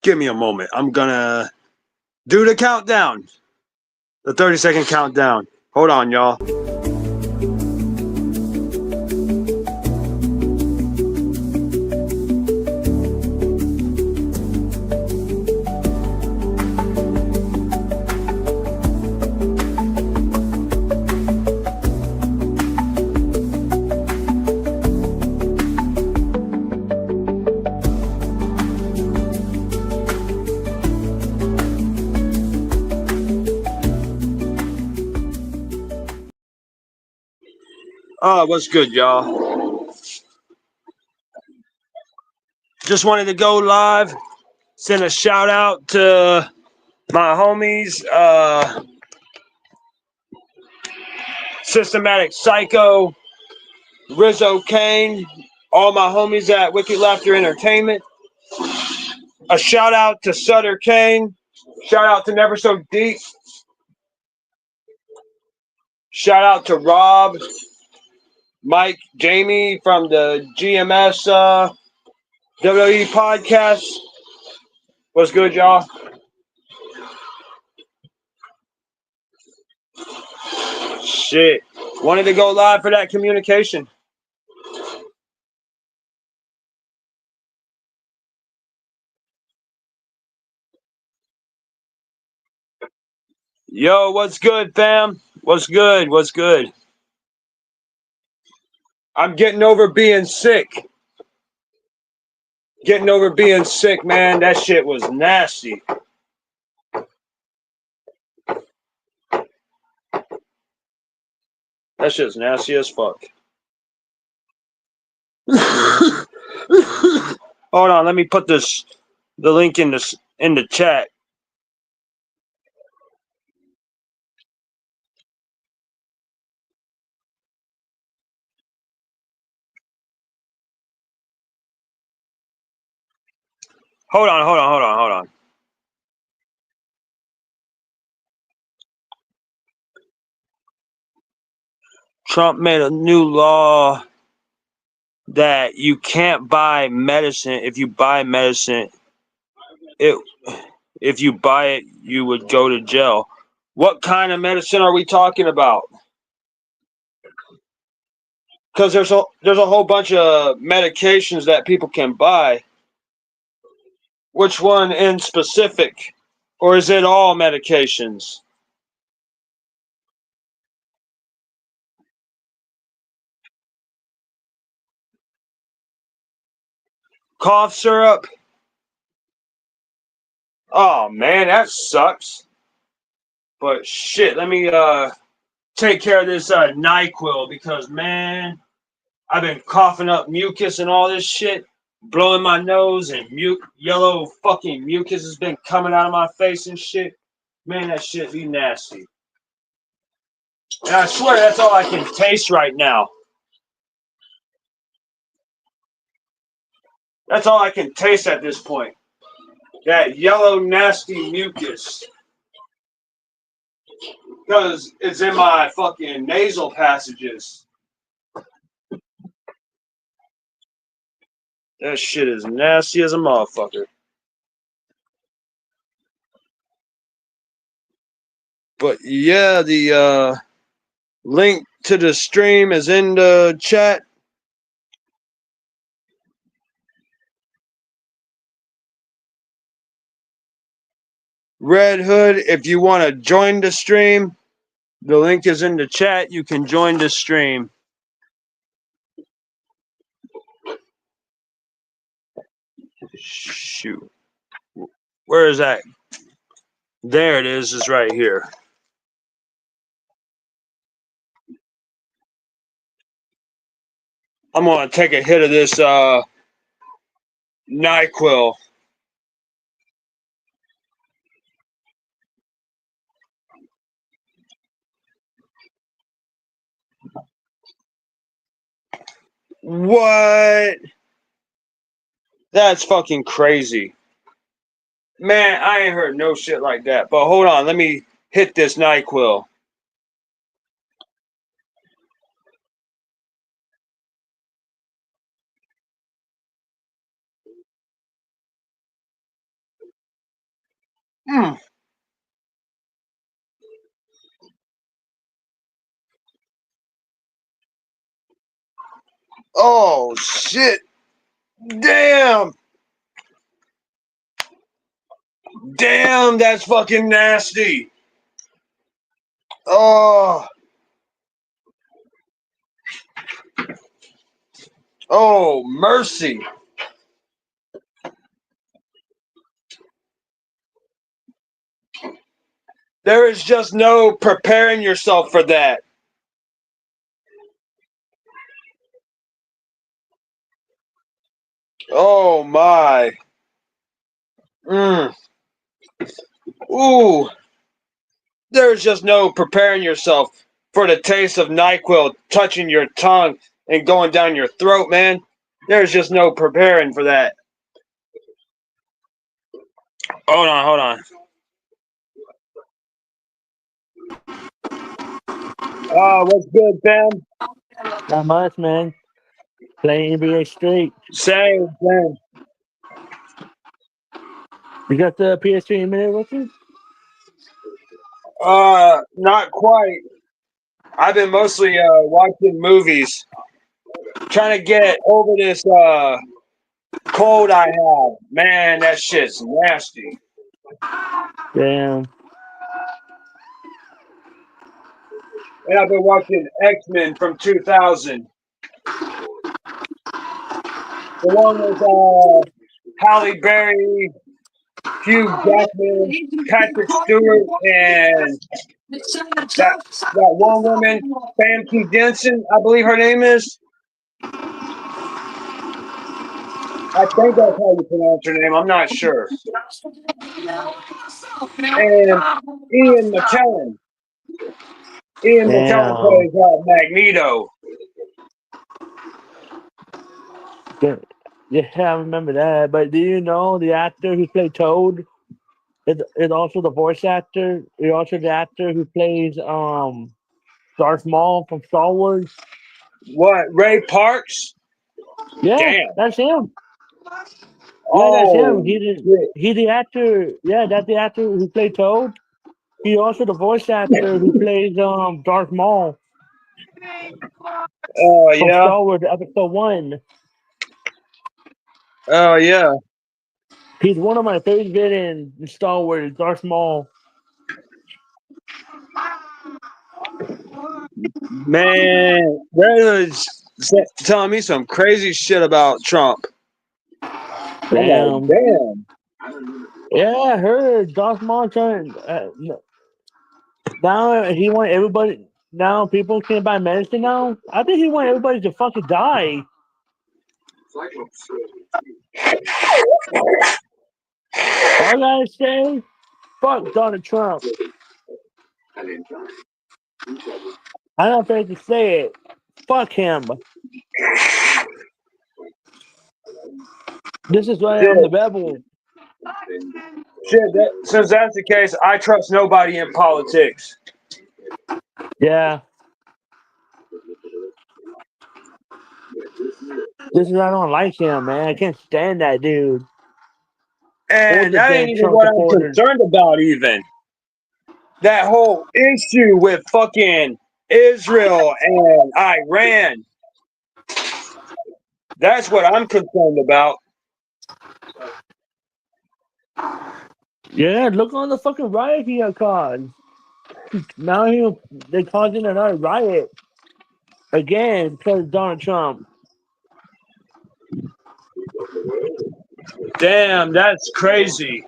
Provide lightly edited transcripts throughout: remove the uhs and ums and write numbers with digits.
Give me a moment. I'm gonna do the countdown. The 30-second countdown. Hold on, y'all. What's good, y'all? Just wanted to go live. Send a shout out to my homies, Systematic Psycho, Rizzo Kane, all my homies at Wicked Laughter Entertainment. A shout out to Sutter Kane. Shout out to Never So Deep. Shout out to Rob, Mike, Jamie from the GMS WWE podcast. What's good, y'all? Shit. Wanted to go live for that communication. Yo, what's good, fam? What's good? What's good? I'm getting over being sick. Getting over being sick, man. That shit was nasty. That shit's nasty as fuck. Hold on, let me put the link in the chat. Hold on. Trump made a new law that you can't buy medicine. If you buy medicine, if you buy it, you would go to jail. What kind of medicine are we talking about? Because there's a whole bunch of medications that people can buy. Which one in specific? Or is it all medications? Cough syrup? Oh man, that sucks. But shit, let me take care of this NyQuil because man, I've been coughing up mucus and all this shit, blowing my nose and yellow fucking mucus has been coming out of my face and shit. Man, that shit be nasty. And I swear that's all I can taste right now. That's all I can taste at this point. That yellow, nasty mucus. Because it's in my fucking nasal passages. That shit is nasty as a motherfucker. But yeah, the link to the stream is in the chat. Red Hood, if you want to join the stream, the link is in the chat. You can join the stream. Shoot. Where is that? There it is. It's right here. I'm going to take a hit of this NyQuil. What? That's fucking crazy. Man, I ain't heard no shit like that. But hold on, let me hit this NyQuil. Mm. Oh shit! Damn! Damn, that's fucking nasty. Oh, oh, mercy. There is just no preparing yourself for that. Oh my. Mm. Ooh. There's just no preparing yourself for the taste of NyQuil touching your tongue and going down your throat, man. There's just no preparing for that. Hold on, hold on. What's good, fam? Not much, man. Playing NBA Street. Same. You got the PS3 in minute with you? Not quite. I've been mostly watching movies, trying to get over this cold I have. Man, that shit's nasty. Damn. And I've been watching X-Men from 2000. The one with Halle Berry, Hugh Jackman, Patrick Stewart, and that one woman, Famke Jensen, I believe her name is. I think that's how you pronounce her name. I'm not sure. And Ian McKellen. Ian McKellen Damn. plays Magneto. Yeah, I remember that. But do you know the actor who played Toad is also the voice actor? He's also the actor who plays Darth Maul from Star Wars. What? Ray Parks? Yeah, Damn. that's him. Yeah, that's Oh, him. He the actor. Yeah, that's the actor who played Toad. He also the voice actor who plays Darth Maul oh from yeah. Star Wars Episode 1. Oh yeah. He's one of my favorite villains in Star Wars, Darth Maul. Man, Redwood's telling me some crazy shit about Trump. I'm like, Damn. damn. Yeah, I heard Darth Maul trying. Now he want everybody. Now people can't buy medicine now. I think he want everybody to fucking die. All I gotta say, fuck Donald Trump. I'm not afraid to say it. Fuck him. This is why I'm the rebel. Shit, since that's the case, I trust nobody in politics. Yeah. This is why I don't like him, man. I can't stand that dude. All And the that ain't damn even Trump what I'm supporters. concerned about, even. That whole issue with fucking Israel and Iran. That's what I'm concerned about. Yeah, look on the fucking riot he had caused. Now they're causing another riot again because of Donald Trump. Damn, that's crazy.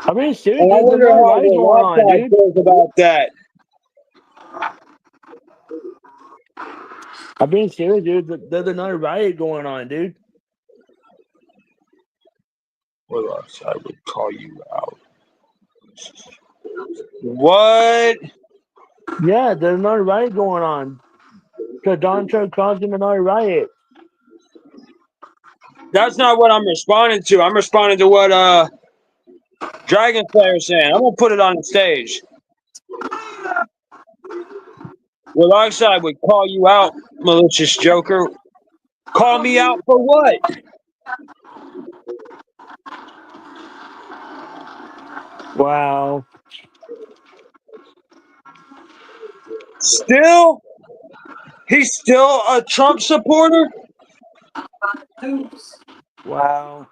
I mean, seriously, And I there's wonder another how riot going the on, left side dude. feels about that. I'm being serious, dude. There's another riot going on, dude. Well, I would call you out. What? Yeah, there's another riot going on. Because Donald Trump caused him another riot. That's not what I'm responding to. I'm responding to what Dragon Slayer's saying. I'm gonna put it on the stage. Well, I would call you out, malicious Joker. Call me out for what? Wow. Still, he's still a Trump supporter? Wow.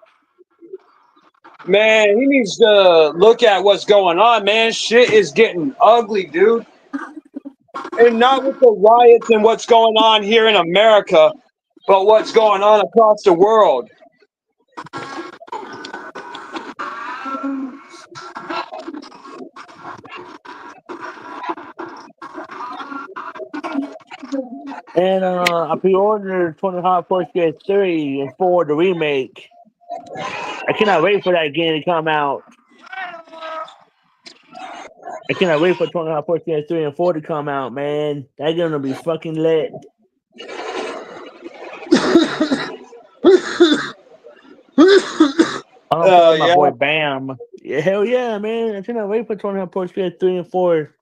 Man, he needs to look at what's going on, man. Shit is getting ugly, dude. And not with the riots and what's going on here in America, but what's going on across the world. And I pre-ordered 20 Hot Force 3 and 4, the remake. I cannot wait for that game to come out. I cannot wait for 20 Hot Force 3 and 4 to come out, man. That's gonna be fucking lit. I don't play with my Yeah. boy Bam. Yeah, hell yeah, man. I cannot wait for 20 Hot Force 3 and 4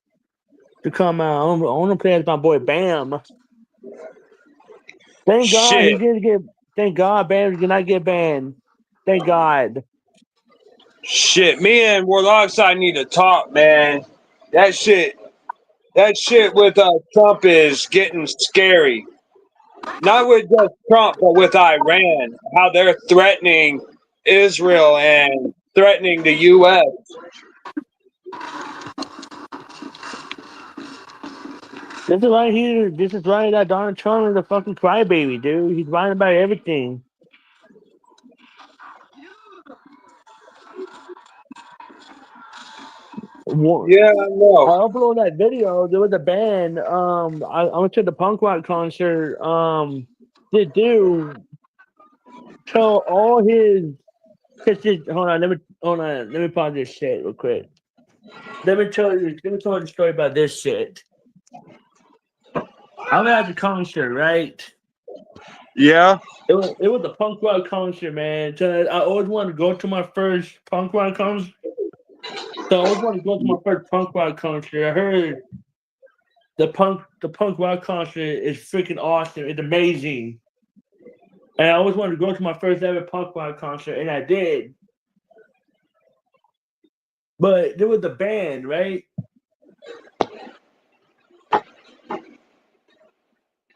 to come out. I want to play as my boy Bam. Thank God he Shit. didn't get. Thank God Bam did not get banned. Thank God. Shit. Me and Warlockside need to talk, man. That shit with Trump is getting scary. Not with just Trump, but with Iran. How they're threatening Israel and threatening the U.S. This is right here. This is right that Donald Trump is a fucking crybaby, dude. He's lying about everything. Yeah, I know. I uploaded that video. There was a band. I went to the punk rock concert. The dude told all his. Hold on. Let me pause this shit real quick. Let me tell you the story about this shit. I was at the concert, right? Yeah. It was a punk rock concert, man. So I always wanted to go to my first punk rock concert. So I always wanted to go to my first punk rock concert. I heard the punk rock concert is freaking awesome. It's amazing. And I always wanted to go to my first ever punk rock concert, and I did. But there was a band, right?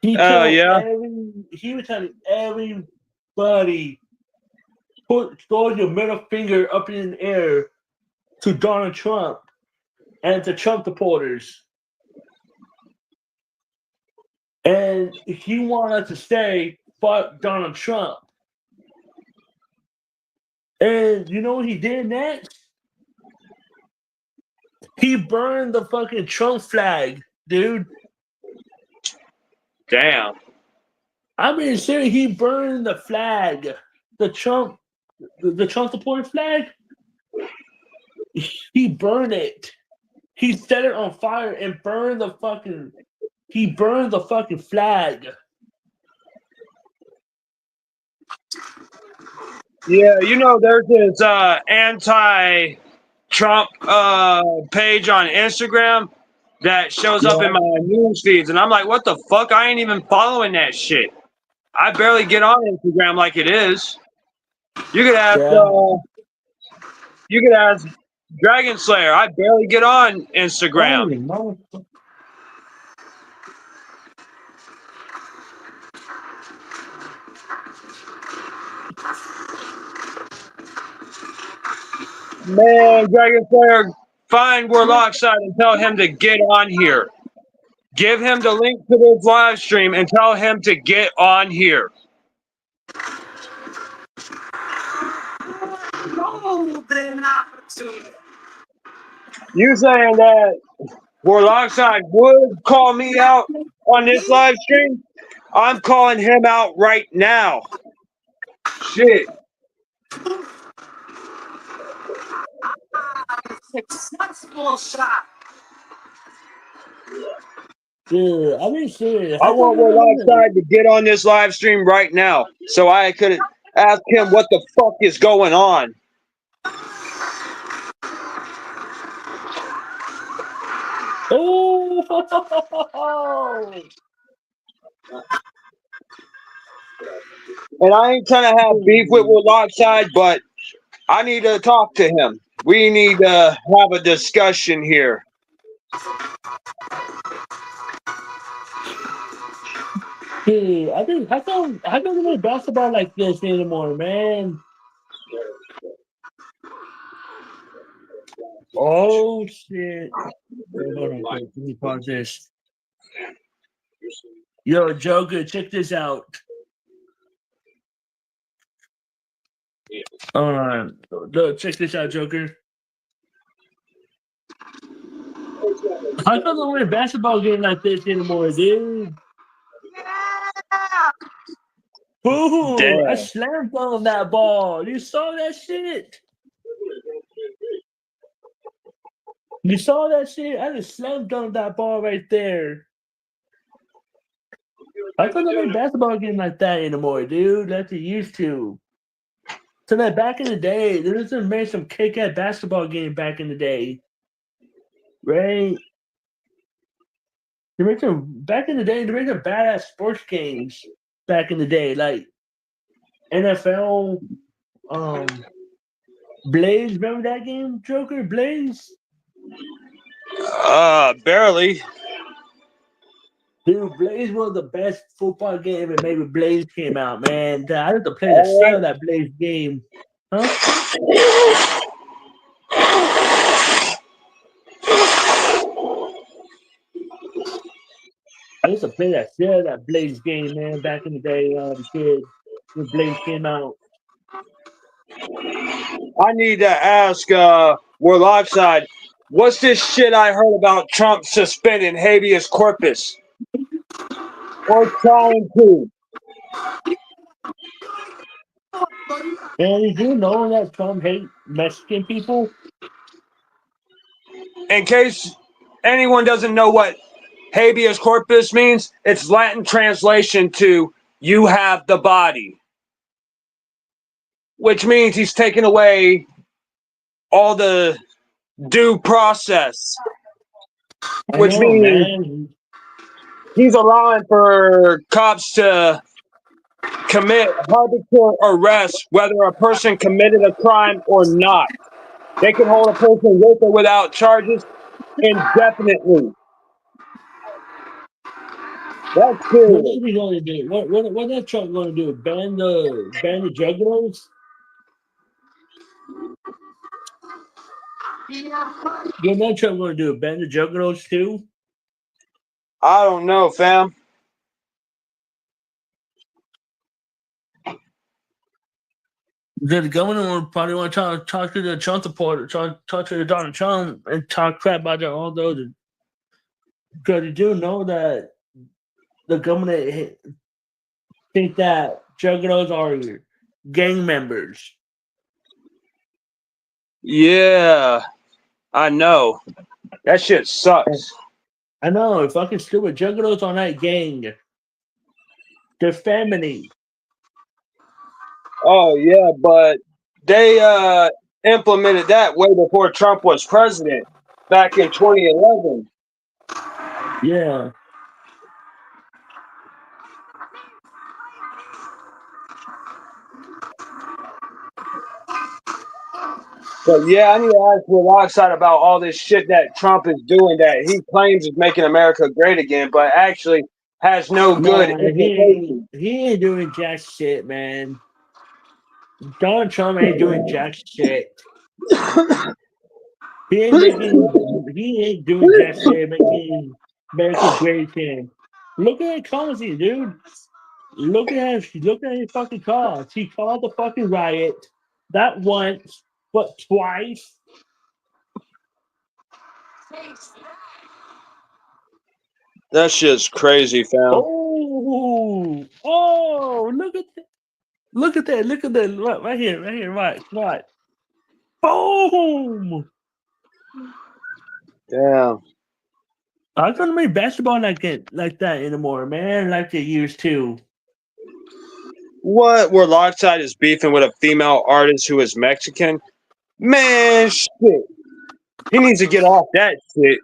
He Yeah. was telling everybody throw your middle finger up in the air to Donald Trump and to Trump supporters. And he wanted us to say, fuck Donald Trump. And you know what he did next? He burned the fucking Trump flag, dude. Damn. I mean, seriously, he burned the flag. The Trump supporter flag. He burned it. He set it on fire and burned the fucking. He burned the fucking flag. Yeah, you know, there's this anti-Trump page on Instagram that shows up in my news feeds, and I'm like, what the fuck? I ain't even following that shit. I barely get on Instagram like it is. You could ask, Yeah. Dragon Slayer. I barely get on Instagram. No. Man, Dragon Slayer, find Warlockside and tell him to get on here. Give him the link to this live stream and tell him to get on here. You saying that Warlockside would call me out on this live stream? I'm calling him out right now. Shit. Successful shot. Dude, I mean, serious. I want Warlockside to get on this live stream right now so I could ask him what the fuck is going on. Oh! And I ain't trying to have beef with Warlockside, but I need to talk to him. We need to have a discussion here. Dude, I think how come they make basketball like this anymore, man? Oh shit! Wait, hold on, quick. Let me pause this. Yo, Joker, check this out. Hold on, look, check this out, Joker. How come they win basketball game like this anymore, dude? Boom! I Damn. slammed on that ball. You saw that shit? You saw that shit? I just slammed on that ball right there. I thought they made basketball game like that anymore, dude. Like they used to. So that back in the day, they just made some kick-ass basketball game back in the day, right? They made some back in the day. They made some badass sports games back in the day, like NFL, Blaze. Remember that game, Joker? Blaze. Barely. Dude, Blaze was the best football game ever made when Blaze came out, man. I had to play the All shit right. of that Blaze game. Huh? I used to play that shit of that Blaze game, man, back in the day when I was a kid. When Blaze came out. I need to ask Warlockside, what's this shit I heard about Trump suspending habeas corpus? Or trying to? Man, did you know that Trump hates Mexican people? In case anyone doesn't know what habeas corpus means, it's Latin translation to you have the body, which means he's taking away all the due process, I which know, means man. he's allowing for cops to commit arbitrary arrest whether a person committed a crime or not. They can hold a person with or without charges indefinitely. That's What serious. is he going to do? What that Trump going to do? Ban the juggalos? What that Trump going to do? Ban the juggalos too? I don't know, fam. The governor will probably want to talk to the Trump supporter, talk to the Donald Trump, and talk crap about all those. Because you do know that the government think that juggalos are gang members. Yeah, I know. That shit sucks. I know, fucking stupid juggalos on that gang. They're family. Oh yeah, but they implemented that way before Trump was president back in 2011. Yeah. But yeah, I need to ask Alongside about all this shit that Trump is doing that he claims is making America great again, but actually has no good Nah, implications. he ain't doing jack shit, man. Donald Trump ain't doing jack shit. He ain't doing jack shit making America great again. Look at that policy, dude. Look at his fucking cause. He called the fucking riot not once, but twice. That shit's crazy, fam. Oh, look at that. Look at that. Look at that. Right here, right. Boom. Damn. I don't make basketball like that anymore, man. Like they used to. What? Where Lochtside is beefing with a female artist who is Mexican? Man, shit. He needs to get off that shit.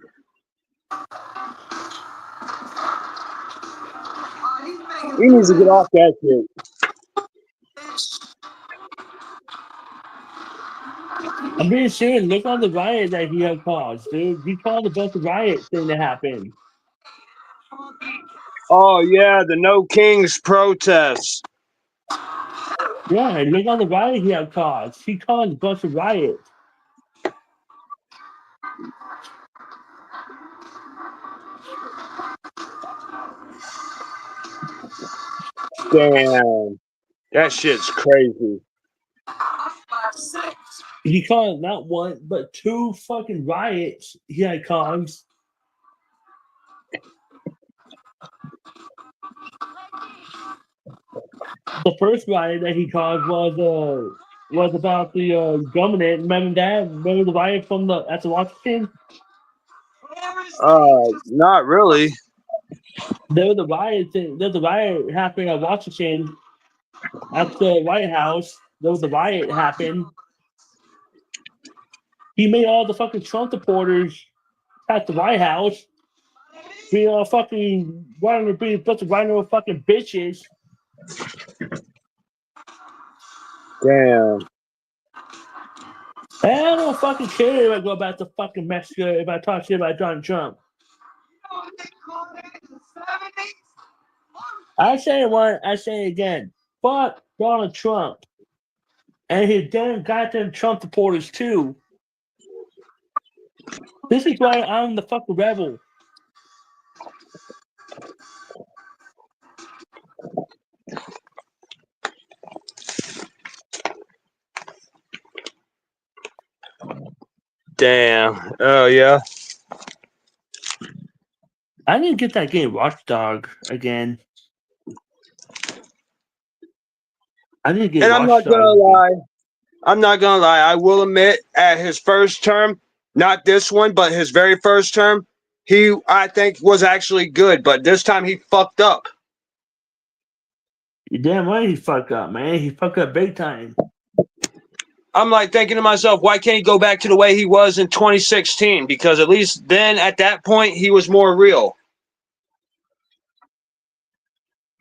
He needs to get off that shit. I'm being serious. Look on the riot that he had caused, dude. He caused a bunch of riot thing to happen. Oh yeah, the No Kings protests. Yeah, look on the riot he had caused. He caused a bunch of riots. Damn, that shit's crazy. He caused not one, but two fucking riots he had caused. The first riot that he caused was about the government. Remember that? Remember the riot from the at the Washington? Not really. There was a riot. There was a riot happening at Washington at the White House. There was a riot happened. He made all the fucking Trump supporters at the White House being all fucking running to be a bunch of rhino fucking bitches. Damn. And I don't fucking care if I go back to fucking Mexico if I talk shit about Donald Trump. I say it once, I say it again. Fuck Donald Trump. And his damn goddamn Trump supporters too. This is why I'm the fucking rebel. Damn. Oh yeah. I need to get that game Watchdog again. I need to get And I'm not Watchdog gonna again. lie. I'm not gonna lie. I will admit, at his first term, not this one, but his very first term, he I think was actually good. But this time he fucked up. You damn right he fucked up, man. He fucked up big time. I'm like thinking to myself, why can't he go back to the way he was in 2016? Because at least then, at that point, he was more real.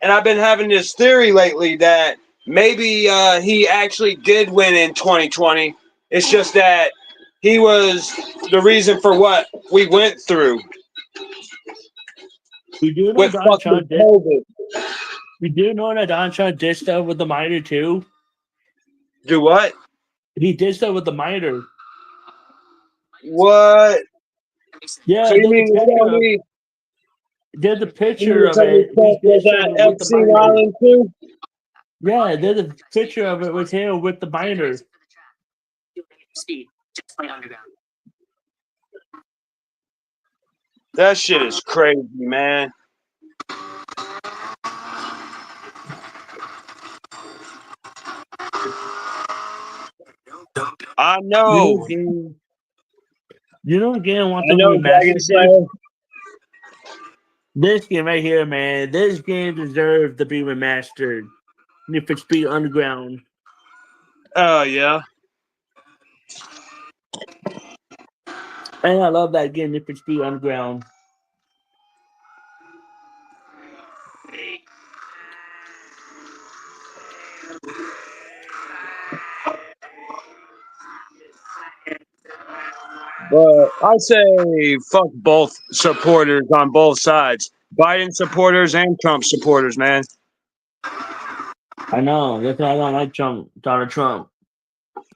And I've been having this theory lately that maybe he actually did win in 2020. It's just that he was the reason for what we went through We do know with Donald fucking Trump did. COVID. We do know that Donald Trump did stuff with the minor too. Do what? He did stuff with the minor. What? Yeah, So you mean to tell me? there's a You picture mean to of tell me it. He Trump did was stuff at with the Epstein minor. Island too? Yeah, there's a picture of it with him with the minor. That shit is crazy, man. I know. You know, again, I want I to know, Dragon remaster Slayer. this game right here, man. This game deserves to be remastered. Need for Speed Underground. Oh yeah. And I love that game, Need for Speed Underground. But I say fuck both supporters on both sides. Biden supporters and Trump supporters, man. I know. That's why I don't like Donald Trump.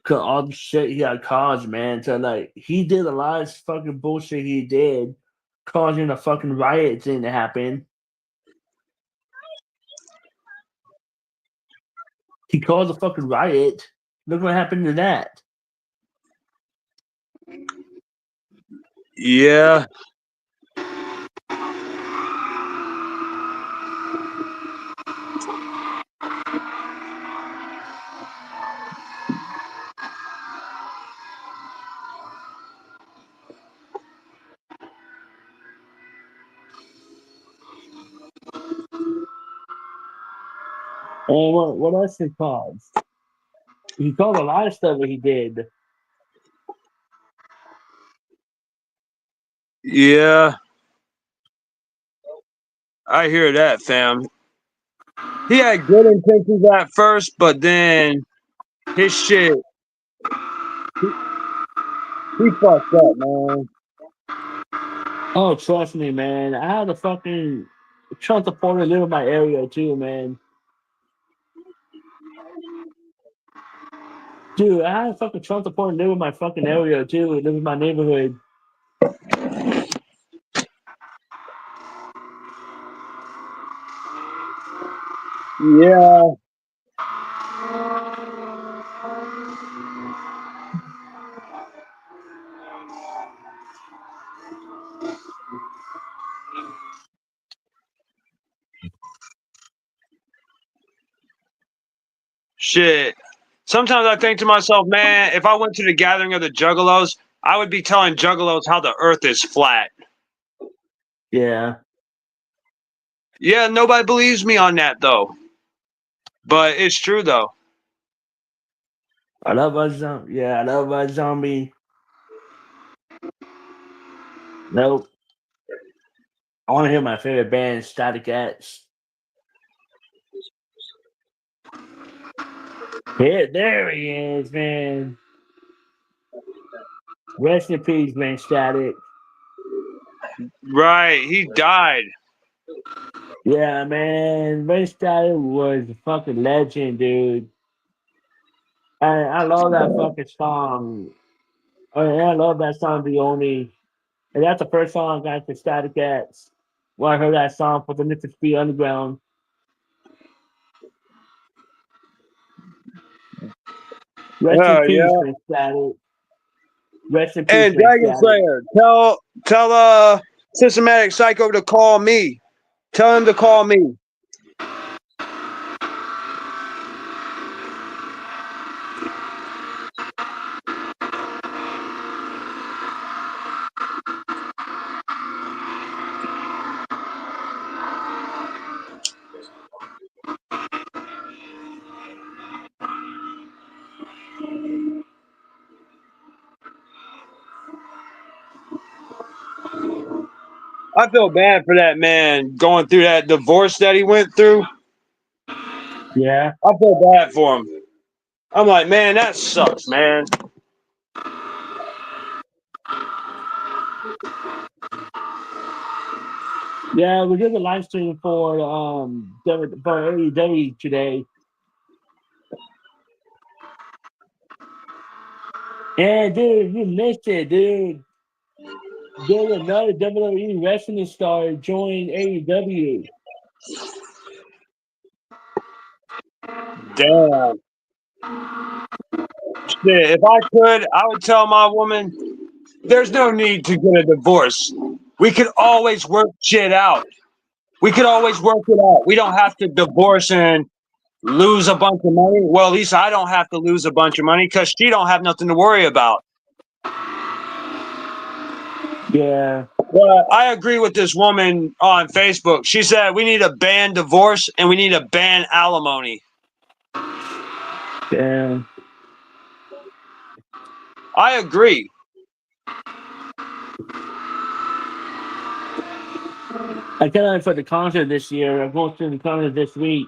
Cause all the shit he had caused, man. So like he did a lot of fucking bullshit he did, causing a fucking riot thing to happen. He caused a fucking riot. Look what happened to that. Yeah. And what else he caused? He caused a lot of stuff that he did. Yeah. I hear that, fam. He had good intentions at first, but then his shit He fucked up, man. Oh, trust me, man. I had a fucking Trump supporter live in my area too, man. Dude, I had a fucking Trump supporter live in my fucking area too. Live in my neighborhood. Yeah. Shit. Sometimes I think to myself, man, if I went to the gathering of the Juggalos, I would be telling Juggalos how the earth is flat. Yeah. Yeah, nobody believes me on that, though. But it's true, though. I love a zombie. Yeah, I love a zombie. Nope. I want to hear my favorite band, Static X. Yeah, there he is, man. Rest in peace, man, Static. Right. He died. Yeah, man. Ray Static was a fucking legend, dude. And I love that fucking song. I love that song, The Only. And that's the first song I got to Static X. When I heard that song for the Mississippi Underground. Rest in peace, Yeah. man, Static. Rest in peace, And man, Dragon Static. Slayer, tell Systematic Psycho to call me. Tell him to call me. I feel bad for that man going through that divorce that he went through. Yeah. I feel bad for him. I'm like, man, that sucks, man. Yeah, we did a live stream for AEW today. And dude, you missed it, dude. There's another WWE wrestling star joined AEW. Damn. Shit, if I could, I would tell my woman, there's no need to get a divorce. We could always work shit out. We could always work it out. We don't have to divorce and lose a bunch of money. Well, at least I don't have to lose a bunch of money because she don't have nothing to worry about. Yeah. But I agree with this woman on Facebook. She said we need to ban divorce and we need to ban alimony. Damn. I agree. I can't wait for the concert this year. I'm going to the concert this week.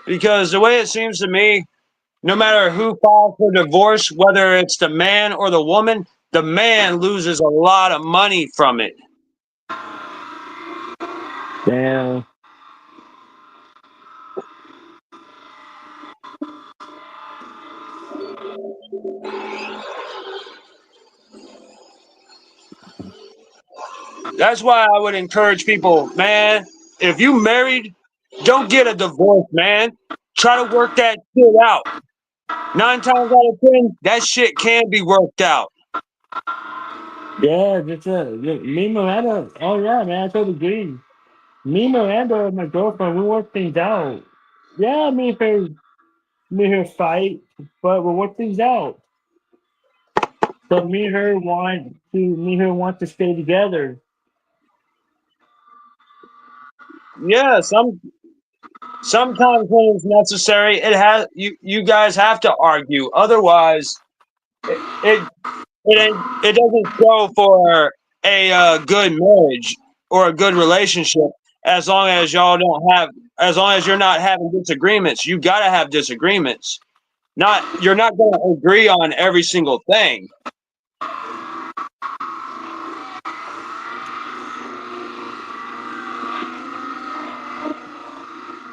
Because the way it seems to me, no matter who files for divorce, whether it's the man or the man loses a lot of money from it. Damn. That's why I would encourage people, man, if you married, don't get a divorce, man. Try to work that shit out. 9 times out of 10, that shit can be worked out. Yeah, that's it. Me, Miranda. Oh, yeah, man. I totally agree. Me, Miranda, and my girlfriend, we work things out. Yeah, me and her fight, but we'll work things out. So me and her want to stay together. Yeah, sometimes when it's necessary, you guys have to argue. Otherwise, it it doesn't show for a good marriage or a good relationship. as long as y'all don't have, as long as you're not having disagreements, you gotta have disagreements. You're not gonna agree on every single thing.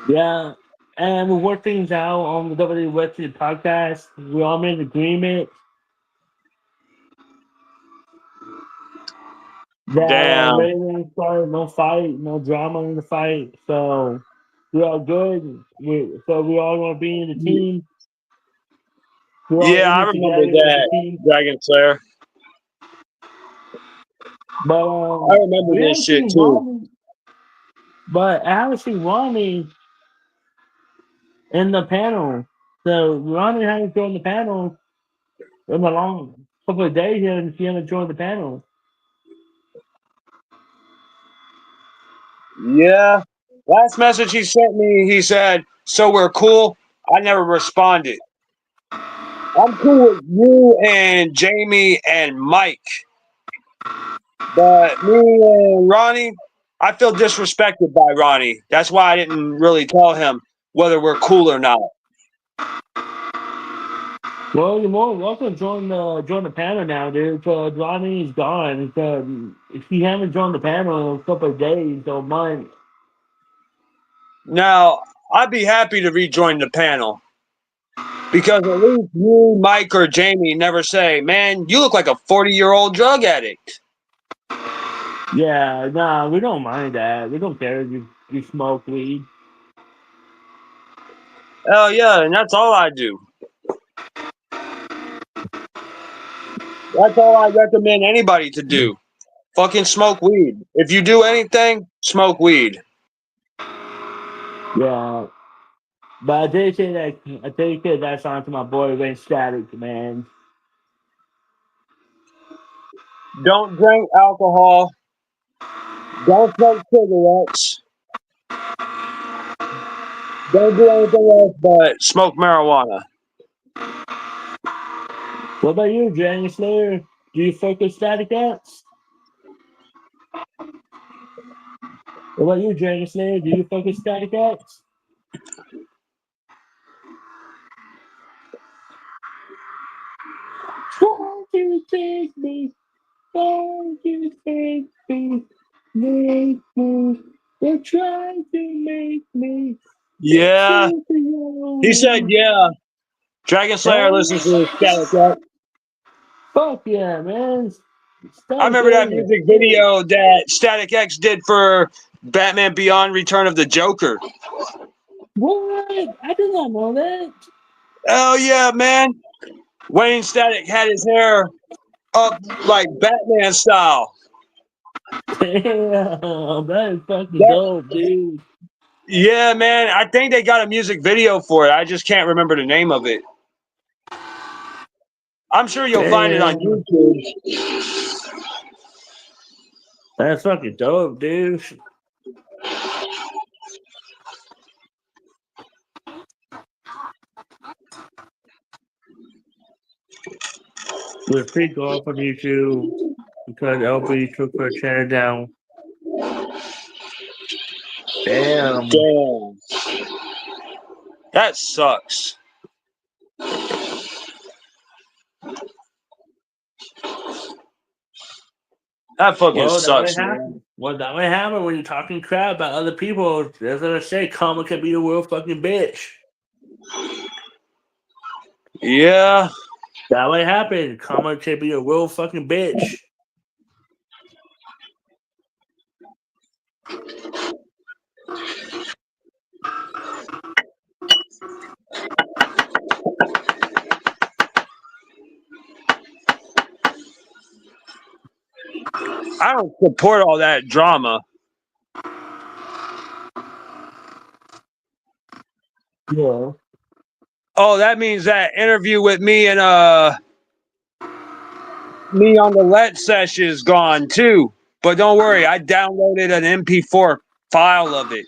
Yeah, and we worked things out on the WWE Wrestling podcast. We all made an agreement that Damn. ratings started, no fight, no drama in the fight. So we're all good. We all want to be in the team. We're all Yeah, in I it remember together as a that, team. Dragon Slayer. But I remember we this haven't shit seen too. Ronnie. But I haven't seen Ronnie in the panel. So Ronnie hasn't joined the panel in a long couple of days here, and she hasn't joined the panel. Yeah. Last message he sent me, he said, "So we're cool." I never responded. I'm cool with you and Jamie and Mike, but me and Ronnie, I feel disrespected by Ronnie. That's why I didn't really tell him whether we're cool or not. Well, you're more than welcome to join the panel now, dude. Ronnie's gone. If you haven't joined the panel in a couple of days or months, Now, I'd be happy to rejoin the panel because at least you, Mike, or Jamie never say, "Man, you look like a 40-year-old drug addict." yeah, nah, we don't mind that. We don't care if you smoke weed. Hell yeah, and that's all I do. That's all I recommend anybody to do. Fucking smoke weed. If you do anything, smoke weed. Yeah, but I dedicate that song to my boy Ray Static, man. Don't drink alcohol. Don't smoke cigarettes. Don't do anything else but smoke marijuana. What about you, Dragon Slayer? Do you fuck with Static X? What about you, Dragon Slayer? Do you fuck with Static X? Why do you take me? Why do you take me? Make me. They're trying to make me. Yeah. He said, yeah. Dragon Slayer listens to Static X. Fuck yeah, man. I remember that music video that Static X did for Batman Beyond Return of the Joker. What? I did not know that. Hell yeah, man. Wayne Static had his hair up like Batman style. Damn, that is fucking That, dope, dude. yeah, man. I think they got a music video for it. I just can't remember the name of it. I'm sure you'll find it on Damn. YouTube. That's fucking dope, dude. We're pretty go up on YouTube because LB took her channel down. Damn. Damn. That sucks. That fucking sucks, man. Well, that might happen when you're talking crap about other people. That's what I say. Karma can be a real fucking bitch. Yeah. That might happen. Karma can be a real fucking bitch. I don't support all that drama. Yeah. Oh, that means that interview with me and me on the Let session is gone too. But don't worry, I downloaded an MP4 file of it.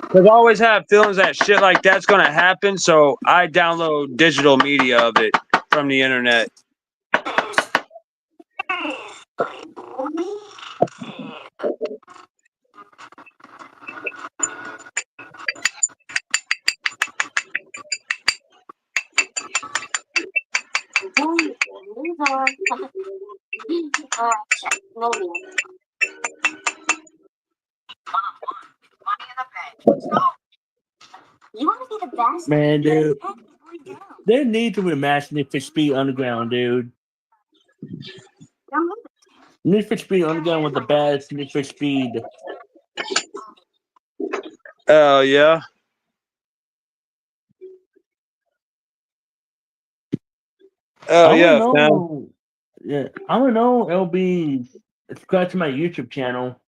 Because I always have feelings that shit like that's gonna happen, so I download digital media of it from the internet. You want to be the best? Man, dude, Technically do. they need to remaster Need for Speed Underground, dude. Need for Speed Underground was the best Need for Speed. Oh yeah. Oh I yeah, want to fam. know. Yeah, I want to know. LB, subscribe to my YouTube channel.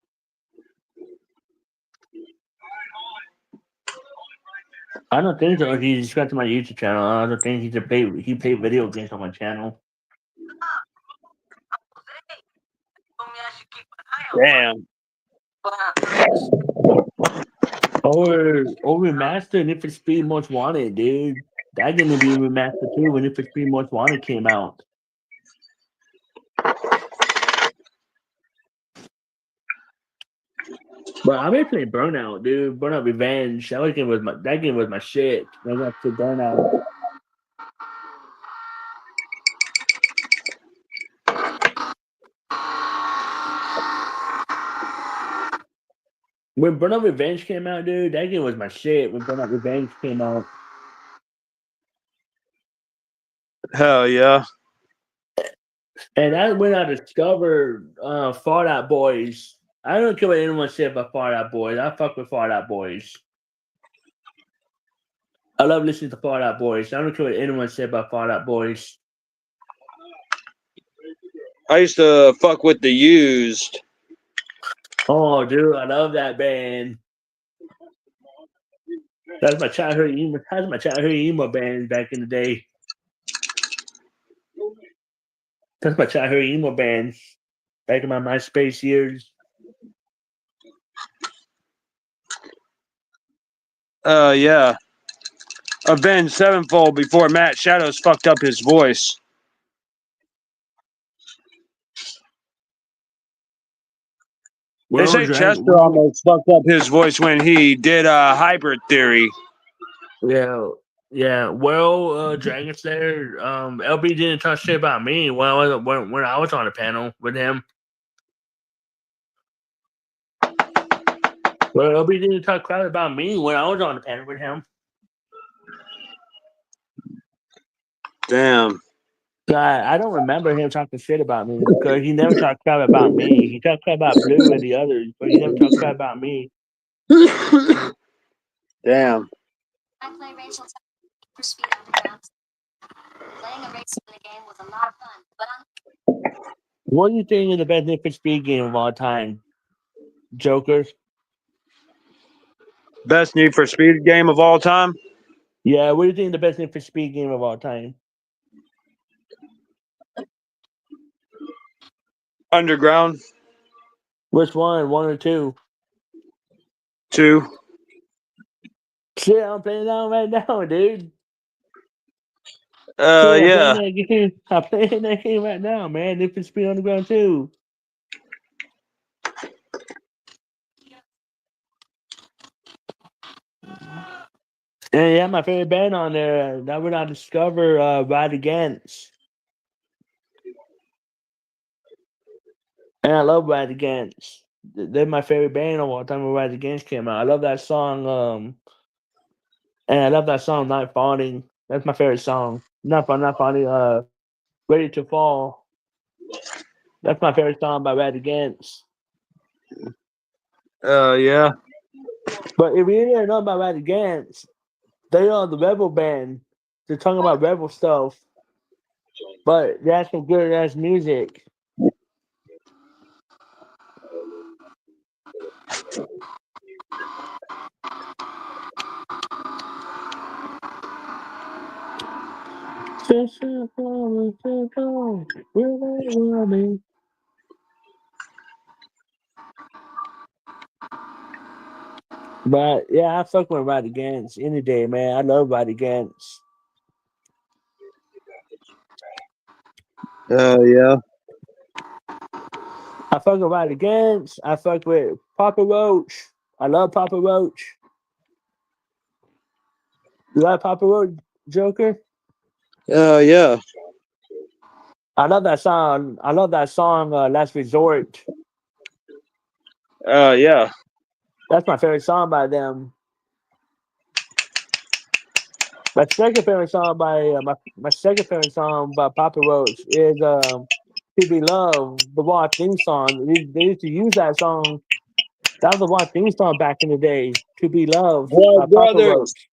I don't think so. He subscribed to my YouTube channel. I don't think he played video games on my channel. Damn. Or remastered Need for Speed Most Wanted, dude. That gonna be remastered too when Need for Speed Most Wanted came out. But I've been playing Burnout, dude. Burnout Revenge. That game was my shit. I got to Burnout. When Burnout Revenge came out, dude, that game was my shit. When Burnout Revenge came out. Hell yeah. And that's when I discovered Fallout Boys. I don't care what anyone said about Fallout Boys. I fuck with Fallout Boys. I love listening to Fallout Boys. I don't care what anyone said about Fallout Boys. I used to fuck with the Used. Oh, dude, I love that band. That's my childhood emo. That's my childhood emo band back in the day. That's my childhood emo band back in my MySpace years. Yeah. Avenged Sevenfold before Matt Shadows fucked up his voice. They say Chester almost fucked up his voice when he did Hybrid Theory. Yeah. Well, Dragon Slayer, LB didn't talk shit about me when I was on the panel with him. Well, LB didn't talk crap about me when I was on the panel with him. Damn. I don't remember him talking shit about me because he never talked crap about me. He talked crap about Blue and the others, but he never talked crap about me. Damn. I play Rachel for Speed Underground. Playing a race in the game was a lot of fun, but What do you think is the best Need for Speed game of all time? Joker? Best Need for Speed game of all time? Yeah, what do you think is the best Need for Speed game of all time? Underground? Which one? One or two? 2. Shit, I'm playing that right now, dude. Yeah. I'm playing that game right now, man. Need for Speed Underground 2. And yeah, my favorite band on there. That when I discover Ride Against. And I love Ride Against. They're my favorite band of all time when Ride Against came out. I love that song. And I love that song, Not Falling. That's my favorite song. Not Falling, Ready to Fall. That's my favorite song by Ride Against. Yeah. But if you didn't know about Ride Against, they are the rebel band. They're talking about rebel stuff. But that's some good ass music. But yeah, I fuck with Ride Against any day, man. I love Ride Against. Yeah. I fuck with Ride Against. I fuck with Papa Roach. I love Papa Roach. You like Papa Roach, Joker? Yeah. I love that song. I love that song. Last Resort. Yeah. That's my favorite song by them. My second favorite song by my second favorite song by Papa Roach is "To Be Loved," the Wild theme song. They used to use that song. That was the Wild theme song back in the day. "To Be Loved" by Blood Papa Brothers. Roach.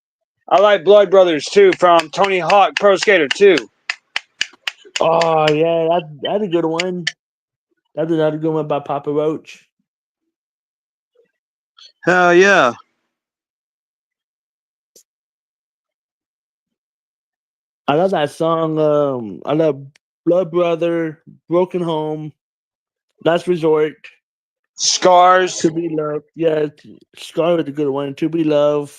I like Blood Brothers too from Tony Hawk Pro Skater 2. Oh yeah, that's a good one. That's another good one by Papa Roach. Hell yeah. I love that song. I love Blood Brother, Broken Home, Last Resort, Scars. To Be Loved. Yeah, Scar is a good one. To Be Loved.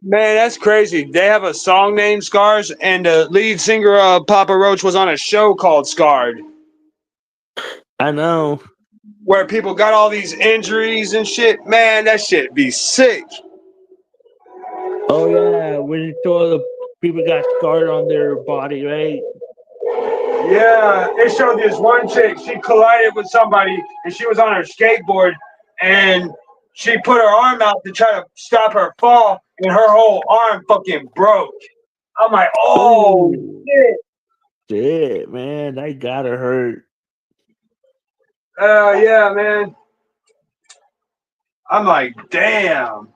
Man, that's crazy. They have a song named Scars, and the lead singer of Papa Roach was on a show called Scarred, I know. where people got all these injuries and shit. Man, that shit be sick. Oh yeah, when you saw the people got scarred on their body, right? Yeah, it showed this one chick. She collided with somebody, and she was on her skateboard, and she put her arm out to try to stop her fall, and her whole arm fucking broke. I'm like, oh Oh shit. shit, man, that gotta hurt. Yeah, man. I'm like, damn.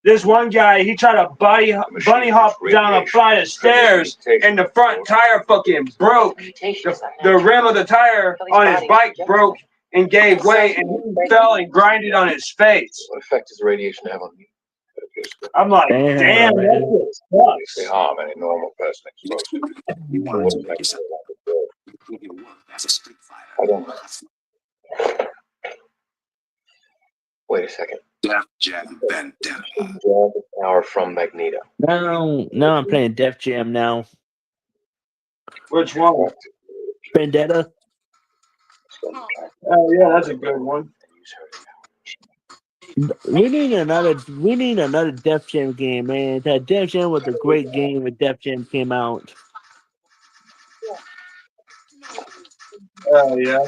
This one guy, he tried to bunny hop down a flight of stairs, and the front tire fucking broke. The rim of the tire on his bike broke and gave way, and he fell and grinded on his face. What effect does radiation have on you? I'm like, Damn, damn, man. that shit They sucks. harm any normal person exposed to it. You So wanted what to does make that yourself feel like to do? with your work as a street I fighter. don't know. Wait a second. Def Jam Vendetta. Draw the power from Magneto. Now I'm playing Def Jam now. Which one? Vendetta. Oh, yeah, that's a good one. We need another Def Jam game, man. That Def Jam was a great game when Def Jam came out. Oh, yeah.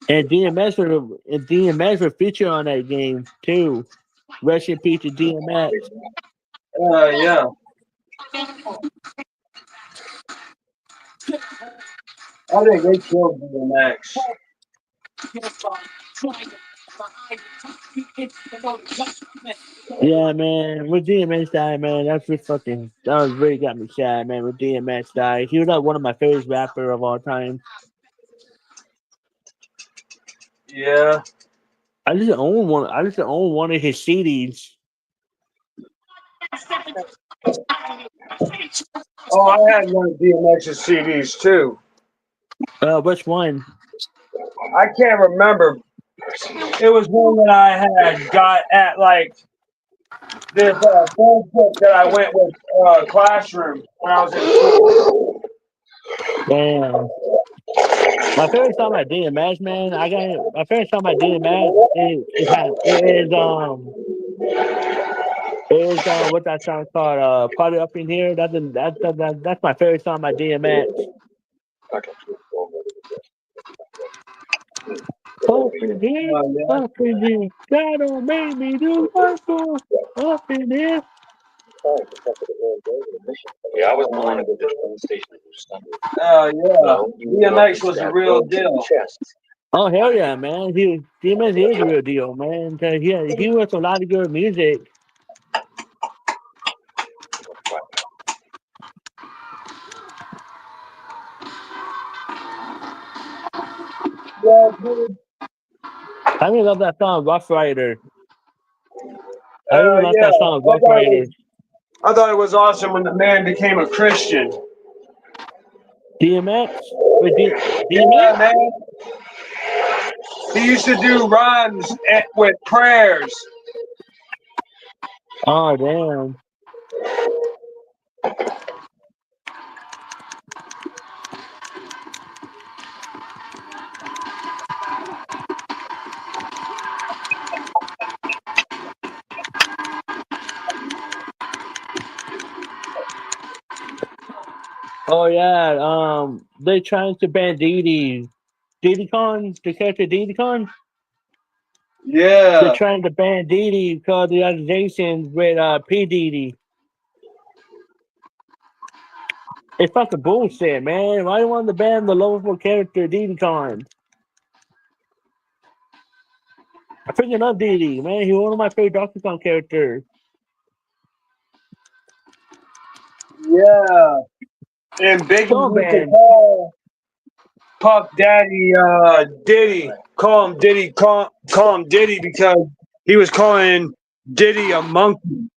And DMX were featured on that game too. Rest in peace to DMX. Yeah. I think they killed DMX. Yeah, man. When DMX died, man, that was really got me sad, man. When DMX died, he was like one of my favorite rapper of all time. Yeah. I just own one of his CDs. Oh, I had one of DMX's CDs too. Which one? I can't remember. It was one that I had got at like this friendship that I went with classroom when I was in school. Damn. My favorite song by DMX, man. My favorite song by DMX is what that song called? Party Up in Here. That's my favorite song by DMX. Up in here, Yeah. up in here. God don't make me do my for up in here. Yeah, I was born at the train station in Houston. Yeah. DMX was the real deal. Oh hell yeah, man! DMX is the real deal, man. 'Cause he works a lot of good music. Yeah, dude. I really love that song, Rough Rider. I really love Yeah. that song, Rough Rider. I thought it was awesome when the man became a Christian. DMX? Wait, DMX? Yeah, man. He used to do rhymes with prayers. Oh damn. Oh yeah, they trying to ban Diddy. Diddy Kong, the character Diddy Kong. They're Yeah. trying to ban Diddy because of the accusations with P Diddy. It's fucking bullshit, man. Why do you want to ban the lovable character Diddy Kong? I freaking love Diddy, man. He's one of my favorite Donkey Kong characters. Yeah. And Biggie Don't used to ban. call Puff Daddy Diddy. Call him Diddy. Call him Diddy because he was calling Diddy a monkey.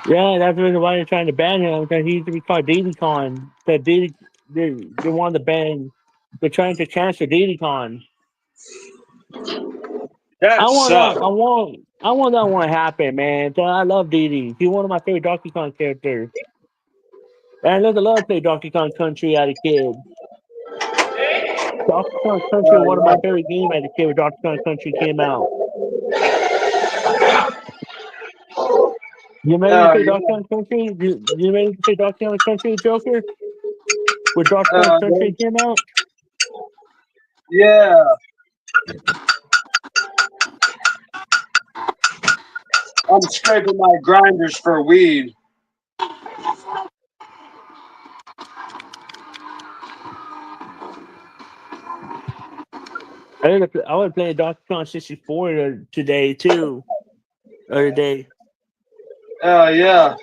Yeah, that's the reason why they're trying to ban him because he used to be called Diddy Kong. That Diddy, they want to ban. They're trying to cancel Diddy Kong. That sucks. I want that one to happen, man. I love Diddy. He's one of my favorite Donkey Kong characters. And I love to play Donkey Kong Country as a kid. Donkey Kong Country was one of my favorite games as a kid when Donkey Kong Country came out. You ready to play Donkey Kong Country? You ready to play Donkey Kong Country, Joker? When Donkey Kong Country came out? Yeah. I'm scraping my grinders for weed. I was playing Donkey Kong 64 today, too. Other day. Yeah.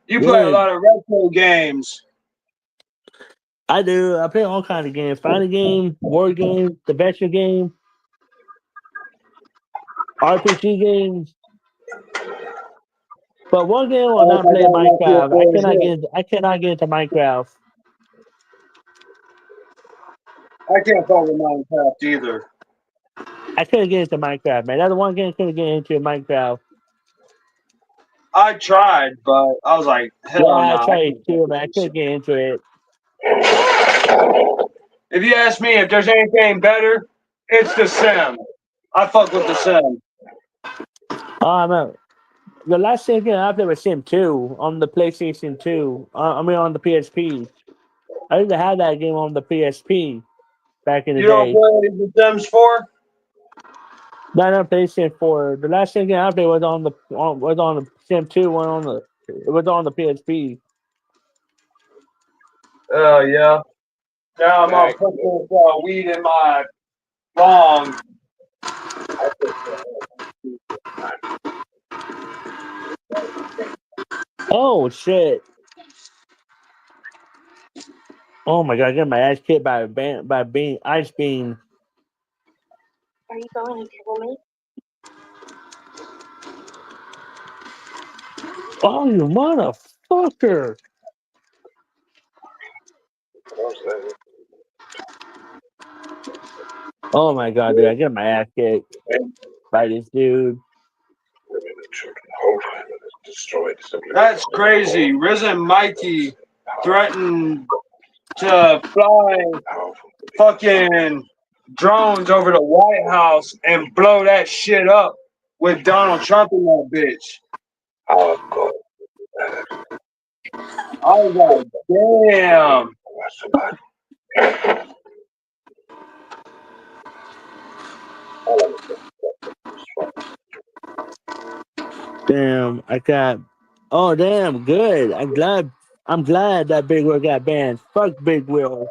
You play a Good. lot of retro games. I do. I play all kinds of games. Fighting game, war game, adventure game, RPG games. But one game will not play Minecraft. I cannot get into Minecraft. I can't follow Minecraft either. I couldn't get into Minecraft, man. That's the one game I couldn't get into Minecraft. I tried, but I was like, hell Yeah, I no. tried it too, man. I couldn't get into it. If you ask me if there's anything better, it's The Sim. I fuck with The Sim. Oh man. The last game I played was Sim 2 on the PlayStation 2. On the PSP. I used to have that game on the PSP back in the You don't day. play The Sims 4? Not on PlayStation 4. The last game I played was on the Sim 2. It was on the PSP. Oh, yeah. Now I'm gonna put this weed in my bong. Oh shit! Oh my god! I got my ass kicked by Ice Beam. Are you going to kill me? Oh, you motherfucker! Oh my god, dude! I got my ass kicked by this dude. That's crazy. Risen Mikey threatened to fly fucking drones over the White House and blow that shit up with Donald Trump in that bitch. Oh, God. I was like, damn. Damn, I got. Oh damn, good. I'm glad that Big Will got banned. Fuck Big Will.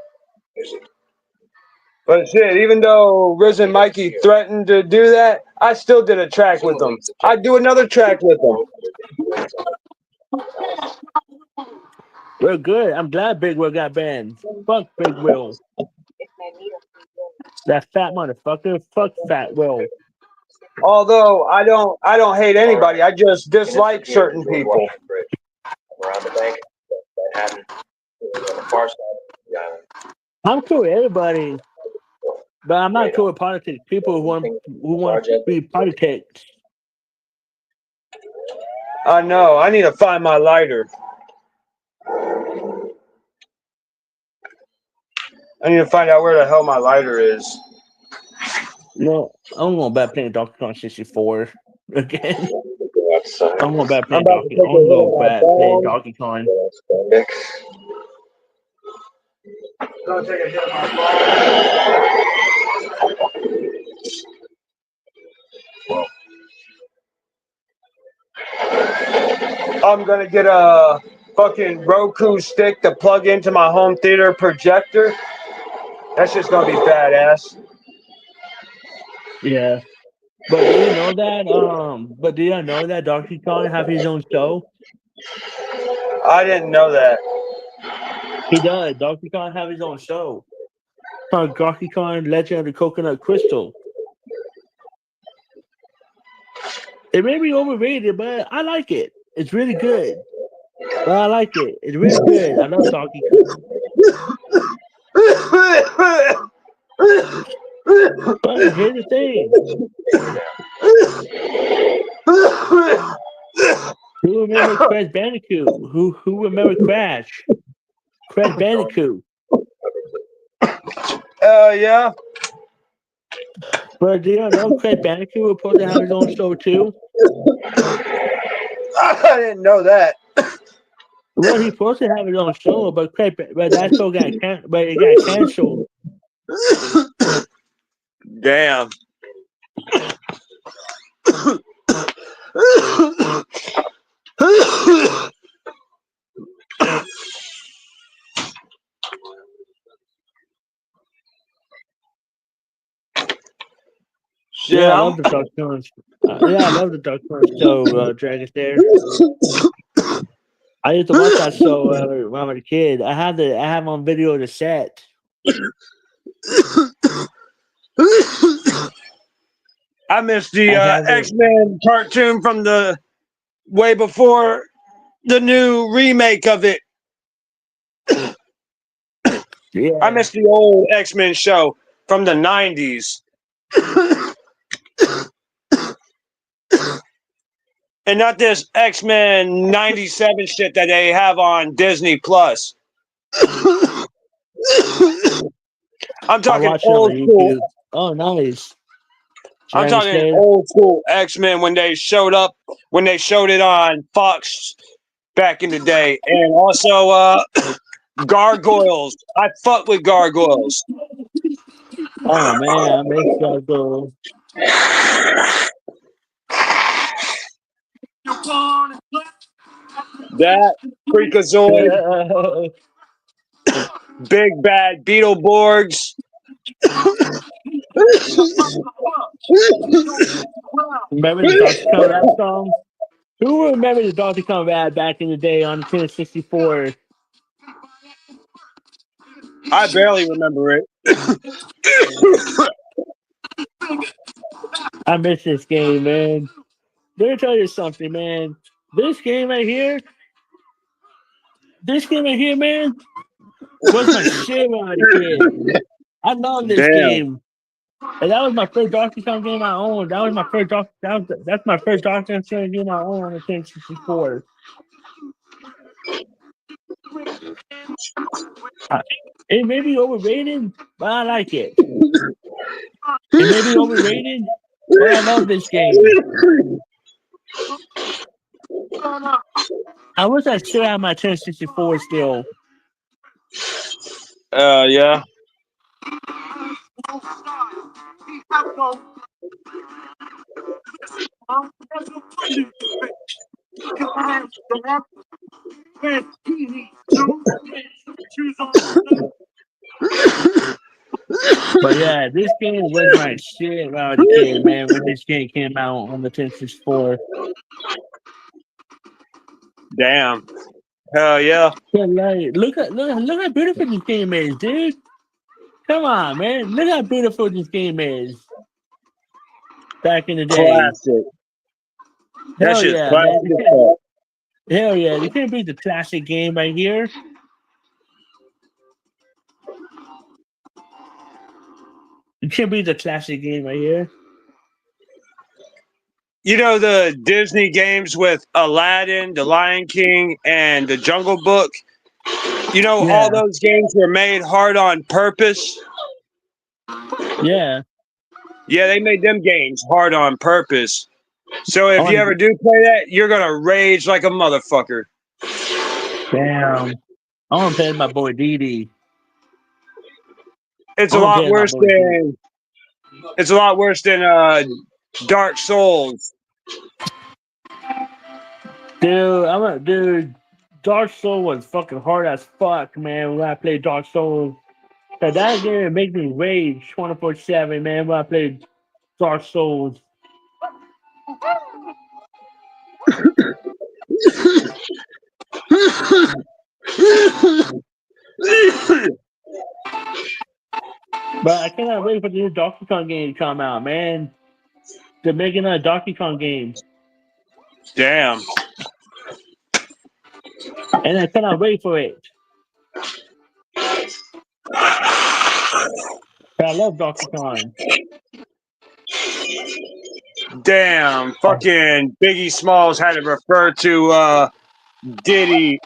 But shit, even though Risen Mikey threatened to do that, I still did a track with him. I'd do another track with him. We're good. I'm glad Big Will got banned. Fuck Big Will. That fat motherfucker. Fuck Fat Will. Although I don't hate anybody. I just dislike certain people. Around the bank, Manhattan, on the far side of the island. I'm cool with everybody, but I'm not cool with politics. People who want to be politics. I know. I need to find my lighter. I need to find out where the hell my lighter is. No, I'm going back playing Donkey Kong 64 again. Outside. I'm going back I'm playing about to Donkey. take I'm a going to look go at my back playing phone. Donkey Kong. Nick. Gonna take a hit of my phone. I'm gonna get a fucking Roku stick to plug into my home theater projector. That's just gonna be badass. Yeah. But do you know that? But do you know that Donkey Kong have his own show? I didn't know that. He does. Donkey Kong have his own show. Called Donkey Kong Legend of the Coconut Crystal. It may be overrated, but I like it. It's really good. But I like it. It's really good. I love Donkey Kong. But here's the thing. Who remember Crash Bandicoot? Who remember Crash? Crash Bandicoot. Yeah. But do you know Crash Bandicoot was supposed to have his own show too? I didn't know that. Well, he's supposed to have his own show, but that show but it got canceled. Damn. Yeah, I love the Dark Kong. I love the Dark Kong show, Dragon Slayer. I used to watch that show when I was a kid. I have on video the set. I missed the I have it. X-Men cartoon from the way before the new remake of it. Yeah. I missed the old X-Men show from the 90s. And not this X-Men 97 shit that they have on Disney Plus. I'm I talking watched it on old school. YouTube. Oh, nice. I'm Dragon talking Slayer. old school X-Men when they showed it on Fox back in the day. And also Gargoyles. I fuck with Gargoyles. Oh man, I miss Gargoyle. That Freakazoid, Big Bad Beetleborgs. Remember the Donkey Kong rap song? Who remember the Donkey Kong rap back in the day on the 1064? I barely remember it. I miss this game, man. Let me tell you something, man. This game right here, man, was my shit when I was a kid. I love this game. And that was my first Donkey Kong game I owned. That was my first that's my first Donkey Kong game I owned on the 1064. It may be overrated, but I like it. It may be overrated, but I love this game. I wish I still had my 1064 still. Yeah. But yeah, this game was my shit when I was a kid, man. When this game came out on the 1064. Damn. Hell yeah. Yeah, like, look how beautiful this game is, dude. Come on, man. Look how beautiful this game is. Back in the day. Classic. That Hell shit's yeah, classic man. as fuck. Hell yeah. You can't beat the classic game right here. You can't beat the classic game right here. You know the Disney games with Aladdin, The Lion King, and The Jungle Book? You know, Yeah. all those games were made hard on purpose. Yeah. Yeah, they made them games hard on purpose. So if you ever do play that, you're gonna rage like a motherfucker. Damn. I want to play with my boy DD. It's I a wanna lot play with my worse boy DD. than Dark Souls. Dude. Dark Souls was fucking hard as fuck, man. When I played Dark Souls, so that game make me rage 24/7, man. When I played Dark Souls, but I cannot wait for the new Donkey Kong game to come out, man. They're making a Donkey Kong game, Damn. and I cannot wait for it. I love Donkey Kong. Damn. Fucking Biggie Smalls had to refer to Diddy,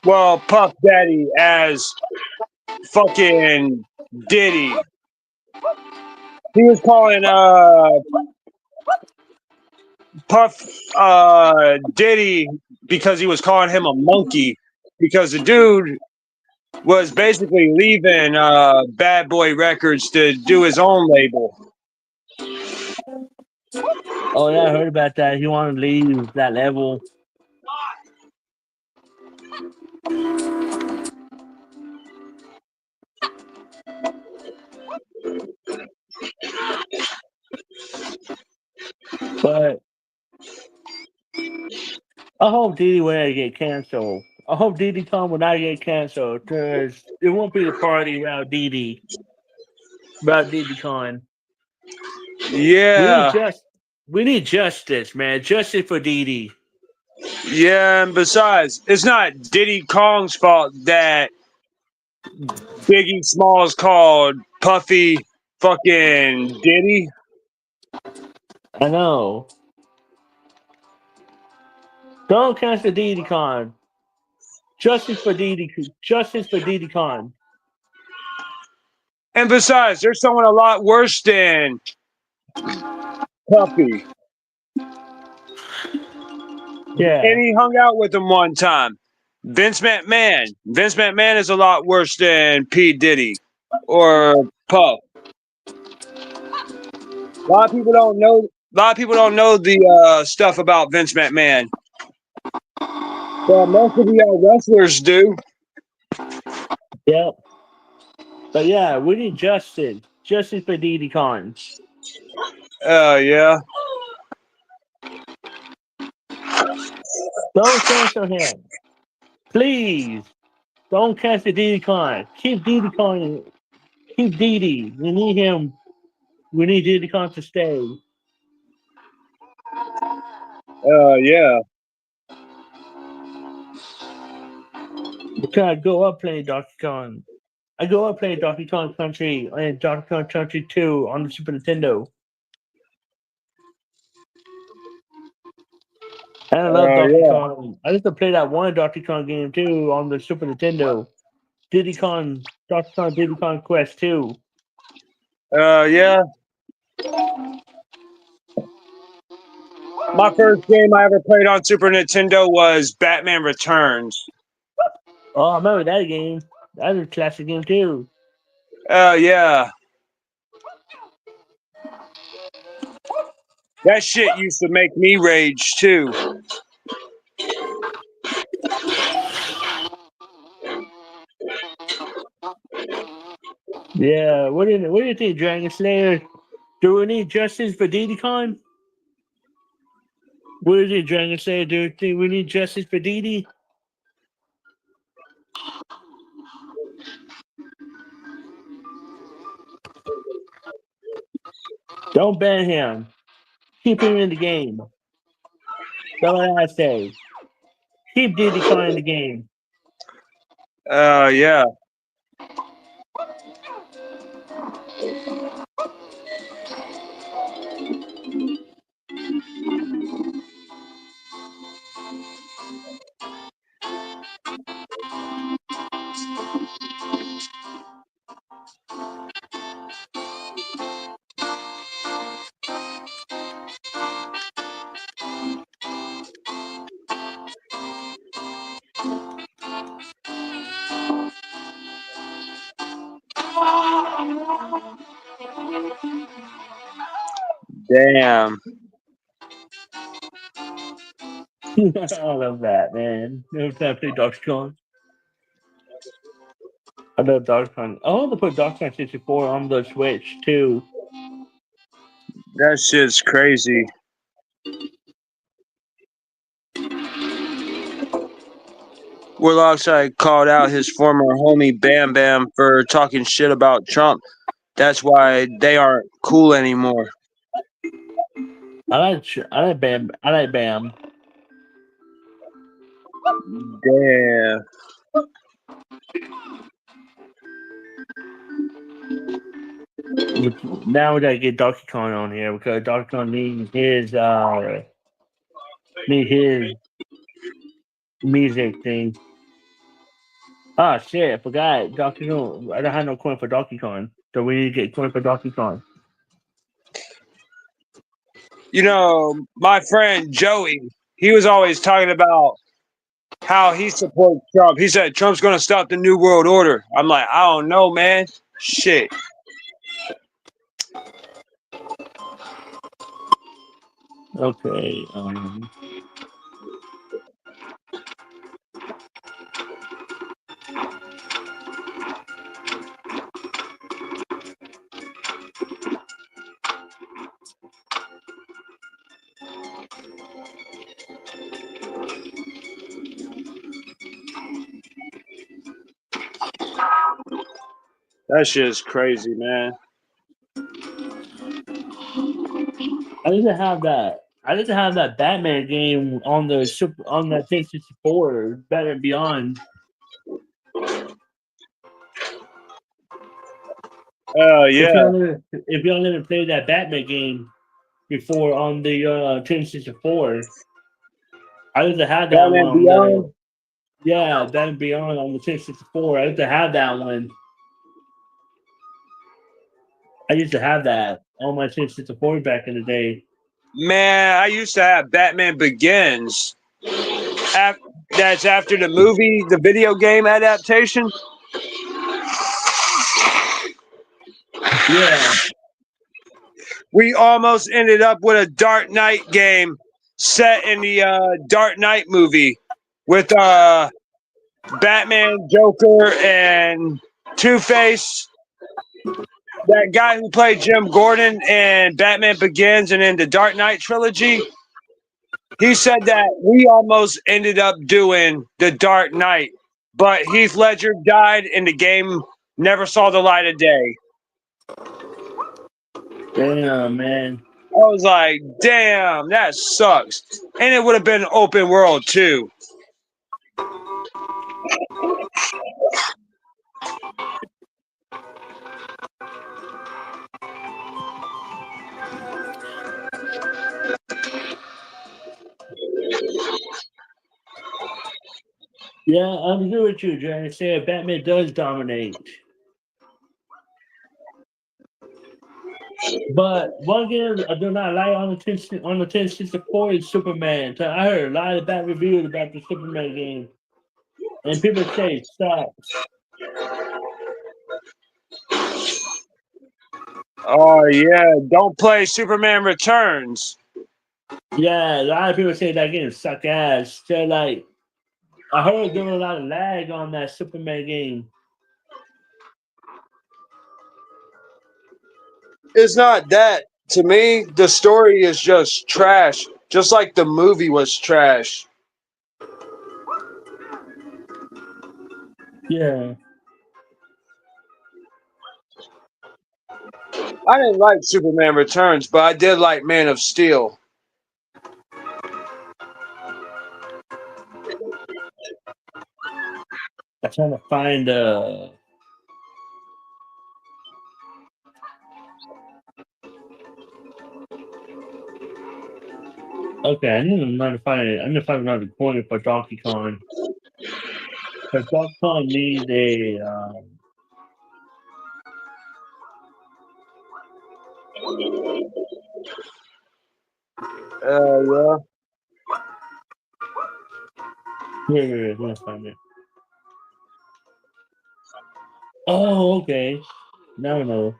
well, Puff Daddy as fucking Diddy. He was calling Puff Diddy because he was calling him a monkey because the dude was basically leaving Bad Boy Records to do his own label. Oh yeah, I heard about that. He wanted to leave that level. But I hope Diddy will not get canceled. I hope Diddy Kong will not get canceled because it won't be the party without Diddy. Without Diddy Kong. Yeah, We need justice, man. Justice for Diddy. yeah, and besides, it's not Diddy Kong's fault that Biggie Smalls called Puffy fucking Diddy. I know. Don't cancel Diddy Kong. Justice for Diddy. Justice for Diddy Kong. And besides, there's someone a lot worse than Puffy. Yeah. And he hung out with him one time. Vince McMahon. Vince McMahon is a lot worse than P. Diddy or Puff. A lot of people don't know the stuff about Vince McMahon. Well, most of the wrestlers do. Yep. But yeah, we need justice. Justice for Diddy Kong. Yeah. Don't cancel him. Please. Don't cancel Diddy Kong. Keep Diddy Kong. Keep Diddy. We need him. We need Diddy Kong to stay. Yeah. Because I go up playing Donkey Kong. I go up playing Donkey Kong Country and Donkey Kong Country 2 on the Super Nintendo. And I love Donkey Kong. I used to play that one Donkey Kong game too on the Super Nintendo. Donkey Kong Diddy Kong Quest 2. Yeah. My first game I ever played on Super Nintendo was Batman Returns. Oh, I remember that game. That was a classic game too. Yeah. That shit used to make me rage too. Yeah, what do you think, Dragon Slayer? Do we need justice for Diddy Kong? What do you think, Dragon Slayer? Do you think we need justice for Diddy? Don't ban him. Keep him in the game. That's what I say. Keep Diddy Kong in the game. Yeah. Damn. I love that, man. Every time I play Donkey Kong, I love Donkey Kong. I want to put Donkey Kong 64 on the Switch too. That shit's crazy. Warlockside called out his former homie Bam Bam for talking shit about Trump. That's why they aren't cool anymore. I like Bam. I like Bam. Damn. Now we gotta get Donkey Kong on here because Donkey Kong needs his music thing. Ah shit, I forgot Donkey Kong. I don't have no coin for Donkey Kong, so we need to get coin for Donkey Kong. You know, my friend Joey, he was always talking about how he supports Trump. He said Trump's going to stop the New World Order. I'm like, I don't know, man. Shit. Okay. That shit is crazy, man. I need to have that. I need to have that Batman game on the on the 1064 Batman Beyond. Oh, yeah. If y'all never played that Batman game before on the 1064, I need to have that one Batman on Beyond. the Batman Beyond on the 1064. I need to have that one. I used to have that on my 1064 back in the day. Man, I used to have Batman Begins. That's after the movie, the video game adaptation. Yeah. We almost ended up with a Dark Knight game set in the Dark Knight movie with Batman, Joker, and Two-Face. That guy who played Jim Gordon in Batman Begins and in the Dark Knight trilogy. He said that we almost ended up doing the Dark Knight, but Heath Ledger died and the game never saw the light of day. Damn, man. I was like, damn, that sucks. And it would have been open world too. Yeah, I'm agree with you, Jay. Say Batman does dominate. But one game I do not like on the 1064 is Superman. So I heard a lot of bad reviews about the Superman game. And people say it sucks. Oh yeah, don't play Superman Returns. Yeah, a lot of people say that game suck ass. So like I heard there was a lot of lag on that Superman game. It's not that. To me, the story is just trash. Just like the movie was trash. Yeah. I didn't like Superman Returns, but I did like Man of Steel. I'm trying to find okay, I need to find it. I need to find another corner for Donkey Kong. Because Donkey Kong needs a Yeah. wait, let's find it. Oh, okay. Now I know.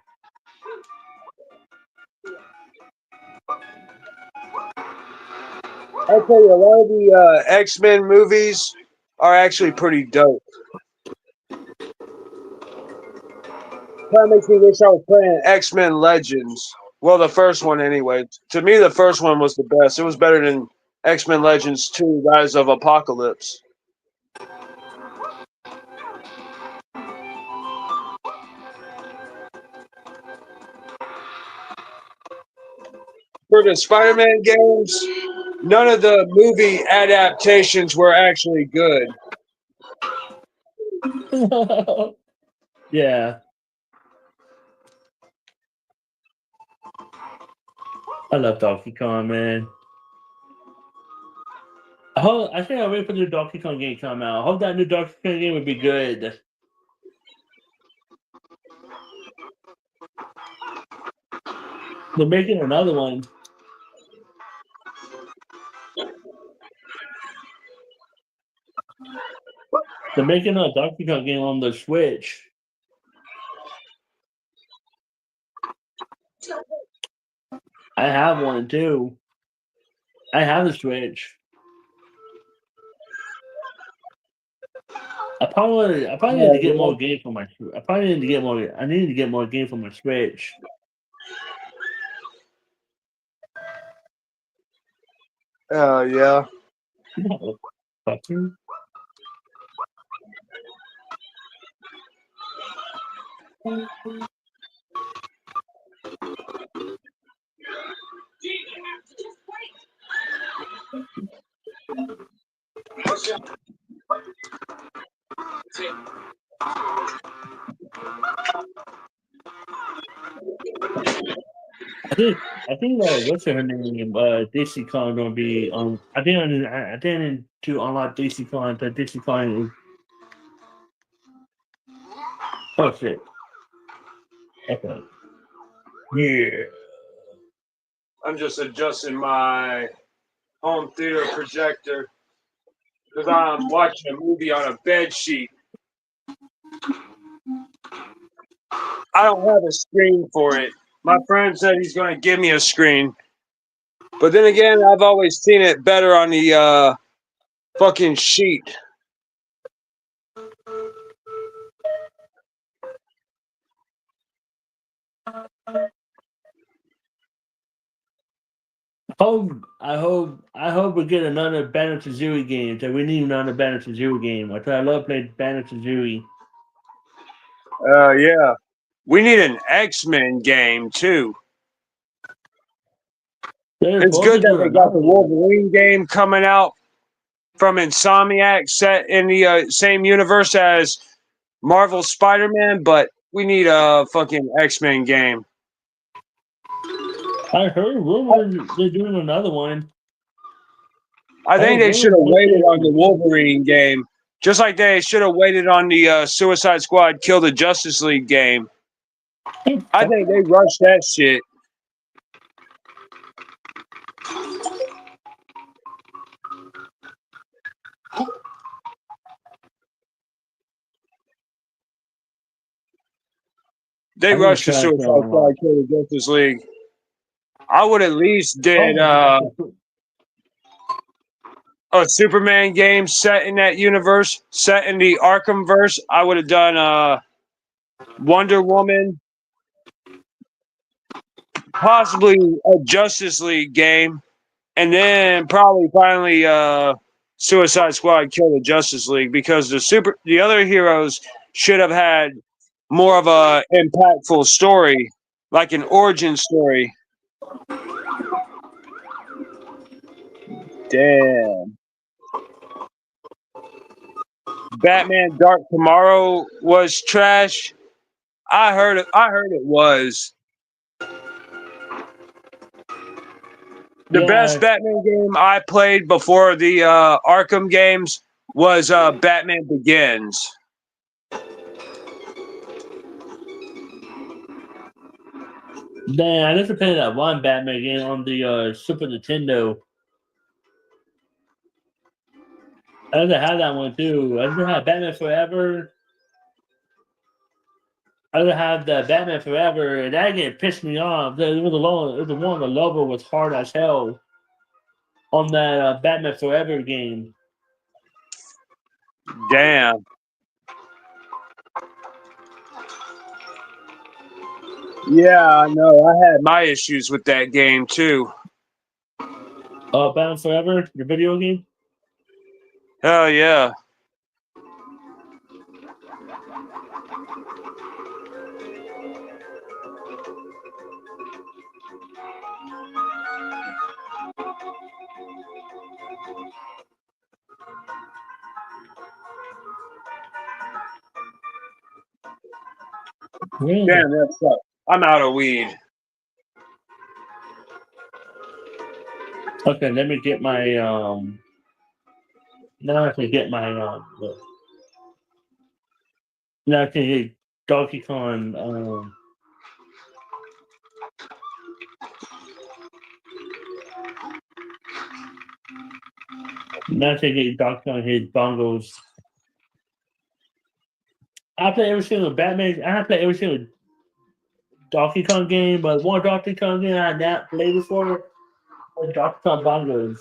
I'll tell you, a lot of the X-Men movies are actually pretty dope. Kind of makes me wish I was playing X-Men Legends. Well, the first one anyway. To me, the first one was the best. It was better than X-Men Legends 2, Rise of Apocalypse. For the Spider-Man games, none of the movie adaptations were actually good. Yeah. I love Donkey Kong, man. I think I'll wait for the new Donkey Kong game to come out. I hope that new Donkey Kong game would be good. They're making another one. They're making a Donkey Kong game on the Switch. I have one too. I have the Switch. I probably need to get more games for my. I probably need to get more. I need to get more games for my Switch. Yeah. No, fucker. I think what's her name? Dixie Con gonna be on. I didn't to unlock Dixie Con. The Dixie Con. Oh shit. Okay. Yeah. I'm just adjusting my home theater projector because I'm watching a movie on a bed sheet. I don't have a screen for it. My friend said he's going to give me a screen. But then again, I've always seen it better on the fucking sheet. I hope we get another Banner Tazooie game. That we need another Banner Tazooie game. I love playing Banner Tazooie. Yeah. We need an X-Men game too. They're It's supposed to good that do they got the another one. Wolverine game coming out from Insomniac, set in the same universe as Marvel Spider-Man, but we need a fucking X-Men game. I heard rumors they're doing another one. I think they should have waited on the Rumors. Wolverine game, just like they should have waited on the Suicide Squad Kill the Justice League game. I think they rushed that shit. They I'm gonna rushed the try to Suicide Squad Kill the Justice League. I would at least did a Superman game set in that universe, set in the Arkham verse. I would have done Wonder Woman, possibly a Justice League game, and then probably finally Suicide Squad Kill the Justice League, because the other heroes should have had more of a impactful story, like an origin story. Damn. Batman Dark Tomorrow was trash. I heard it was. The best Batman game I played before the Arkham games was Batman Begins. Damn, I just played that one Batman game on the Super Nintendo. I just had that one too. I just had Batman Forever. I just have the Batman Forever, and that game pissed me off. It was the one the level was hard as hell on that Batman Forever game. Damn. Yeah, I know. I had my issues with that game too. Batman Forever, the video game. Hell yeah. Yeah. Damn, that sucks. I'm out of weed. Okay, let me get my Now I can get my now I can get Donkey Kong now I can get Donkey Kong his bongos. I play every single Batman. I have played every single Donkey Kong game, but one Donkey Kong game I not played before was Donkey Kong Bongos.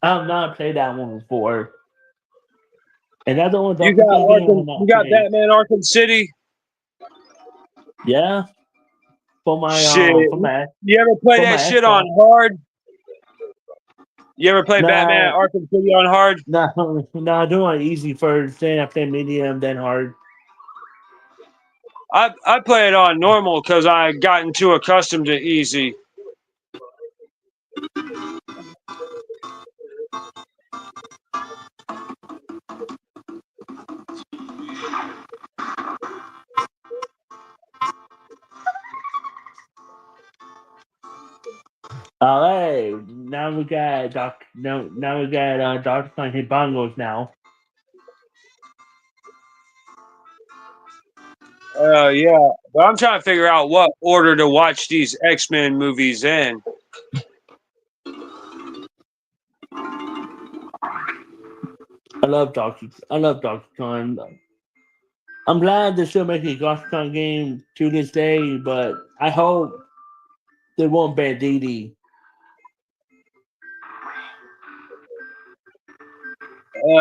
I have not played that one before. And that's the only You Donkey got Kong game I have Arkham, not you got played. Batman Arkham City? Yeah. For my Shit. for my You ever play for that my shit Xbox. on hard? You ever play Nah. Batman Arkham City on hard? No, I do on easy first, then I play medium, then hard. I play it on normal because I gotten too accustomed to easy. All right, now we got now we got Donkey Kong hit bongos now. Yeah, but I'm trying to figure out what order to watch these X-Men movies in. I love Donkey Kong. I'm glad they're still making a Donkey Kong game to this day, but I hope they won't ban DD.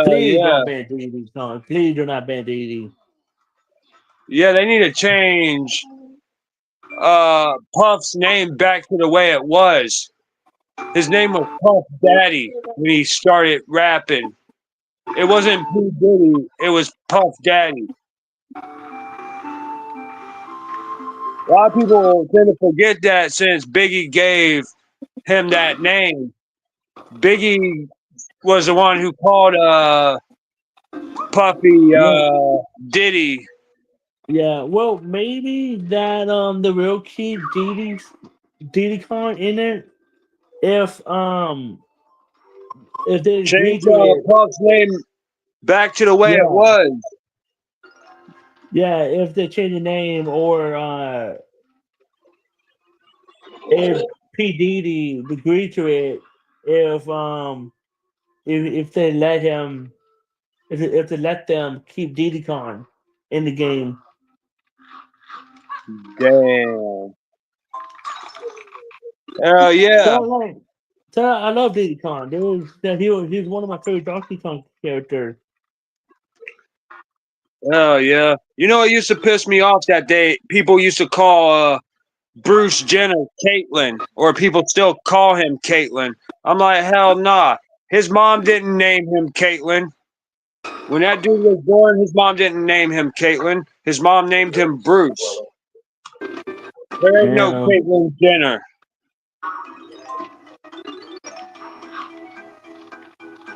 Please Yeah, don't ban DD, Kong. Please do not ban DD. yeah, they need to change Puff's name back to the way it was. His name was Puff Daddy when he started rapping. It wasn't P Diddy, it was Puff Daddy. A lot of people tend to forget that since Biggie gave him that name. Biggie was the one who called Puffy Diddy. Yeah, well, maybe that the real keep DD Kong in it if they agree Change to it. Puff's name back to the way it Yeah. was. Yeah, if they change the name or if P Diddy agree to it, if they let him if they let them keep Diddy Kong in the game. Damn. Yeah. So I love Diddy Kong. He's one of my favorite Donkey Kong characters. Yeah. You know, it used to piss me off that people used to call Bruce Jenner Caitlyn, or people still call him Caitlyn. I'm like, hell nah. His mom didn't name him Caitlyn. When that dude was born, his mom didn't name him Caitlyn. His mom named him Bruce. There ain't no Yeah. Caitlyn Jenner.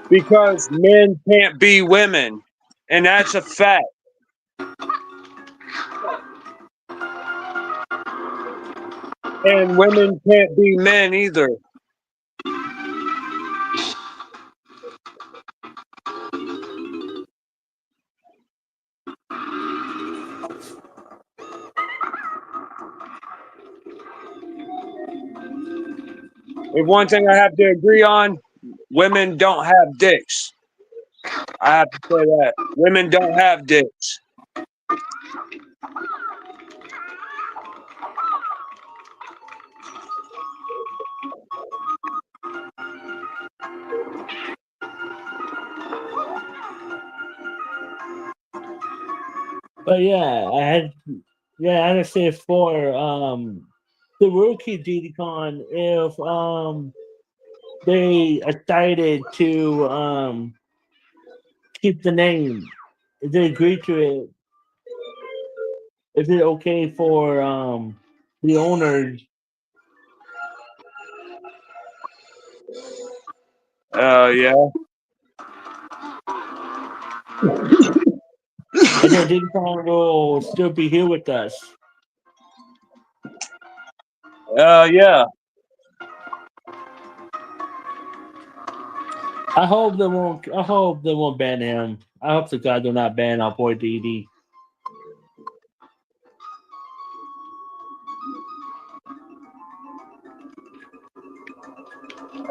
Because men can't be women. And that's a fact. And women can't be men either. If one thing I have to agree on, women don't have dicks. I have to say that. Women don't have dicks. But I had to say for the rookie Diddy Kong, if they decided to keep the name, if they agree to it, is it okay for the owners? Yeah. And then Diddy Kong will still be here with us. Yeah. I hope they won't. I hope they won't ban him. I hope to God they'll not ban our boy Didi.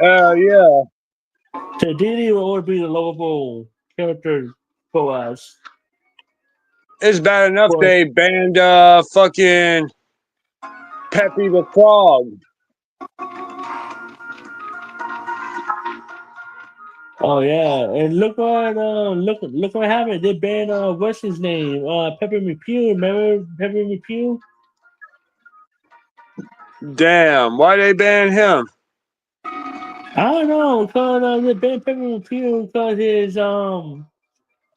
Yeah. So Didi will always be the lovable character for us. It's bad enough But they banned fucking Peppy the Frog. oh yeah, and look what happened. They banned what's his name? Peppermint Pew. Remember Peppermint Pew? Damn, why they ban him? I don't know because they banned Peppermint Pew because his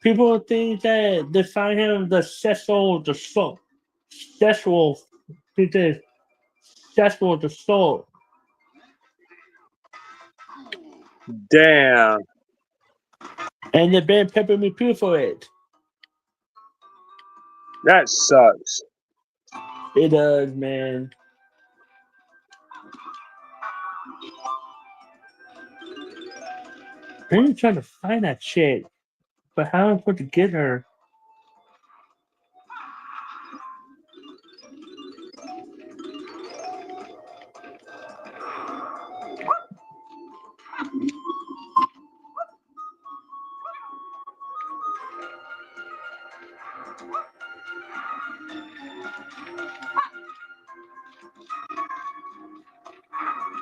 people think that they find him the sexual he says sexual assault. Damn, And they banned Peppermint Pew for it. that sucks. It does, man. I'm trying to find that chick, but how am I supposed to get her?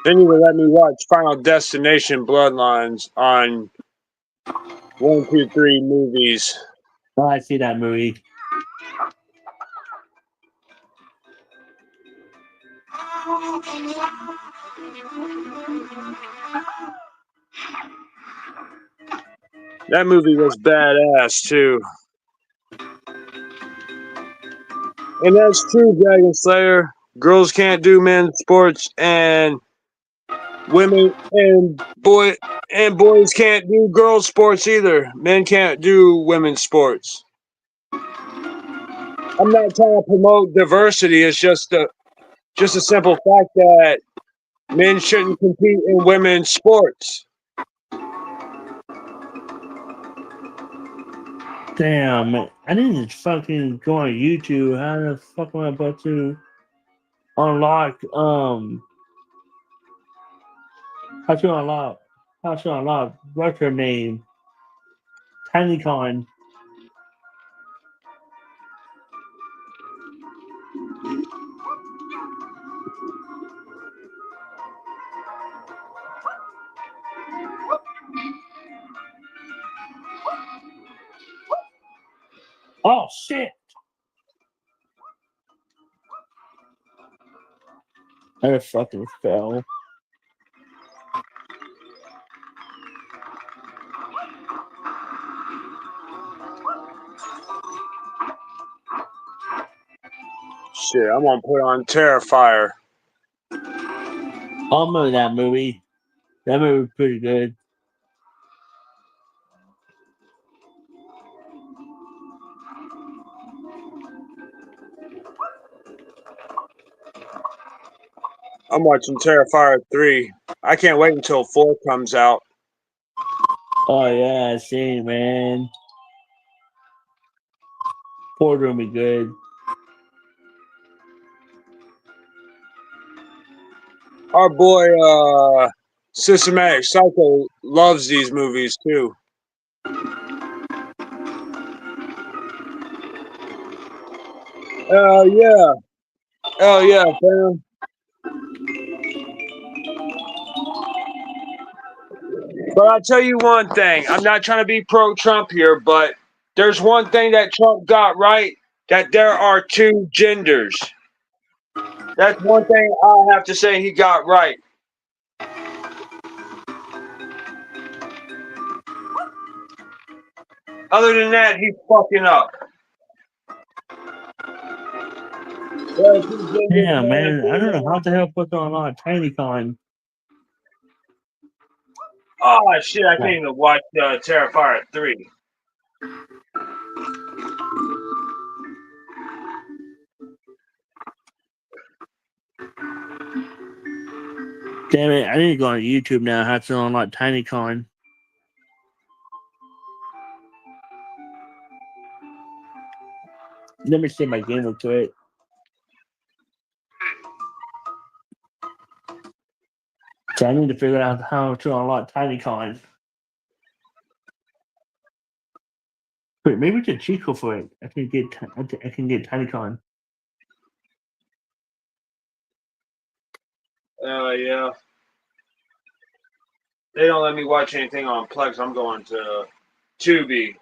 They need to let me watch Final Destination Bloodlines on 1, 2, 3 movies. Oh, I see that movie. That movie was badass too. And that's true, Dragon Slayer. Girls can't do men's sports, and women and boys can't do girls' sports either. Men can't do women's sports. I'm not trying to promote diversity. It's just a simple fact that men shouldn't compete in women's sports. Damn, man. I need to fucking go on YouTube. How the fuck am I about to unlock how to unlock what's her name? TinyCon. Oh shit! I fucking fell. Shit, I'm gonna put on Terrifier. I remember that movie. That movie was pretty good. I'm watching Terrifier 3. I can't wait until 4 comes out. Oh yeah, I see, man. Ford will be good. Our boy Systematic Psycho loves these movies too. Yeah. Hell yeah, fam. But I'll tell you one thing. I'm not trying to be pro-Trump here, but there's one thing that Trump got right. that there are two genders. That's one thing I have to say he got right. Other than that, he's fucking up. There are two genders, Yeah, man. I don't know how the hell put on a TinyCon. Oh shit! I can't even watch Terrifier 3. Damn it! I need to go on YouTube now. Have to unlock TinyCon. Let me see my game real quick. So I need to figure out how to unlock TinyCon. Wait, maybe it's a cheat code for it. I can get TinyCon. Yeah. They don't let me watch anything on Plex. I'm going to Tubi.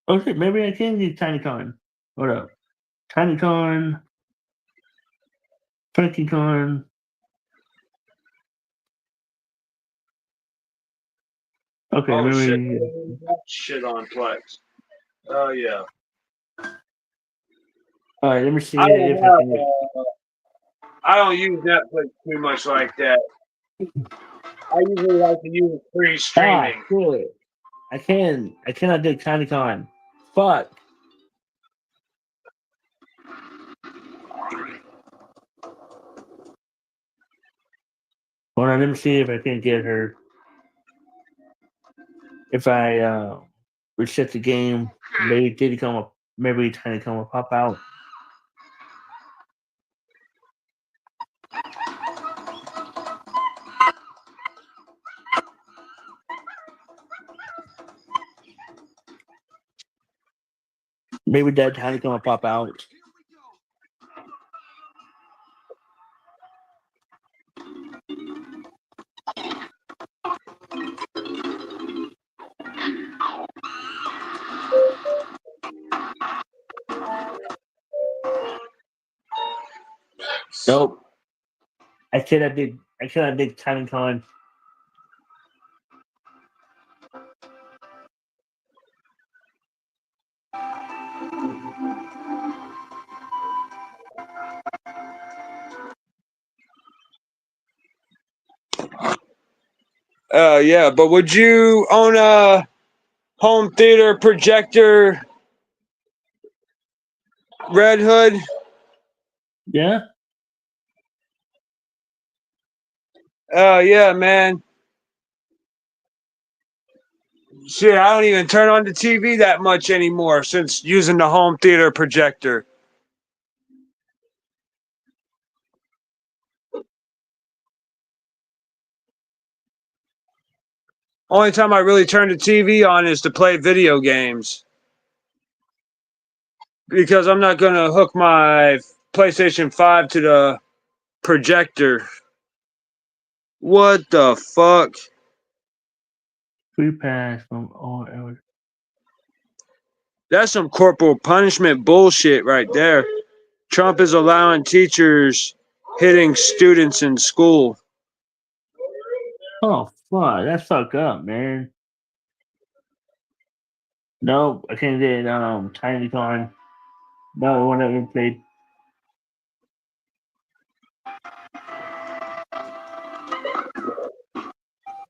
Okay, maybe I can get TinyCon. Hold up. TinyCon. FrankieCon. Okay, Oh shit! maybe. Shit on Plex. Oh yeah. All right, let me see I if I can get. I don't use Netflix too much like that. I usually like to use free streaming. Good. I cannot do TinyCon. Fuck. Hold on, let me see if I can get her. If I reset the game, maybe TinyCon will pop out. Maybe that TinyCon will pop out. Nope. I cannot dig TinyCon. Yeah, but would you own a home theater projector, Red Hood? Yeah? Yeah, man. Shit, I don't even turn on the TV that much anymore since using the home theater projector. Only time I really turn the TV on is to play video games. Because I'm not going to hook my PlayStation 5 to the projector. What the fuck? Free pass from all hours. That's some corporal punishment bullshit right there. Trump is allowing teachers hitting students in school. Oh fuck, that's fucked up, man. Nope, I can't get TinyCon. No, it won't let me play.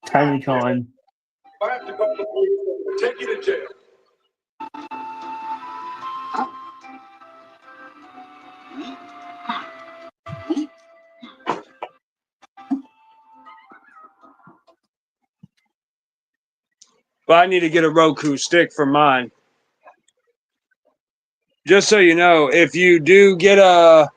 TinyCon. I have to call the police. Take you to jail. But I need to get a Roku stick for mine. Just so you know, if you do get a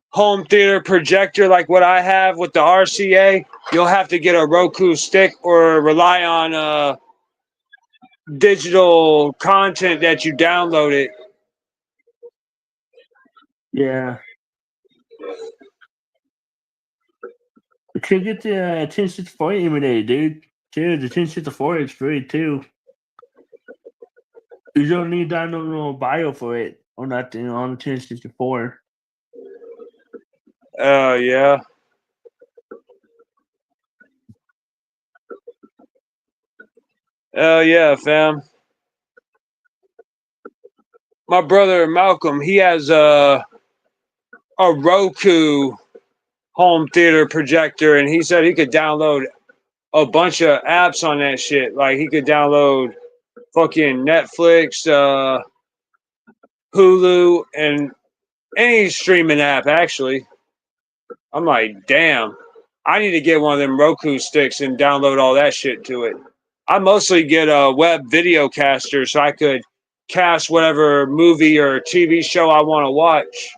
home theater projector like what I have with the RCA, you'll have to get a Roku stick or rely on digital content that you downloaded. Yeah. You could get the 1064 emulator, dude. Dude, the 1064 is free too. You don't need download no bio for it on that thing on the 1064. Yeah. Yeah, fam. My brother Malcolm, he has a Roku home theater projector, and he said he could download a bunch of apps on that shit. Like he could download fucking Netflix, Hulu, and any streaming app. Actually, I'm like, damn, I need to get one of them Roku sticks and download all that shit to it. I mostly get a web video caster so I could cast whatever movie or TV show I want to watch.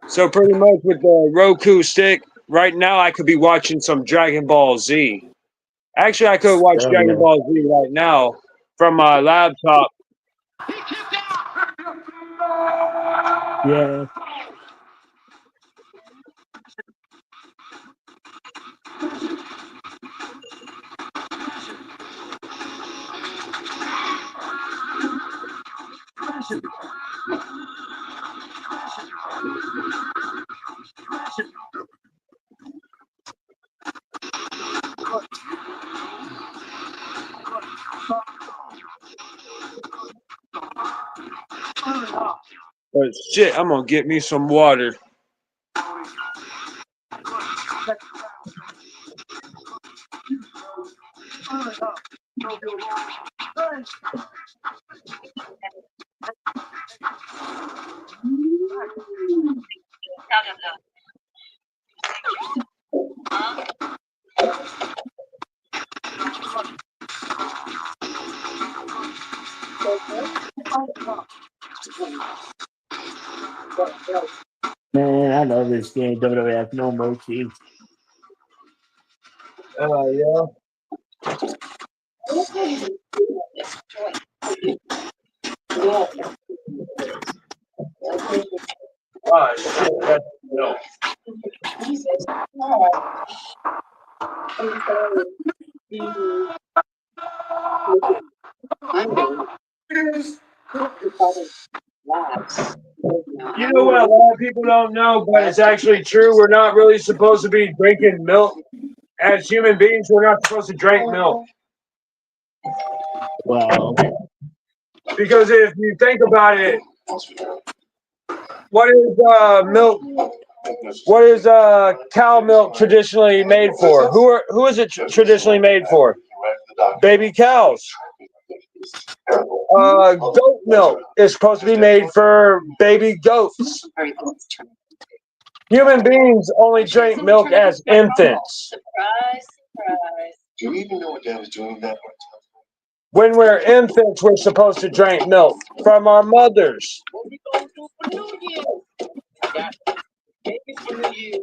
So pretty much with the Roku stick, right now I could be watching some Dragon Ball Z. Actually, I could watch Oh, Dragon yeah. Ball Z right now from my laptop. Yeah. But shit, I'm gonna get me some water. Man, I love this game, WWF No Mercy. Yeah. Oh, shit, that's no. You know what a lot of people don't know, but it's actually true. We're not really supposed to be drinking milk. As human beings, we're not supposed to drink milk. Wow. Because if you think about it, what is milk? What is cow milk traditionally made for? Who is it traditionally made for? Baby cows. Goat milk is supposed to be made for baby goats. Human beings only drink milk as infants. Surprise, surprise. Do you even know what Dad was doing that? When we're infants, we're supposed to drink milk from our mothers. What we gonna do for New Year? Got baby for New Year.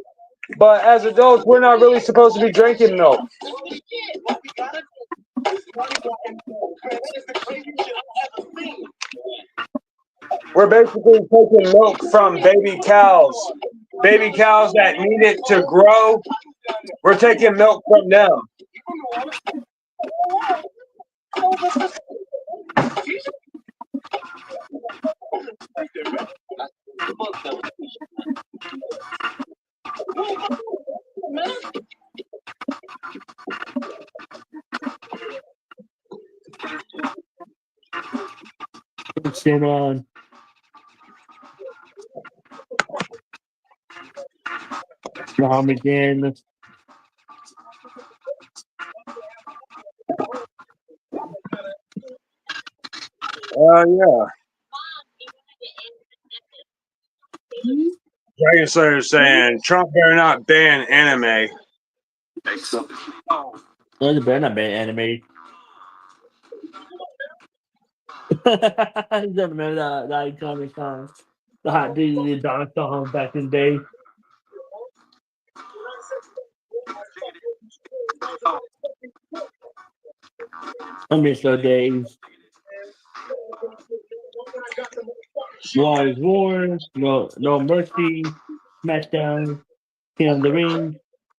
But as adults, we're not really supposed to be drinking milk. Holy shit, what we gotta do? That is the craziest shit I've ever seen. We're basically taking milk from baby cows. Baby cows that need it to grow, we're taking milk from them. Stand on. Rom again. Yeah. Dragon Slayer is saying Trump better not ban anime. There's a better not ban anime. You don't remember that iconic song? The Hot Diggity Donna song back in the day. I miss those days. War is War, No Mercy, SmackDown, King of the Ring,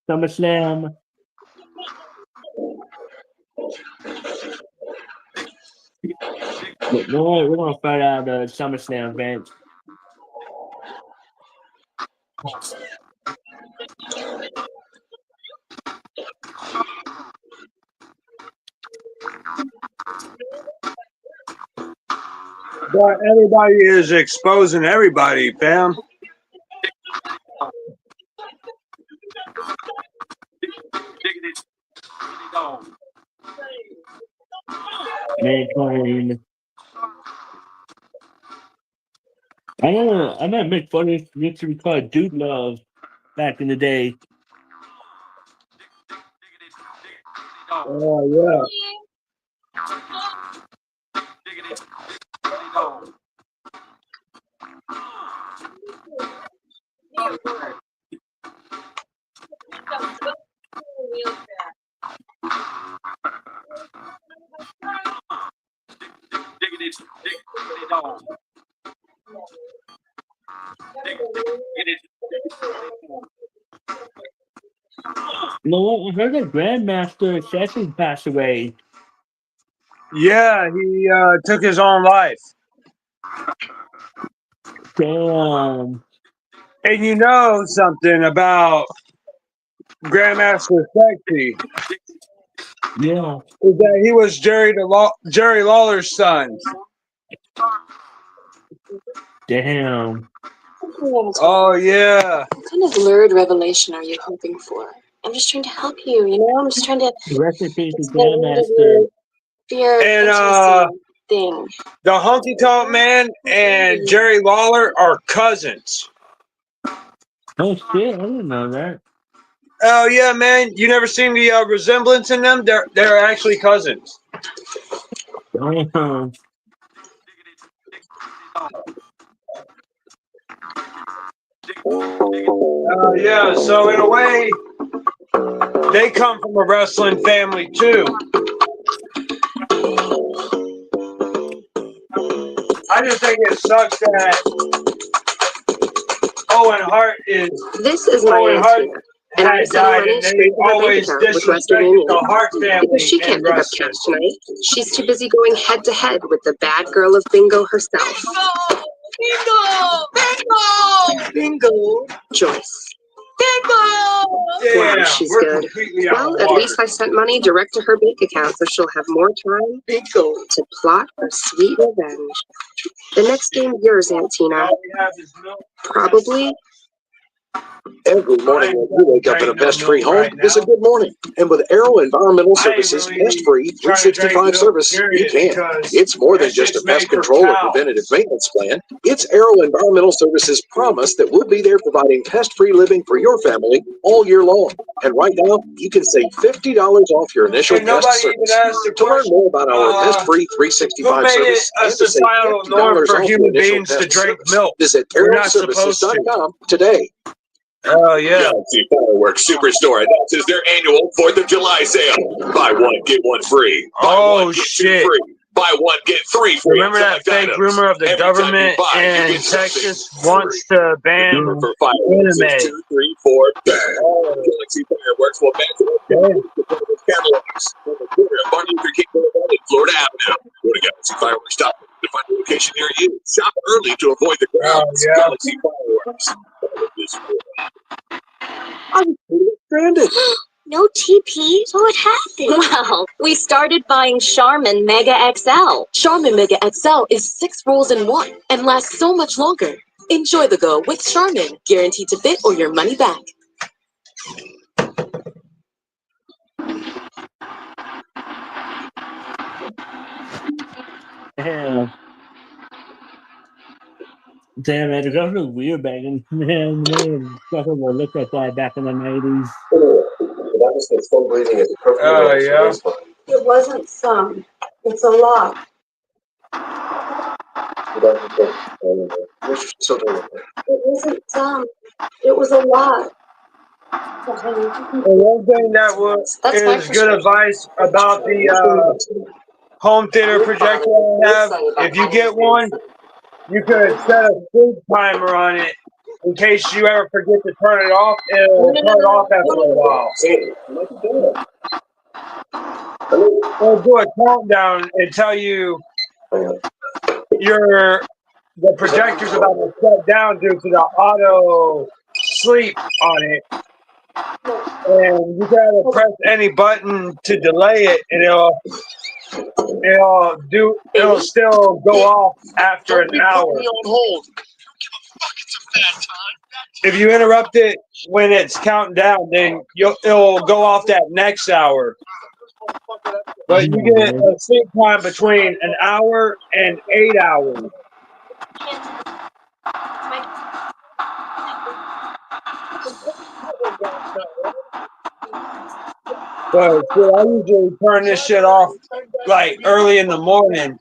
SummerSlam, But no, we're gonna find out the SummerSlam event. But everybody is exposing everybody, fam. Mankind. I know Mick Foley used to be called Dude Love back in the day. Oh yeah. You know what? I heard that Grandmaster Sessions passed away. Yeah, he took his own life. Damn. And you know something about Grandmaster Sexy Yeah. is that he was Jerry Lawler's son. Damn. Oh yeah. What kind of lurid revelation are you hoping for? I'm just trying to help you, you know? I'm just trying to Rest in peace to explain Grandmaster. fear And intimacy thing. the Honky Tonk Man and Jerry Lawler are cousins. Oh shit, I didn't know that. Oh yeah, man! You never seen the resemblance in them? They're actually cousins. Damn. Yeah. So in a way, they come from a wrestling family too. I just think it sucks that Owen Hart is This is my Owen Hart answer. And I had sent died, money and they straight to her bank always account with Western disrespected Union. the Hart family Because she in can't pick up wrestling. cash tonight. She's too busy going head to head with the bad girl of bingo herself. Bingo! Bingo! Joyce. Bingo! Damn, she's we're good. completely out Well, of at water. least I sent money direct to her bank account so she'll have more time Bingo! to plot her sweet revenge. The next game yours, Aunt Tina. All we have is milk. Probably. Every morning when you wake up in a pest-free home, it's a good morning. And with Arrow Environmental Services pest-free 365 service, you can. It's more than just a pest control or preventative maintenance plan. It's Arrow Environmental Services' promise that we'll be there providing pest-free living for your family all year long. And right now, you can save $50 off your initial And pest nobody service. even asked the To learn question, more about our pest-free who 365 made it service a and to save societal norm $50 for off human your initial beings to pest drink service, milk? visit We're not supposed to. arrowservices.com today. Oh yeah. Galaxy Fireworks Superstore announces their annual 4th of July sale. Buy one, get one free. Buy Oh, one, get shit. 2 free. Buy one, get 3 free. Remember on that select fake items. rumor of the Every time you government buy, you in get something Texas free. wants to ban Number for fireworks anime? is 2, 3, 4, bang. Galaxy Fireworks will match it up Damn. with catalogs. On the corner of Martin Luther King Boulevard and Florida Avenue. Go to GalaxyFireworks.com to find a location near you. Shop early to avoid the crowds. yeah. Galaxy Fireworks. This world. Stranded. No TP? So what happened? Well, we started buying Charmin Mega XL. Charmin Mega XL is 6 rolls in 1 and lasts so much longer. Enjoy the go with Charmin, guaranteed to fit or your money back. Damn. Damn, man, the girls look weird back in man. Fucking will look at that back in the 90s. That was the slow breathing is perfectly Oh, normal, so yeah. that's fine. It wasn't some. It's a lot. You don't have to- You're still doing it. It wasn't some. It was a lot. And one thing that That's my is good advice about the home theater projector I have, if you get one, you could set a sleep timer on it in case you ever forget to turn it off. It'll turn off after a while. See, look at that. It'll do a countdown and tell you the projector's about to shut down due to the auto sleep on it. And you gotta press any button to delay it, and it'll still go off after an hour. If you interrupt it when it's counting down, then it'll go off that next hour. But you get a sleep time between an hour and 8 hours. But shit, I usually turn this shit off like early in the morning.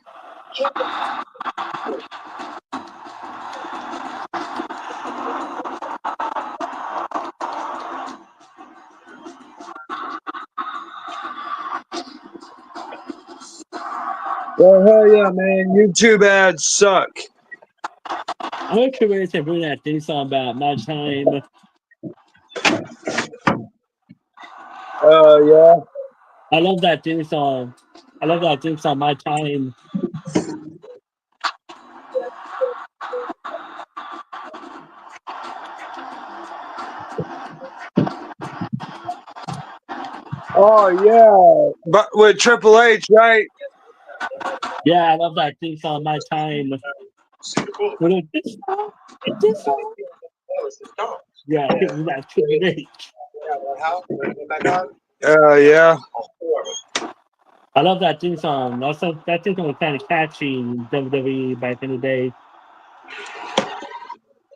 Well, hell yeah, man. YouTube ads suck. I'm not sure where to bring that thing song about my time. Yeah. I love that theme song. I love that theme song, My Time. Oh yeah, but with Triple H, right? Yeah, I love that theme song, My Time. With this song, this song. Yeah, that's Triple H. Yeah. I love that theme song. Also, that theme song was kind of catchy in WWE back in the day.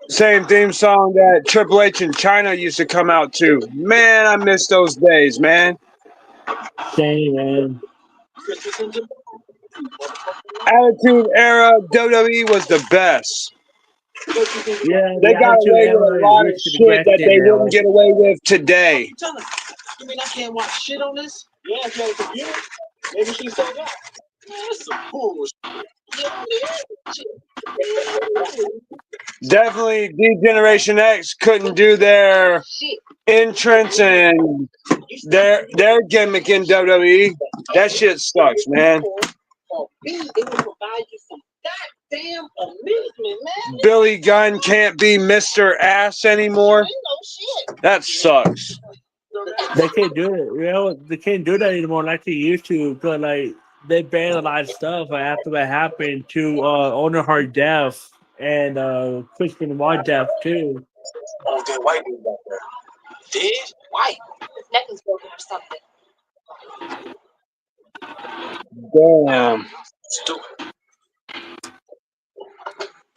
Same theme song that Triple H in China used to come out to. Man, I miss those days, man. Same, man. Attitude Era WWE was the best. Yeah, They got away with a lot of shit that they wouldn't get away with today. You mean I can't watch shit on this? Yeah, if you have a computer. Maybe she said that. Man, that's some bullshit. Definitely D-Generation X couldn't do their entrance and their gimmick in WWE. That shit sucks, man. Goddamn amusement, man. Billy Gunn can't be Mr. Ass anymore. That sucks. They can't do it. You know, they can't do that anymore like they used to. Because like they banned a lot of stuff after what happened to Owner Hard Death and Chris Benoit Death too. Oh, that white dude back there. Dead? White. His neck is broken or something. Damn. Stupid.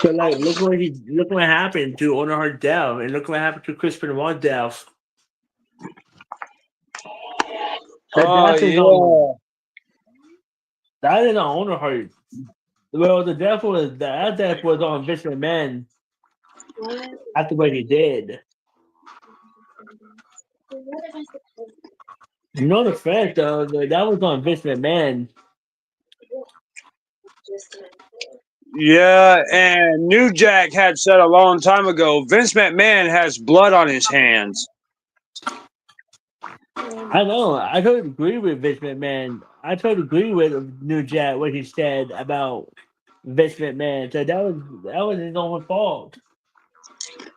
So like, look what happened to Owner Hard Death, and look what happened to Chris Benoit Death. Oh, yeah. That is not Owner Hard. Well, that death was on Vince McMahon after what he did. You know the fact though, that was on Vince McMahon. Yeah, and New Jack had said a long time ago, Vince McMahon has blood on his hands. I know. I totally agree with Vince McMahon. I totally agree with New Jack what he said about Vince McMahon. So that was his own fault.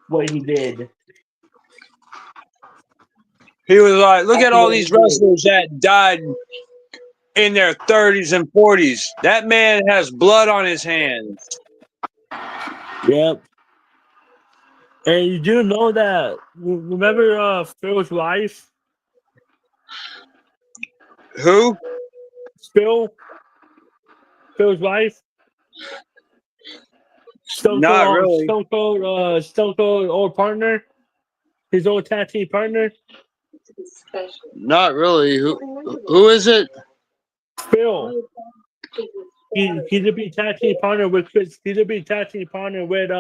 What he did. He was like, look at all these wrestlers that died in their 30s and 40s. That man has blood on his hands. Yep. And you do know that. Remember Phil's wife? Who? Phil's wife? Stone Cold old partner? His old tag team partner? Not really. Who is it? Phil. He's a big tag team partner with Chris. He's a big tag team partner with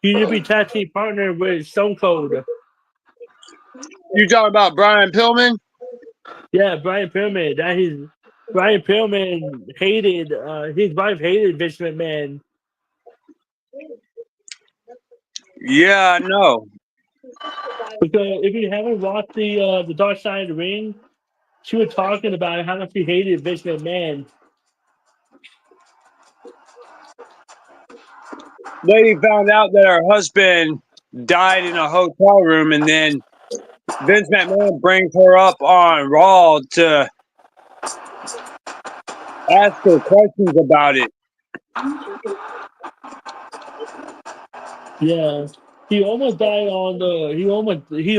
He's a big tag team partner with Stone Cold. You talking about Brian Pillman? Yeah, Brian Pillman. Brian Pillman hated his wife hated Vince McMahon. Yeah, I know. Because if you haven't watched the Dark Side of the Ring, she was talking about how much she hated Vince McMahon. lady found out that her husband died in a hotel room, and then Vince McMahon brings her up on Raw to ask her questions about it. Yeah, he almost died on the. He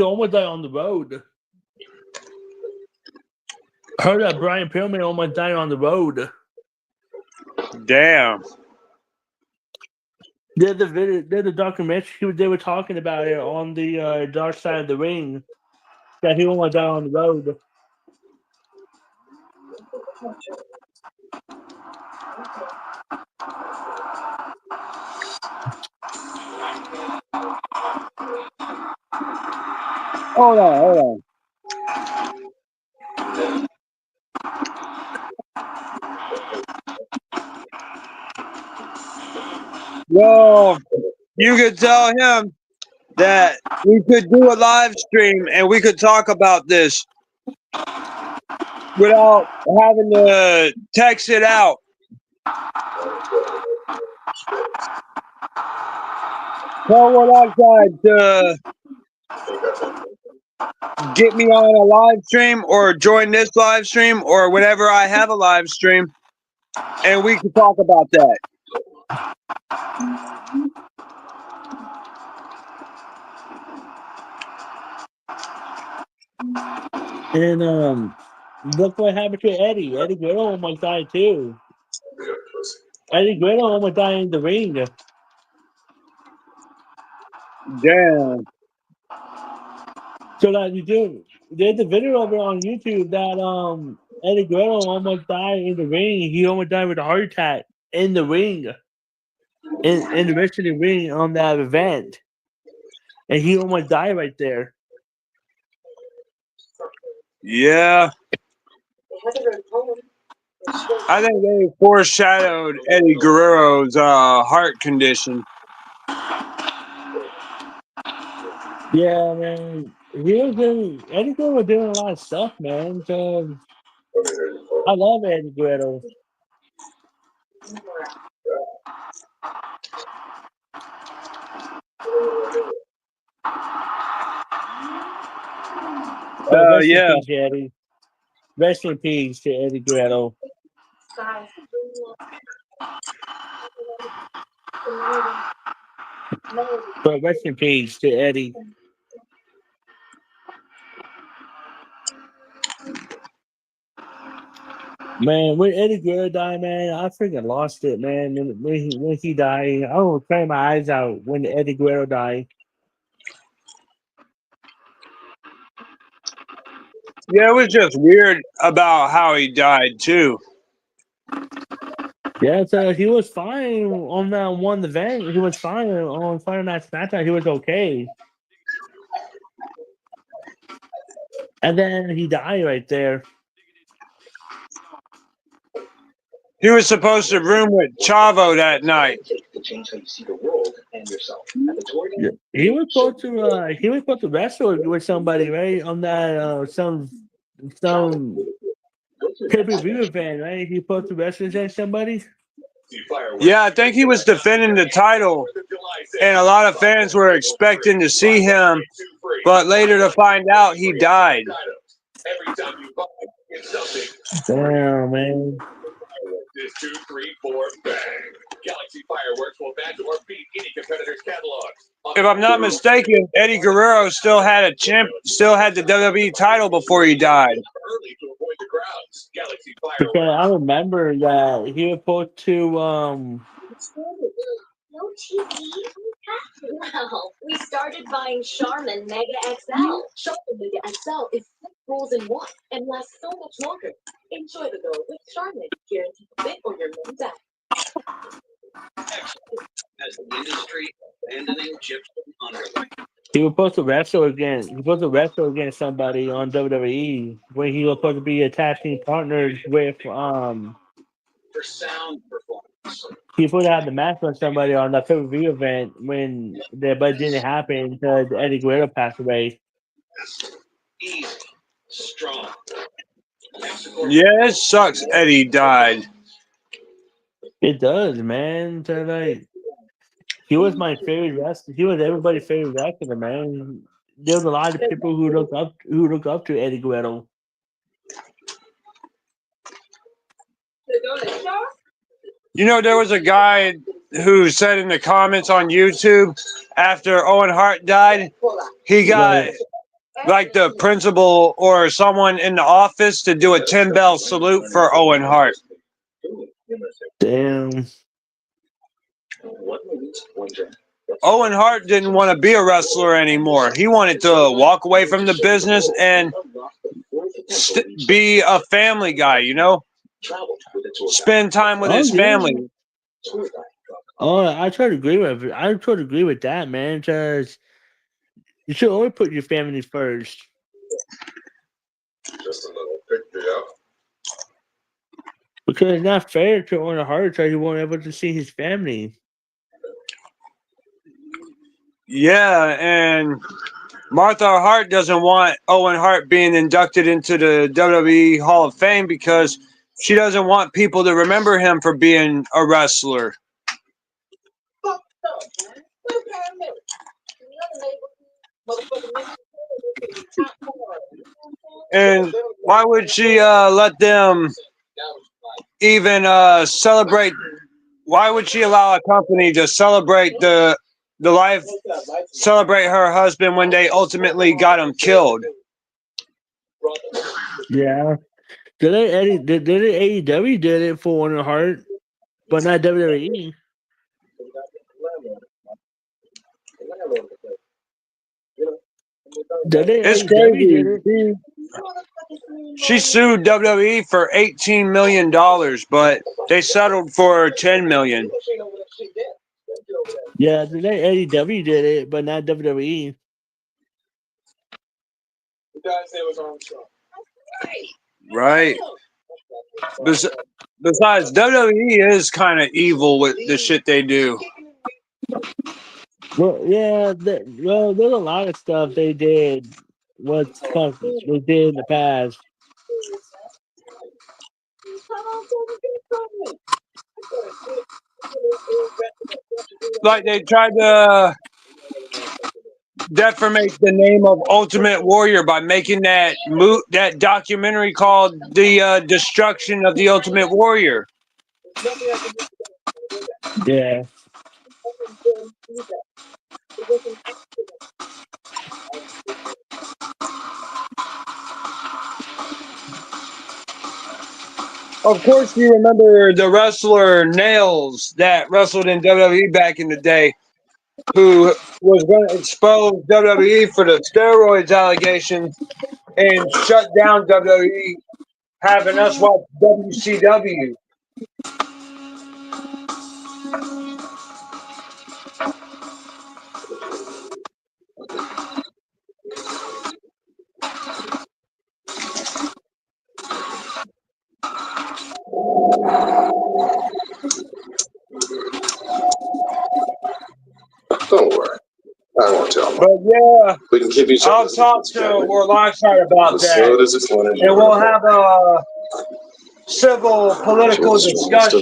almost died on the road. Heard that Brian Pillman almost died on the road. Damn. There's a documentary. They were talking about it on the Dark Side of the Ring. That he almost died on the road. Hold on. Well, you could tell him that we could do a live stream and we could talk about this without having to text it out. Tell Warlockside to get me on a live stream or join this live stream or whenever I have a live stream, and we can talk about that. And look what happened to Eddie. Eddie Guerrero almost died too. Eddie Guerrero almost died in the ring. Damn. So like there's a video over on YouTube that Eddie Guerrero almost died in the ring. He almost died with a heart attack in the ring. In the wrestling ring on that event. And he almost died right there. Yeah. I think they foreshadowed Eddie Guerrero's heart condition. Yeah, man. Eddie Guerrero was doing a lot of stuff, man. So I love Eddie Guerrero. Yeah. Peace, Eddie. Rest in peace to Eddie Guerrero. But rest in peace to Eddie. Man, when Eddie Guerrero died, man, I freaking lost it, man. And when he died, I almost cried my eyes out when Eddie Guerrero died. Yeah, it was just weird about how he died too. Yeah, so he was fine on that one event. He was fine on Friday Night SmackDown. He was okay. And then he died right there. He was supposed to room with Chavo that night. Yeah. He was supposed to wrestle with somebody, right? On that some pay-per-view event, right? He was supposed to wrestle against somebody. Yeah, I think he was defending the title, and a lot of fans were expecting to see him, but later to find out he died. Damn, man. Is 2, 3, 4, bang. Galaxy Fireworks will match or beat any competitor's catalog. If I'm not mistaken, Eddie Guerrero still had the WWE title before he died. Because I remember that he was supposed to No TV? Well, we started buying Charmin Mega XL. Charmin Mega XL is 6 rolls in 1 and lasts so much longer. Enjoy the go with Charmin, guaranteed to fit or your money back. As the industry abandoning chips under. he was supposed to wrestle again. He was supposed to wrestle against somebody on WWE when he was supposed to be attaching partners with For sound performance. he was supposed to have the match with somebody on the pay-per-view event but it didn't happen because Eddie Guerrero passed away. Easy. Strong. Yeah, it sucks Eddie died. It does, man. So like He was my favorite wrestler. He was everybody's favorite wrestler, man. There was a lot of people who look up to Eddie Guerrero. You know, there was a guy who said in the comments on YouTube after Owen Hart died, he got like the principal or someone in the office to do a 10-bell salute for Owen Hart. Damn. Owen Hart didn't want to be a wrestler anymore. He wanted to walk away from the business and be a family guy, you know? Spend time with his family. Oh, I try to agree with that, man. Just you should always put your family first. Just a little picture, yeah. Because it's not fair to Owen Hart that he won't able to see his family. Yeah, and Martha Hart doesn't want Owen Hart being inducted into the WWE Hall of Fame because she doesn't want people to remember him for being a wrestler. And why would she let them even celebrate? Why would she allow a company to celebrate the life, celebrate her husband when they ultimately got him killed? Yeah. Did AEW did it for Owen Hart, but not WWE. It's crazy. She sued WWE for $18 million, but they settled for $10 million. Yeah, today AEW did it, but not WWE. Right. Besides, WWE is kind of evil with the shit they do. Well, yeah, there's a lot of stuff they did. They did in the past. Like they tried to defamate the name of Ultimate Warrior by making that documentary called The Destruction of the Ultimate Warrior. Yeah. Of course, you remember the wrestler Nails that wrestled in WWE back in the day, who was going to expose WWE for the steroids allegations and shut down WWE, having us watch WCW. Don't worry. I won't tell him. But yeah, We can keep each I'll talk to Orlockside about as slow that, as it's wanted. and we'll have a civil political discussion.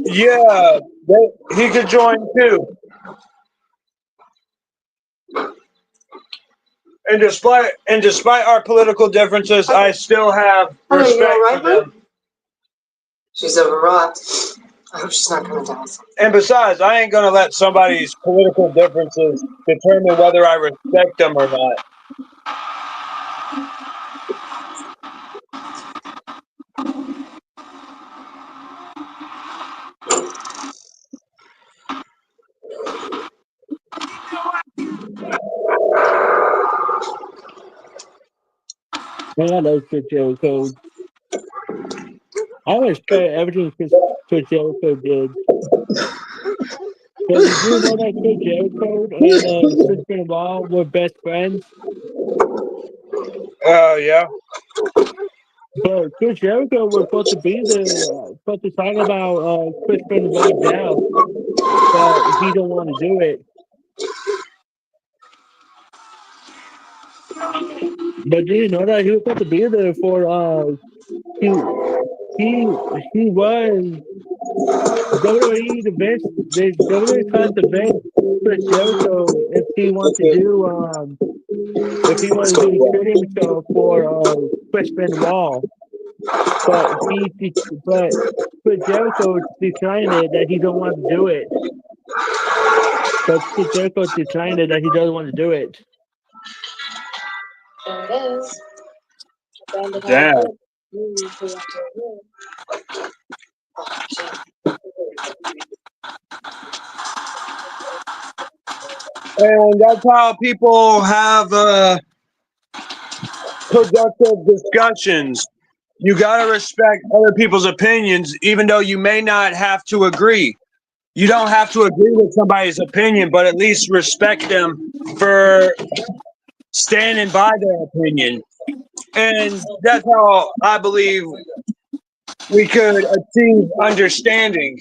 Yeah, he could join too. And despite our political differences, I still have respect for them. She's overwrought. I hope she's not coming down. And besides, I ain't gonna let somebody's political differences determine whether I respect them or not. Man, I love Chris Jericho. I respect everything Chris Jericho did. But did you know that Chris Jericho and Chris Benoit were best friends? Yeah. But Chris Jericho was supposed to be there, supposed to talk about Chris Benoit's death. but he don't want to do it. But do you know that he was supposed to be there for he he was WWE the WWE tried to vet Chris Jericho if he wants to do if he wanted to do a training show for Chris Benoit, but but Chris Jericho declined it that he don't want to do it. But Chris Jericho declined it that he doesn't want to do it. There it is. Brandon Damn. Allen. Oh, shit. And that's how people have productive discussions. You got to respect other people's opinions, even though you may not have to agree. You don't have to agree with somebody's opinion, but at least respect them for standing by their opinion. And that's how I believe we could achieve understanding.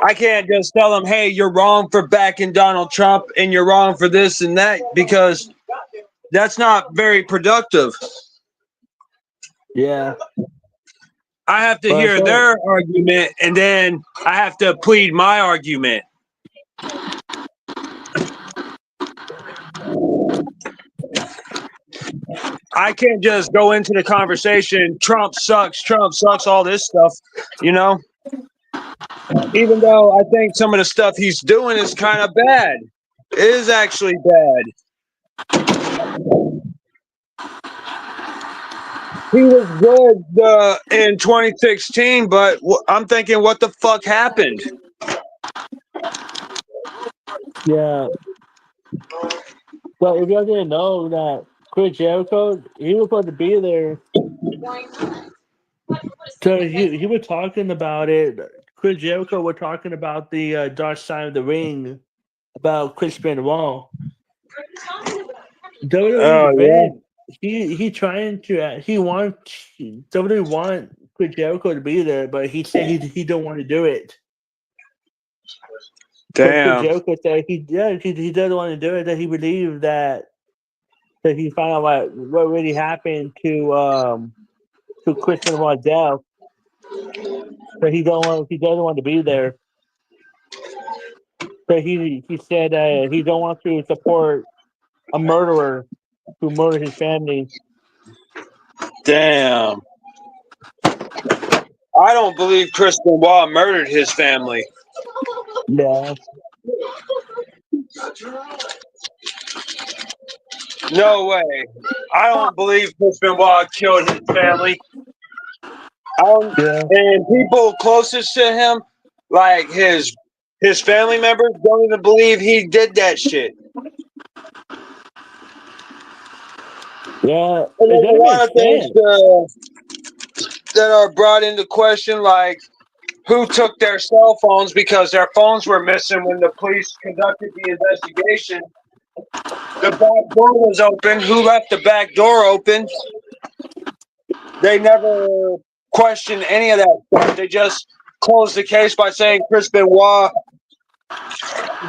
I can't just tell them, hey, you're wrong for backing Donald Trump and you're wrong for this and that, because that's not very productive. Yeah. I have to But hear their argument and then I have to plead my argument. I can't just go into the conversation, Trump sucks, all this stuff, you know? Even though I think some of the stuff he's doing is kind of bad. It is actually bad. He was good in 2016, but I'm thinking, what the fuck happened? yeah. But if you didn't know that Chris Jericho, he was supposed to be there. So he was talking about it. Chris Jericho was talking about the dark side of the ring about Chris Benoit. WWE WWE want Chris Jericho to be there, but he said he don't want to do it. Damn. Chris Jericho said he doesn't want to do it. That he believed that he found out what really happened to Chris Benoit's death. But he doesn't want to be there. So he said he don't want to support a murderer who murdered his family. Damn. I don't believe Chris Benoit murdered his family. Yeah. No way. I don't believe Chris Benoit killed his family. And people closest to him, like his family members, don't even believe he did that shit. Yeah. And there's a lot of things that are brought into question, like who took their cell phones because their phones were missing when the police conducted the investigation. The back door was open. Who left the back door open? They never questioned any of that stuff. They just closed the case by saying Chris Benoit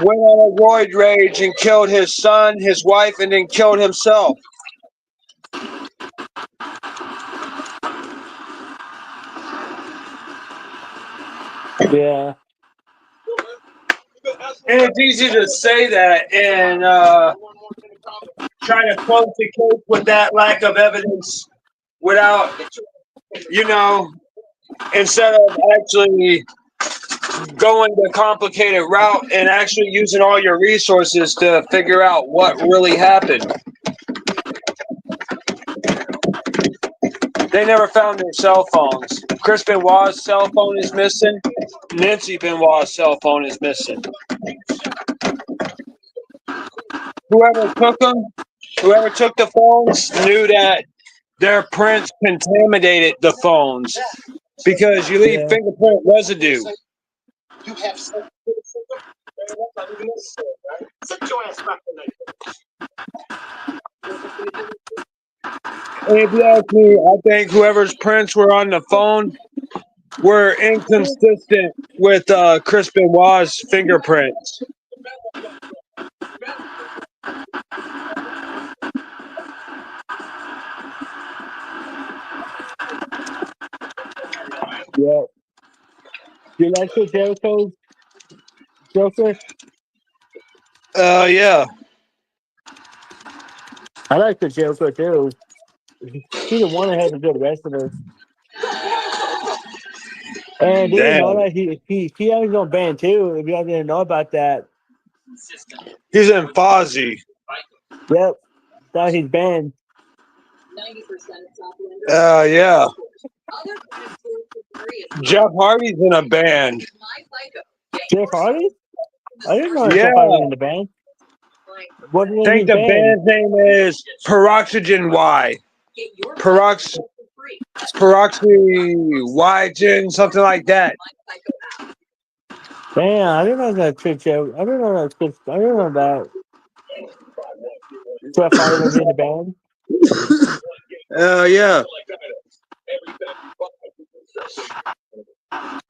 went on a roid rage and killed his son, his wife, and then killed himself. Yeah. And it's easy to say that and try to close the case with that lack of evidence without, instead of actually going the complicated route and actually using all your resources to figure out what really happened. They never found their cell phones. Chris Benoit's cell phone is missing. Nancy Benoit's cell phone is missing. Whoever took the phones knew that their prints contaminated the phones because you leave fingerprint residue. You have some. Sit your ass back tonight. And if you ask me, I think whoever's prints were on the phone were inconsistent with Chris Benoit's fingerprints. Yeah. You like Chris Jericho's Joker? Yeah. I like Chris Jericho too. He's the one that has a good wrestler. And did you know Damn. that he has his own band too? If you guys didn't know about that. He's in Fozzy. Yep. That's his band. 90% Yeah. Other fans disagree. Jeff Hardy's in a band. Jeff Hardy? I didn't know Yeah. Jeff Hardy was in the band. What is I in think his the band? band's name is Peroxygen Y. Peroxy Y-Gen, something like that. Damn, I didn't know that Chris Jericho. I didn't know that Chris. I didn't know that Jeff Hardy was in the band. Yeah.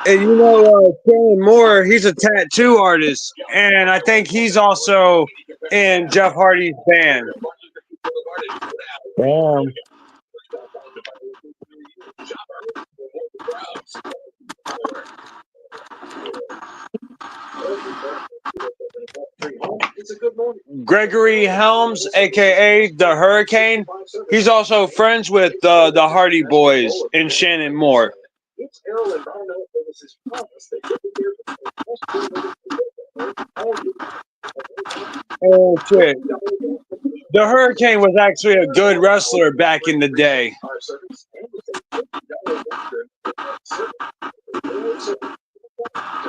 And you know, Shannon Moore, he's a tattoo artist, and I think he's also in Jeff Hardy's band. Damn. Gregory Helms, aka the Hurricane, he's also friends with the Hardy Boys and Shannon Moore. Oh shit. The Hurricane was actually a good wrestler back in the day.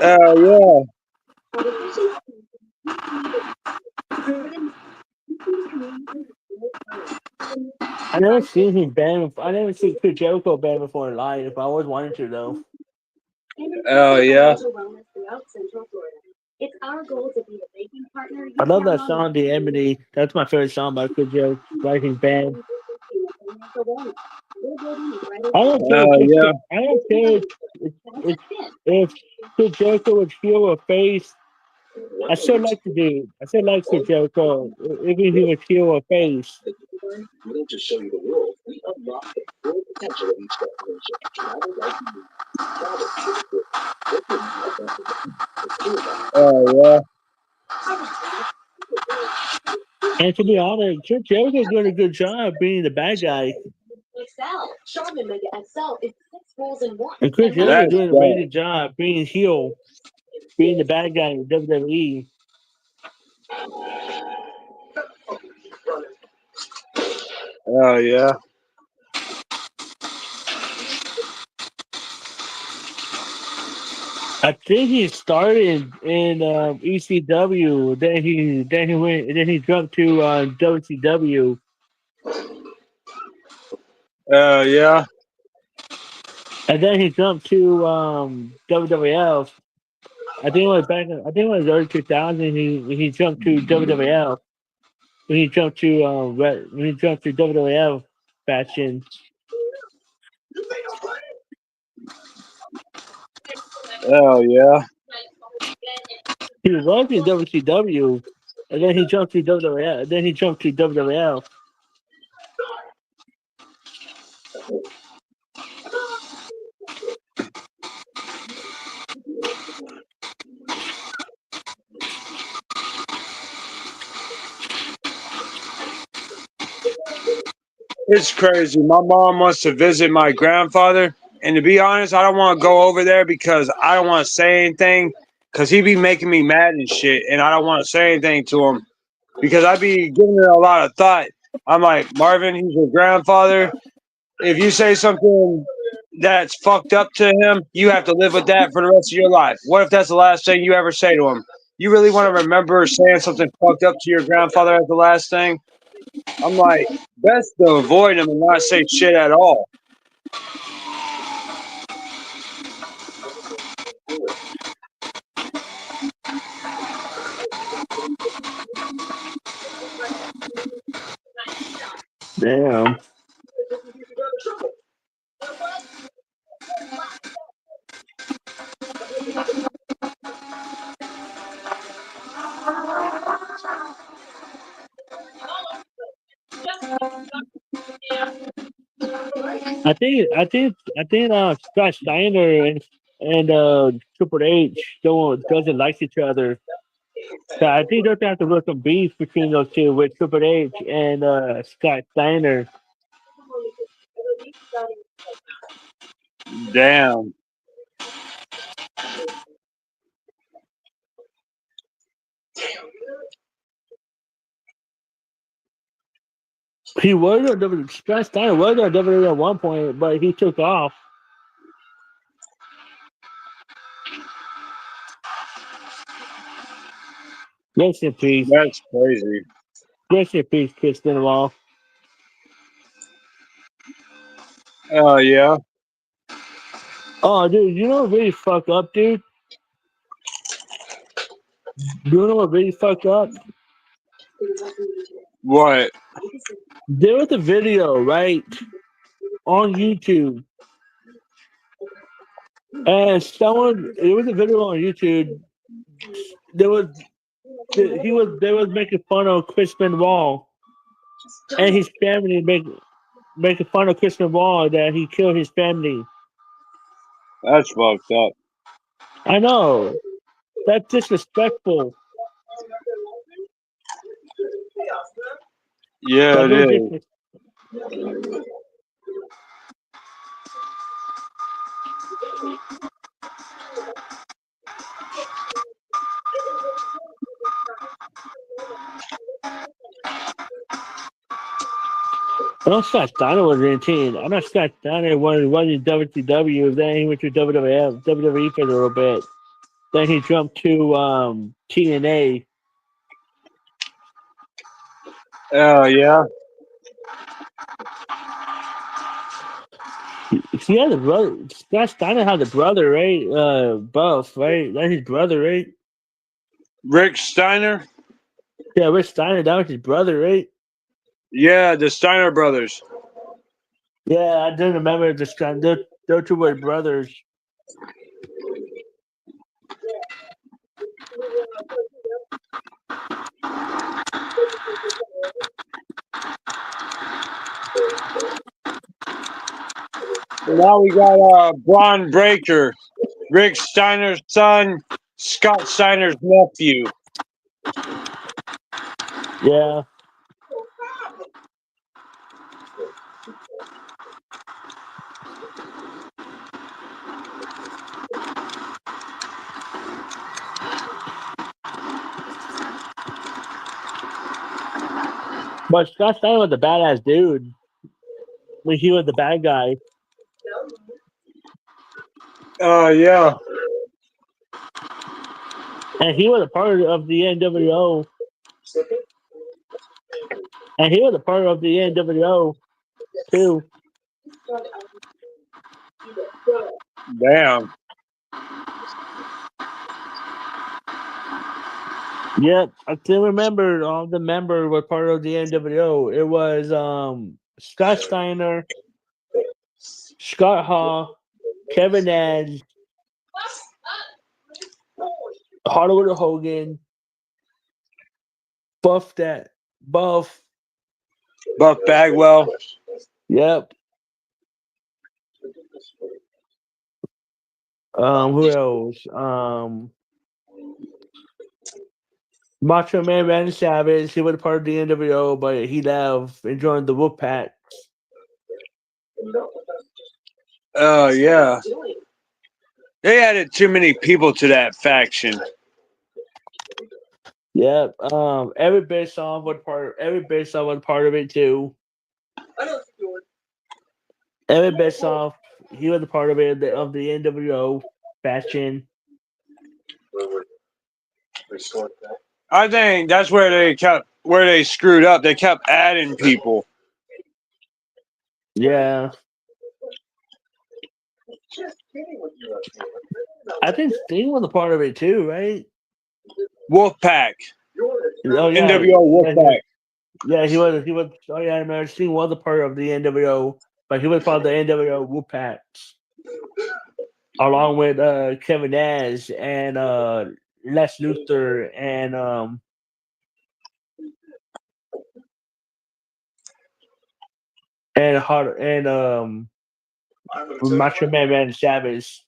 Yeah. I never seen his band. I never seen Chris Jericho band before in live. I always wanted to though. Oh yeah. It's our goal to be a baking partner. I love that song, The Emily. That's my favorite song by Chris Jericho, by his band. I don't care. Yeah. I don't care if Chris Jericho was heel or face. I still like the dude. I still like Chris Jericho, even if he was heel or face. We don't just show you the world, we unlock the full potential of each destination. Oh yeah. And to be honest, Chris Jericho's doing a good job being the bad guy. Excel. Charmin Mega XL is 6 rolls in 1. And Chris Jericho's That's doing a really good job being heel, being the bad guy in WWE. Oh yeah. I think he started in ECW. Then he jumped to WCW. Yeah. And then he jumped to WWF. I think it was early 2000. He jumped to WWF. When he jumped to WWF faction. Oh yeah. He was in WCW, and then he jumped to WWF. Then he jumped to WWF. It's crazy. My mom wants to visit my grandfather, and to be honest, I don't want to go over there because I don't want to say anything because he be making me mad and shit, and I don't want to say anything to him because I be giving it a lot of thought. I'm like, Marvin, he's your grandfather. If you say something that's fucked up to him, you have to live with that for the rest of your life. What if that's the last thing you ever say to him? You really want to remember saying something fucked up to your grandfather as the last thing? I'm like, best to avoid him and not say shit at all. Damn. I think Scott Steiner and Triple H doesn't like each other. So I think there's have to be some beef between those two with Triple H and Scott Steiner. Damn. He was on Scott Steiner was on WWE at one point, but he took off. Rest in peace. That's crazy. Rest in peace, Chris Benoit. Oh, yeah. Oh, dude, you know what really fucked up, dude? You know what really fucked up? What? There was a video, right, on YouTube. And it was a video on YouTube. They was making fun of Chris Benoit and his family, making fun of Chris Benoit that he killed his family. That's fucked up. I know. That's disrespectful. Yeah, That's it really is. disrespectful. I know Scott Steiner was in team. I know Scott Steiner was in WCW, then he went to WWE for a little bit. Then he jumped to TNA. Oh, yeah. He had a brother. Scott Steiner had a brother, right? Buff, right? That's his brother, right? Rick Steiner? Yeah, Rick Steiner, that was his brother, right? Yeah, the Steiner brothers. Yeah, I do remember the Steiner. Those two were brothers. Now we got Braun Breaker, Rick Steiner's son, Scott Steiner's nephew. Yeah. But Scott Steiner was a badass dude. I mean, he was the bad guy. Yeah. And he was a part of the NWO. And he was a part of the NWO, too. Damn. Yep, I still remember all the members were part of the NWO. It was Scott Steiner, Scott Hall, Kevin Nash, Hollywood Hogan, Buff Bagwell. Yep. Who else? Macho Man Randy Savage. He was part of the NWO, but he left and joined the Wolfpack. Oh, yeah. They added too many people to that faction. Yep. Every Bischoff was part of it too. Every Bischoff, he was a part of it of the NWO faction. I think that's where they screwed up. They kept adding people. Yeah. I think Sting was a part of it too, right? Wolfpack. Oh yeah. NWO Wolfpack. Yeah, he was. Oh yeah, I remember Sting was a part of the NWO, but he was part of the NWO Wolfpack. along with Kevin Nash and Les Luthor and Macho Man Randy Savage.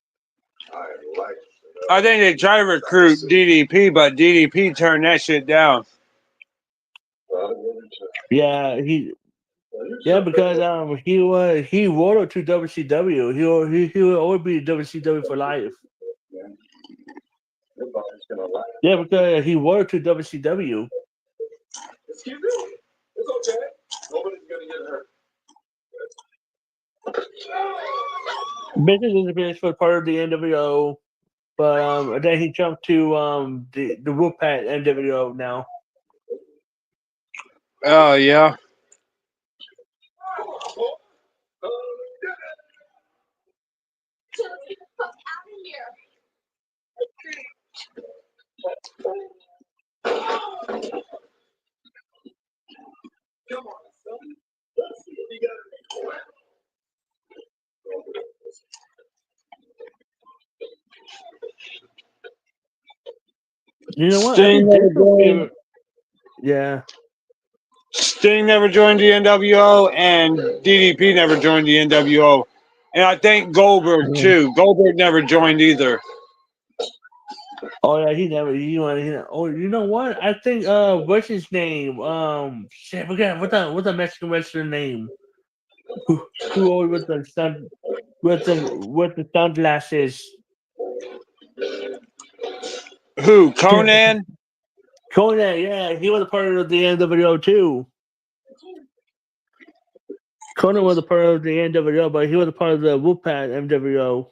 I think they tried to recruit DDP, but DDP turned that shit down. Yeah, because he wrote to WCW. He will always be WCW for life. Yeah, because he wrote to WCW. Excuse me. It's okay. Nobody's gonna get hurt. Business Independence was part of the NWO, but then he jumped to the Wolfpack NWO now. Oh yeah. Get the fuck out of here. Come on, son. Let's see if you got any more. You know what? Sting never joined. Yeah. Sting never joined the NWO, and DDP never joined the NWO, and I think Goldberg too. Goldberg never joined either. Oh yeah, he never. Oh, you know what? I think what's his name? Shit, forget what's the Mexican wrestler name? Who always with the sunglasses? Who? Conan? Conan, yeah, he was a part of the NWO too. Conan was a part of the NWO, but he was a part of the Wolfpack NWO.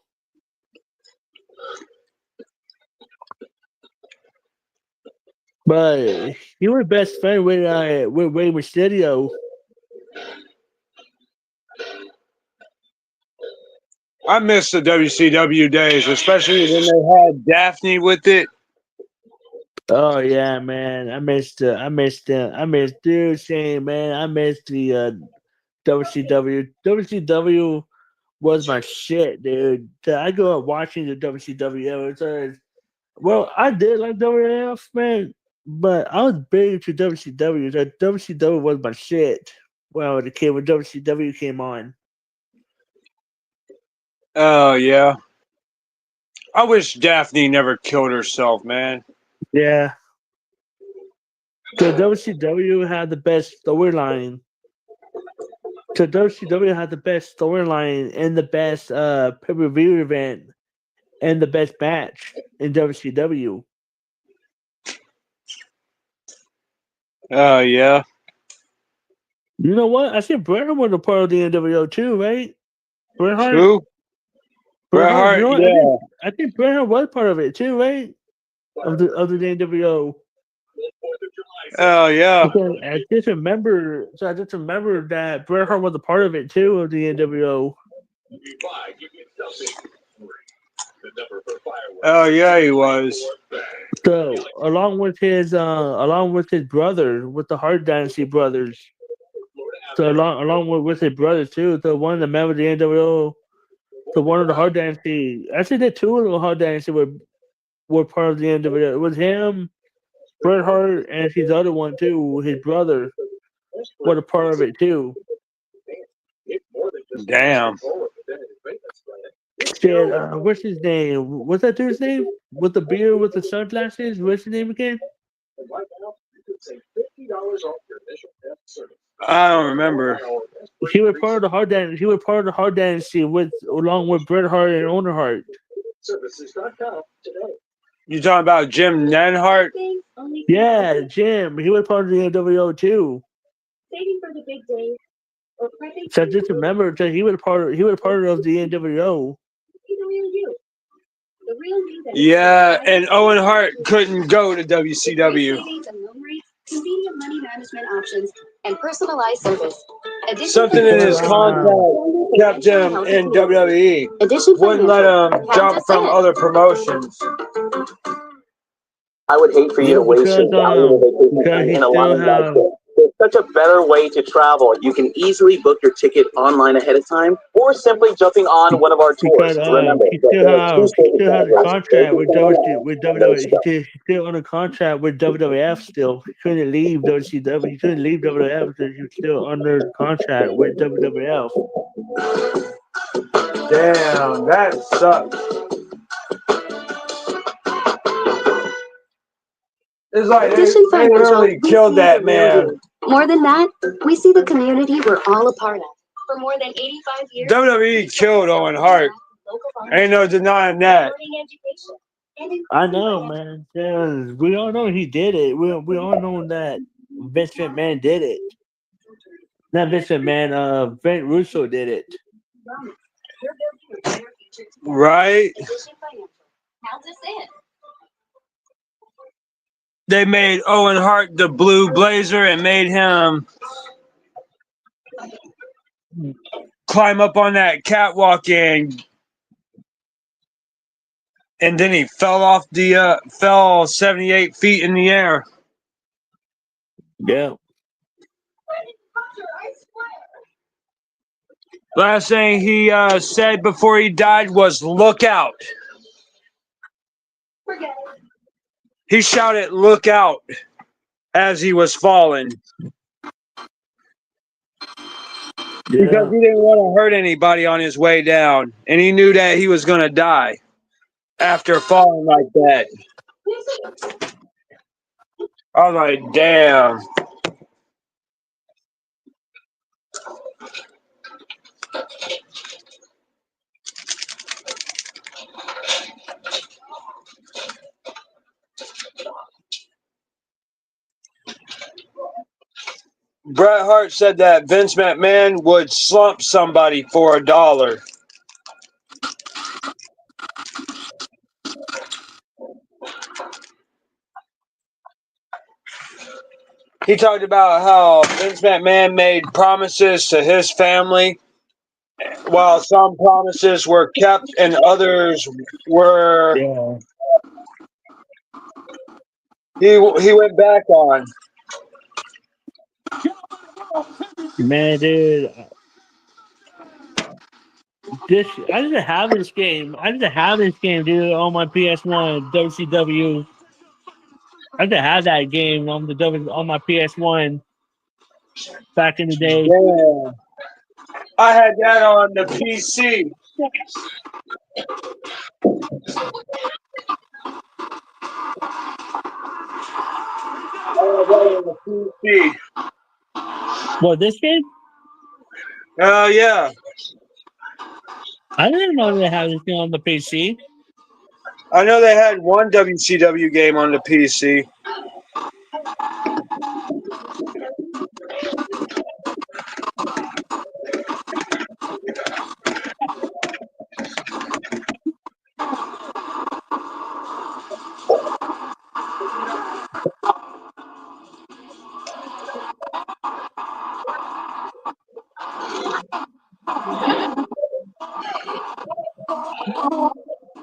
But he was best friend with Rey Mysterio. I miss the WCW days, especially when they had Daphne with it. Oh yeah, man, I missed dude saying, man, I missed the WCW. WCW was my shit, dude. I grew up watching the WCW ever since. Well, I did like WWF, man, but I was big to WCW. So WCW was my shit. Well, the kid when WCW came on. Oh yeah. I wish Daphne never killed herself, man. Yeah. So WCW had the best storyline. So WCW had the best storyline and the best pay-per-view event and the best match in WCW. Oh yeah. You know what? I think Bret Hart was a part of the NWO too, right? Bret Hart. Who? Bret Hart. You know what? Yeah. I think Bret Hart was part of it too, right? Of the NWO. Oh yeah. Because I just remember that Bret Hart was a part of it too of the NWO. Oh yeah, he was. So along with his brother, with the Hart Dynasty brothers. So along with his brothers too. So one of the members of the NWO, so one of the Hart Dynasty. Actually, the two of the Hart Dynasty were part of the NWO. It was him, Bret Hart, and his other one too, his brother, was a part of it too. Damn. Shit, what's his name? What's that dude's name? With the beard with the sunglasses? What's his name again? I don't remember. He was part of the Hart Dynasty. He was part of the Hart Dynasty along with Bret Hart and Owen Hart. You talking about Jim Neidhart? Yeah, Jim. He was part of the NWO too. Saving for the big day. Or prepping So just remember that he was part of the NWO. the real you. The real you that Yeah, and Owen Hart couldn't go to WCW. Savings and loan rates, convenient money management options, and personalized service. Something in his contract kept him in WWE. Wouldn't let him jump from other promotions. I would hate for you to waste your valuable vacation time in a lot of such a better way to travel. You can easily book your ticket online ahead of time or simply jumping on one of our tours. Because Remember, she there are two still has a services. contract with No WWE. She's still on a contract with WWF. Still, she couldn't leave WCW. She couldn't leave WWF because she was still under contract with WWF. Damn, that sucks. It's like they Vision Financial, really we killed see that the real man. you. More than that, we see the community we're all a part of. For more than 85 years, WWE killed Owen Hart. Ain't no denying that. I know, man. Yeah, we all know he did it. We all know that Vince McMahon did it. Not Vince McMahon. Vince Russo did it. Right? They made Owen Hart the Blue Blazer and made him climb up on that catwalk and then he fell 78 feet in the air. Yeah. Last thing he said before he died was "Look out." He shouted "Look out" as he was falling. Because he didn't want to hurt anybody on his way down. And he knew that he was going to die after falling like that. I was like, damn. Bret Hart said that Vince McMahon would slump somebody for $1. He talked about how Vince McMahon made promises to his family, while some promises were kept and others were he went back on. Man, dude. I didn't have this game. Dude, on my PS1, WCW. I didn't have that game on my PS1 back in the day. Yeah. I had that on the PC. What, this game? Oh, yeah. I didn't know they had this game on the PC. I know they had one WCW game on the PC.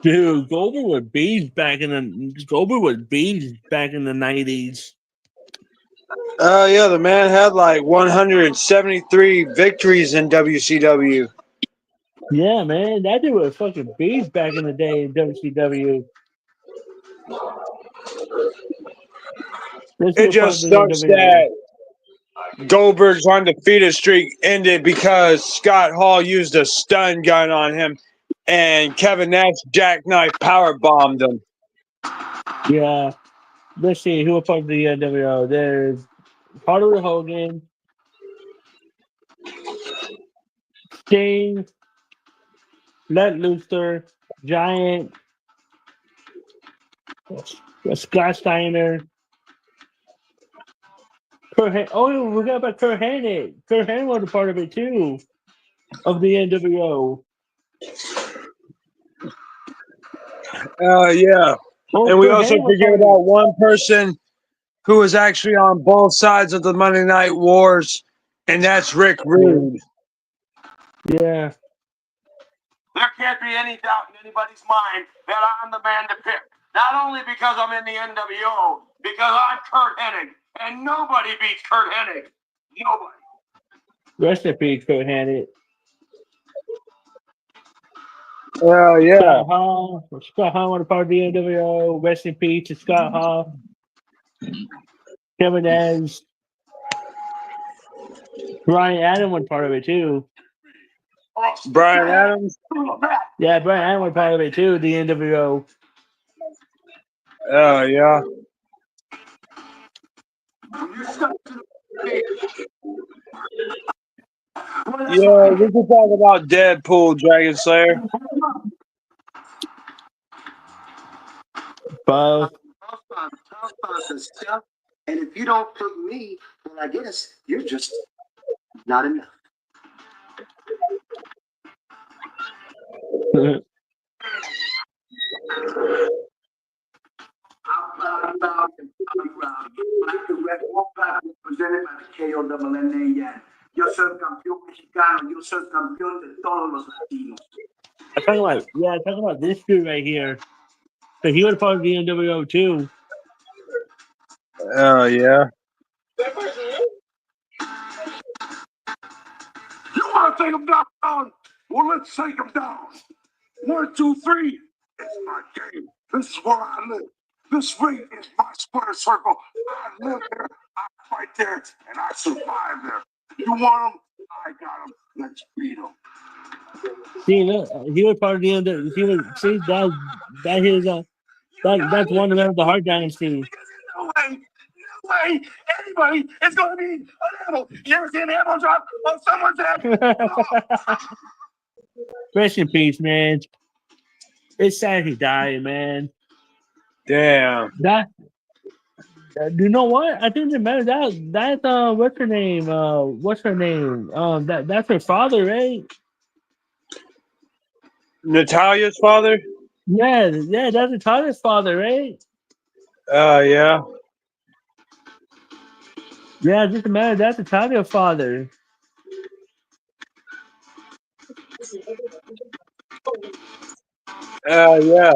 Dude, Goldberg was beast back in the 90s. Oh, yeah, the man had like 173 victories in WCW. Yeah, man, that dude was fucking beast back in the day in WCW. It just sucks that Goldberg's undefeated streak ended because Scott Hall used a stun gun on him and Kevin Nash jackknife power bombed him. Yeah. Let's see who part of the NWO. There's Hulk Hogan, Sting, Lex Luthor, Giant, Scott Steiner. Oh, we got about Kurt Hennig. Kurt Hennig was a part of it too, of the NWO. Yeah. Oh, and we Kurt also Hennig was forget about one person who was actually on both sides of the Monday Night Wars, and that's Rick Rude. Yeah. There can't be any doubt in anybody's mind that I'm the man to pick. Not only because I'm in the NWO, because I'm Kurt Hennig, and nobody beats Kurt Hennig. Nobody. Rest in peace, Kurt Handed. Yeah. Scott Hall on the part of the NWO. Rest in peace to Scott Hall. Kevin Nash. Brian Adams was part of it too. Brian Adams. Yeah, Brian Adams was part of it too. The NWO. Oh yeah. Yeah, we can talk about Deadpool, Dragon Slayer. Both. And if you don't pick me, then I guess you're just not enough. Represented by the KONNA. Yo soy campeón mexicano. Yo soy campeón de todos los latinos. I'm talking about this dude right here. So he was part of the NWO too. Oh yeah. You want to take him down? Well, let's take him down. 1, 2, 3. It's my game. This is where I live. This ring is my square circle. I live there, I fight there, and I survive there. You want him? I got him. Let's beat him. See, look, he was part of the NWO. He was, see, that's one of the Hart Dynasty. No way, anybody is going to be an animal. You ever seen an animal drop on someone's head? Rest in peace, man. It's sad he died, man. Damn. You know what? I think that's what's her name? That's her father, right? Natalia's father? Yeah, that's Natalia's father, right? Yeah. Yeah, just a matter. That's Natalia's father. Yeah.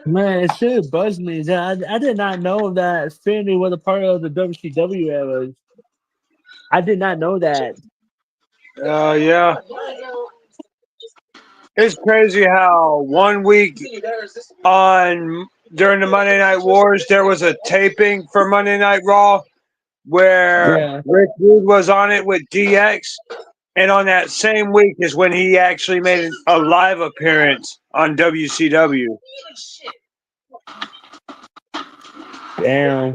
Man, it should buzz me. I did not know that Finley was a part of the WCW era. I did not know that. Yeah. It's crazy how 1 week during the Monday Night Wars there was a taping for Monday Night Raw where Rick Rude was on it with DX, and on that same week is when he actually made a live appearance on WCW. Damn.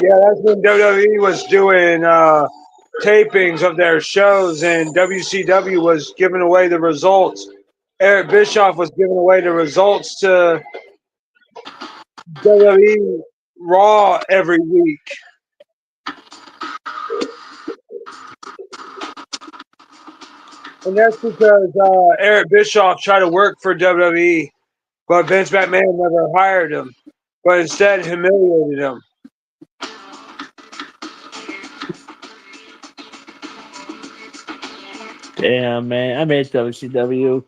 Yeah, that's when WWE was doing tapings of their shows, and WCW was giving away the results. Eric Bischoff was giving away the results to WWE Raw every week. And that's because Eric Bischoff tried to work for WWE, but Vince McMahon never hired him, but instead humiliated him. Damn, man. I miss WCW.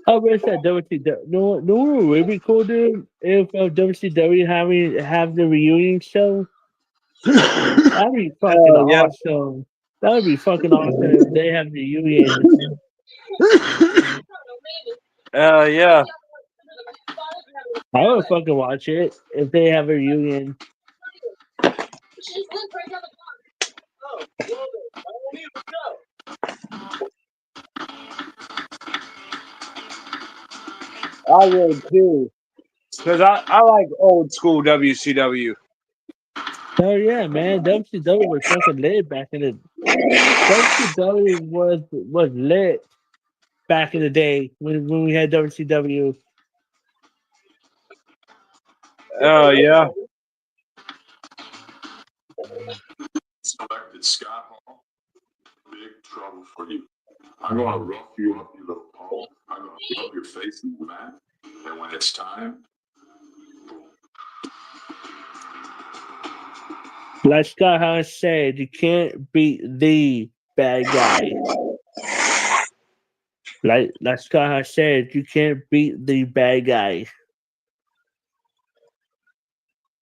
I wish that WCW. No, it would be cool, dude. If WCW have the reunion show, that'd be fucking awesome. That would be fucking awesome if they have the reunion. Yeah. I would fucking watch it if they have a reunion. I would too, because I like old school WCW. Oh yeah, man, WCW was fucking lit back in the. WCW was lit back in the day when we had WCW. Oh yeah. Selected Scott Hall. Big trouble for you. I'm gonna rough you up, you little punk. I'm gonna rub your face in the mat, and when it's time, boom. Like Scott Hahn said, you can't beat the bad guy. Like Scott Hahn said, you can't beat the bad guy.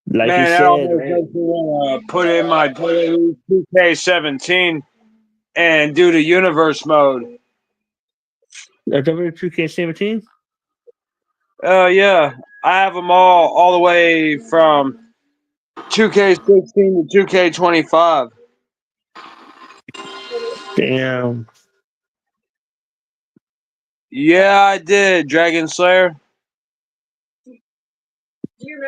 Like he Man, that said, almost makes me want to put in my WWE 2K17 and do the universe mode. W2K17? Yeah. I have them all the way from 2K16 to 2K25. Damn. Yeah, I did, Dragon Slayer.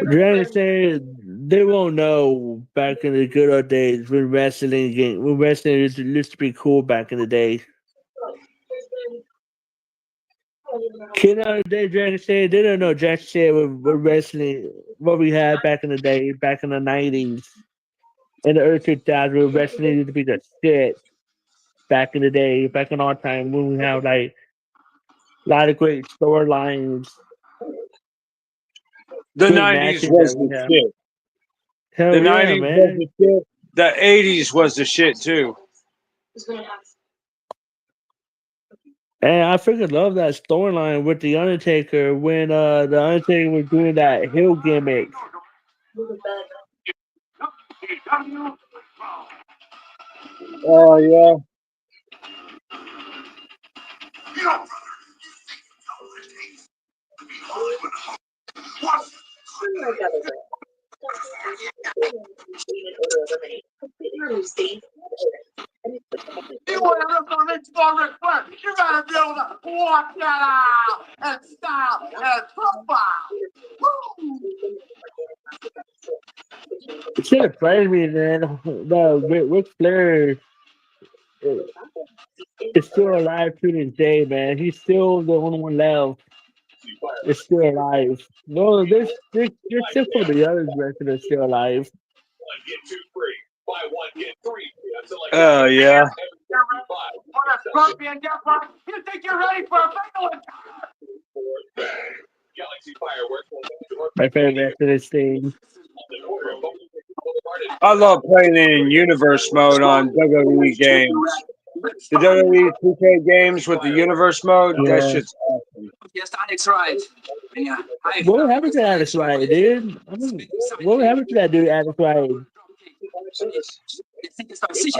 Dragon said they won't know back in the good old days when wrestling used to be cool back in the day. Kid out of the day, Dragon said they don't know. Dragon said what wrestling, what we had back in the day, back in the 90s, in the early 2000s, where wrestling used to be the shit. Back in the day, back in our time, when we have like a lot of great storylines, The great 90s matches was that we the have. shit. Hell The yeah, 90s man. was the shit. The 80s was the shit too. And I freaking love that storyline with the Undertaker when the Undertaker was doing that heel gimmick. Oh yeah. You want to look on this for Ric Flair, you gotta be able to walk that out and style and profile. It should have played me, man. The Ric Flair is still alive to this day, man. He's still the only one left. It's still alive. No, there's still some of the other wrestlers still alive. Oh yeah. You think you're ready for a battle? My favorite wrestler thing. I love playing in universe mode on WWE games. The WWE 2K games with the universe mode, that Yeah. shit's awesome. Yes, Alex Wright. Yeah, What happened to Alex Wright, dude? What happened to that dude, Alex Wright?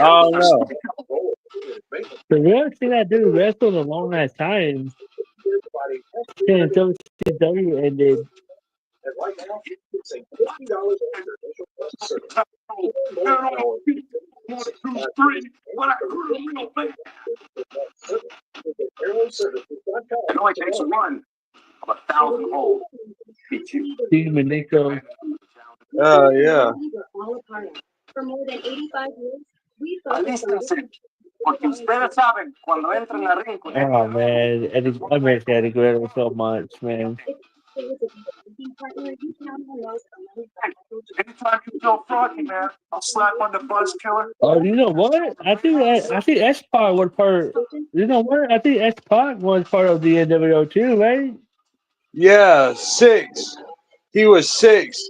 I don't know. The real seen that dude wrestle in a long ass time. Since WCW ended. It only takes one of 1,000 holes. Steve Nico. Oh yeah. For more than 85 years, we Alístense, porque ustedes saben, cuando entren al ring con Oh man, I miss Eddie Guerrero so much, man. anytime you feel froggy, man, I'll slap on the buzz killer. Oh, you know what? I think X-Pac was part. You know what? I think X-Pac was part of the NWO too, right? Yeah, 6. He was 6.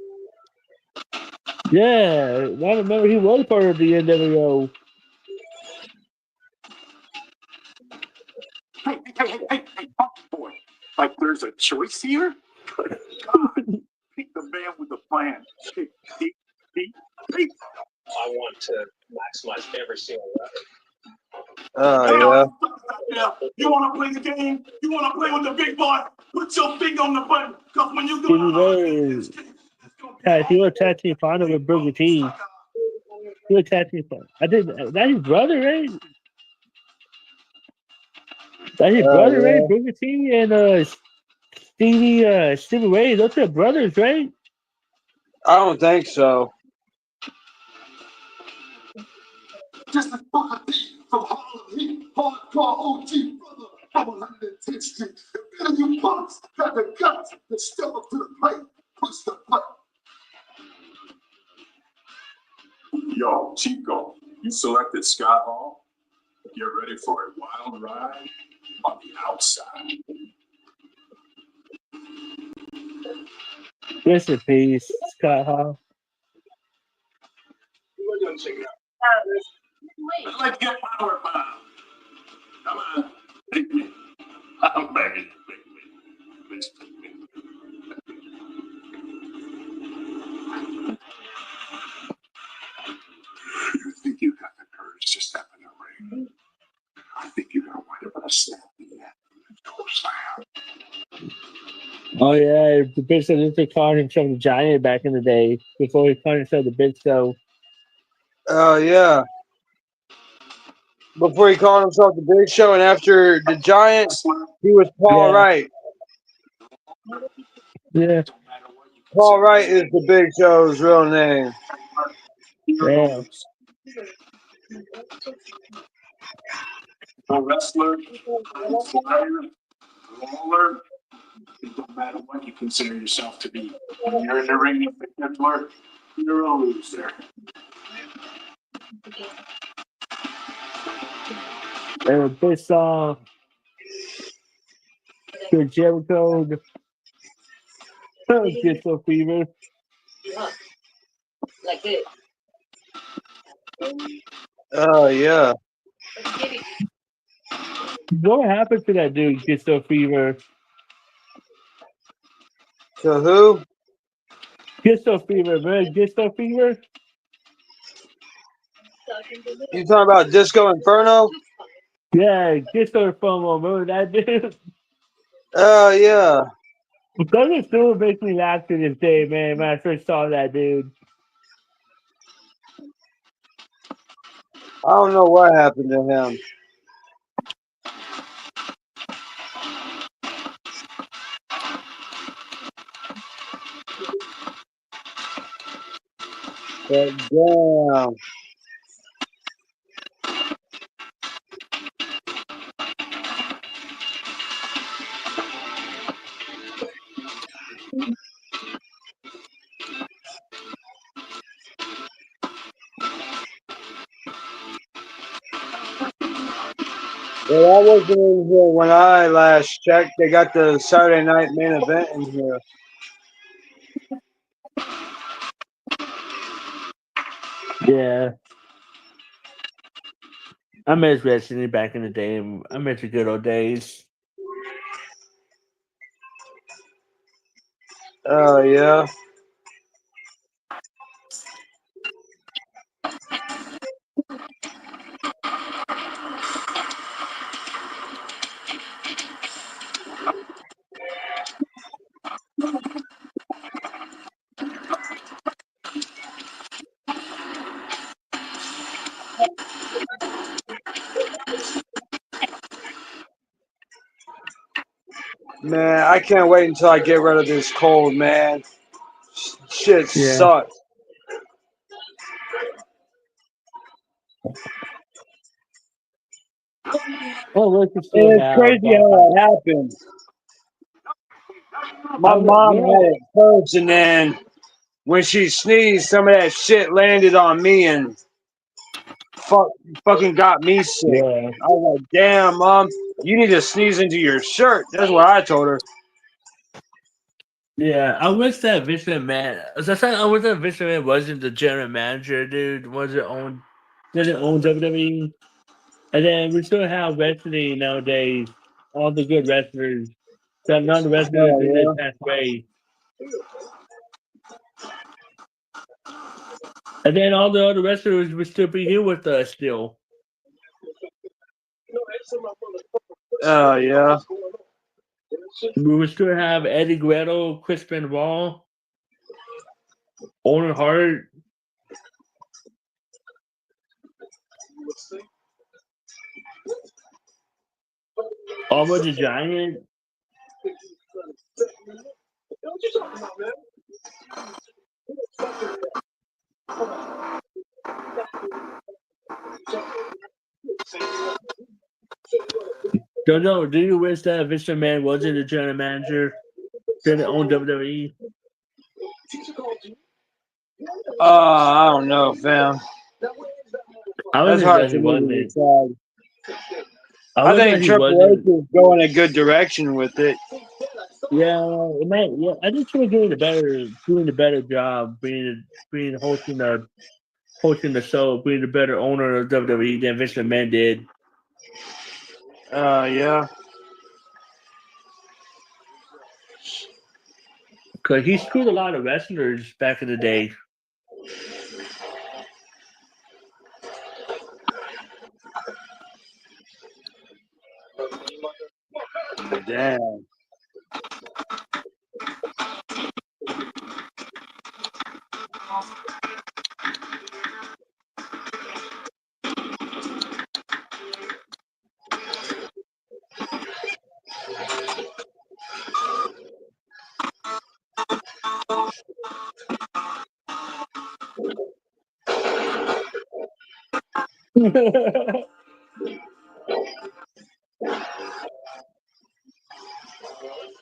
Yeah, I remember he was part of the NWO. Hey, boy, like there's a choice here? Good God, pick the man with the plan. Pick. I want to maximize every single letter. Oh Yeah. You want to play the game? You want to play with the big boy? Put your finger on the button, because when you Stevie go Ray, he was tag team partner with Booker T. He was tag team partner. I did. That's his brother, right? That's his brother, yeah. right? Booker T and Stevie Ray. Those are brothers, right? I don't think so. Just a Booker T from Harlem Heat, hardcore OG brother from 110th Street. If any of you punks got the guts to step up to the plate, push the button. Yo, Chico, you selected Scott Hall. Get ready for a wild ride on the outside. Rest in peace, Scott Hall. I'd like to get power bomb. Come on, take me. I'm begging you, please take me. You think you got the courage to step in the ring? I think you're gonna wind up in a snap in the end. Oh yeah, the Big Show used to call himself the Giant back in the day before he called himself the Big Show. Oh yeah. Before he called himself the Big Show, and after the Giant, he was Paul Wright. Yeah. Paul Wright is the Big Show's real name. Yeah. A wrestler, fighter, brawler, it don't matter what you consider yourself to be. When you're in the ring with the Hitler, you're a loser. And this song, the Jericho, Get So Fever. Like this. Oh yeah. What happened to that dude, Get So Fever? To who? Get So Fever, man. Get So Fever? You talking about Disco Inferno? Yeah, Get So Inferno. Remember that dude? Oh yeah. That still makes me laugh to this day, man, when I first saw that dude. I don't know what happened to him. But damn. Well, I wasn't in here when I last checked. They got the Saturday night main event in here. Yeah. I miss wrestling back in the day. I miss the good old days. Oh yeah. Man, I can't wait until I get rid of this cold, man. Shit sucks. Oh, look, it's And it's crazy how it happened. My mom had it first, and then when she sneezed, some of that shit landed on me and fucking got me sick. Yeah. I was like, damn, Mom, you need to sneeze into your shirt. That's what I told her. Yeah, I wish that Vince McMahon. I wish that Vince McMahon wasn't the general manager, dude. Didn't own WWE. And then we still have wrestling nowadays. All the good wrestlers. So none of the wrestlers did pass away. And then all the other wrestlers would still be here with us still. Oh yeah. We would still have Eddie Guerrero, Chris Benoit, Owen Hart. Almost the Giant. Do you wish that Vince McMahon wasn't the general manager? Didn't own WWE? I don't know, fam. That's hard for me to decide. I think Triple H is going a good direction with it. Yeah, it might. Yeah, I think he's doing a better job hosting the hosting the show, being the better owner of WWE than Vince McMahon did. Yeah. Because he screwed a lot of wrestlers back in the day. Damn.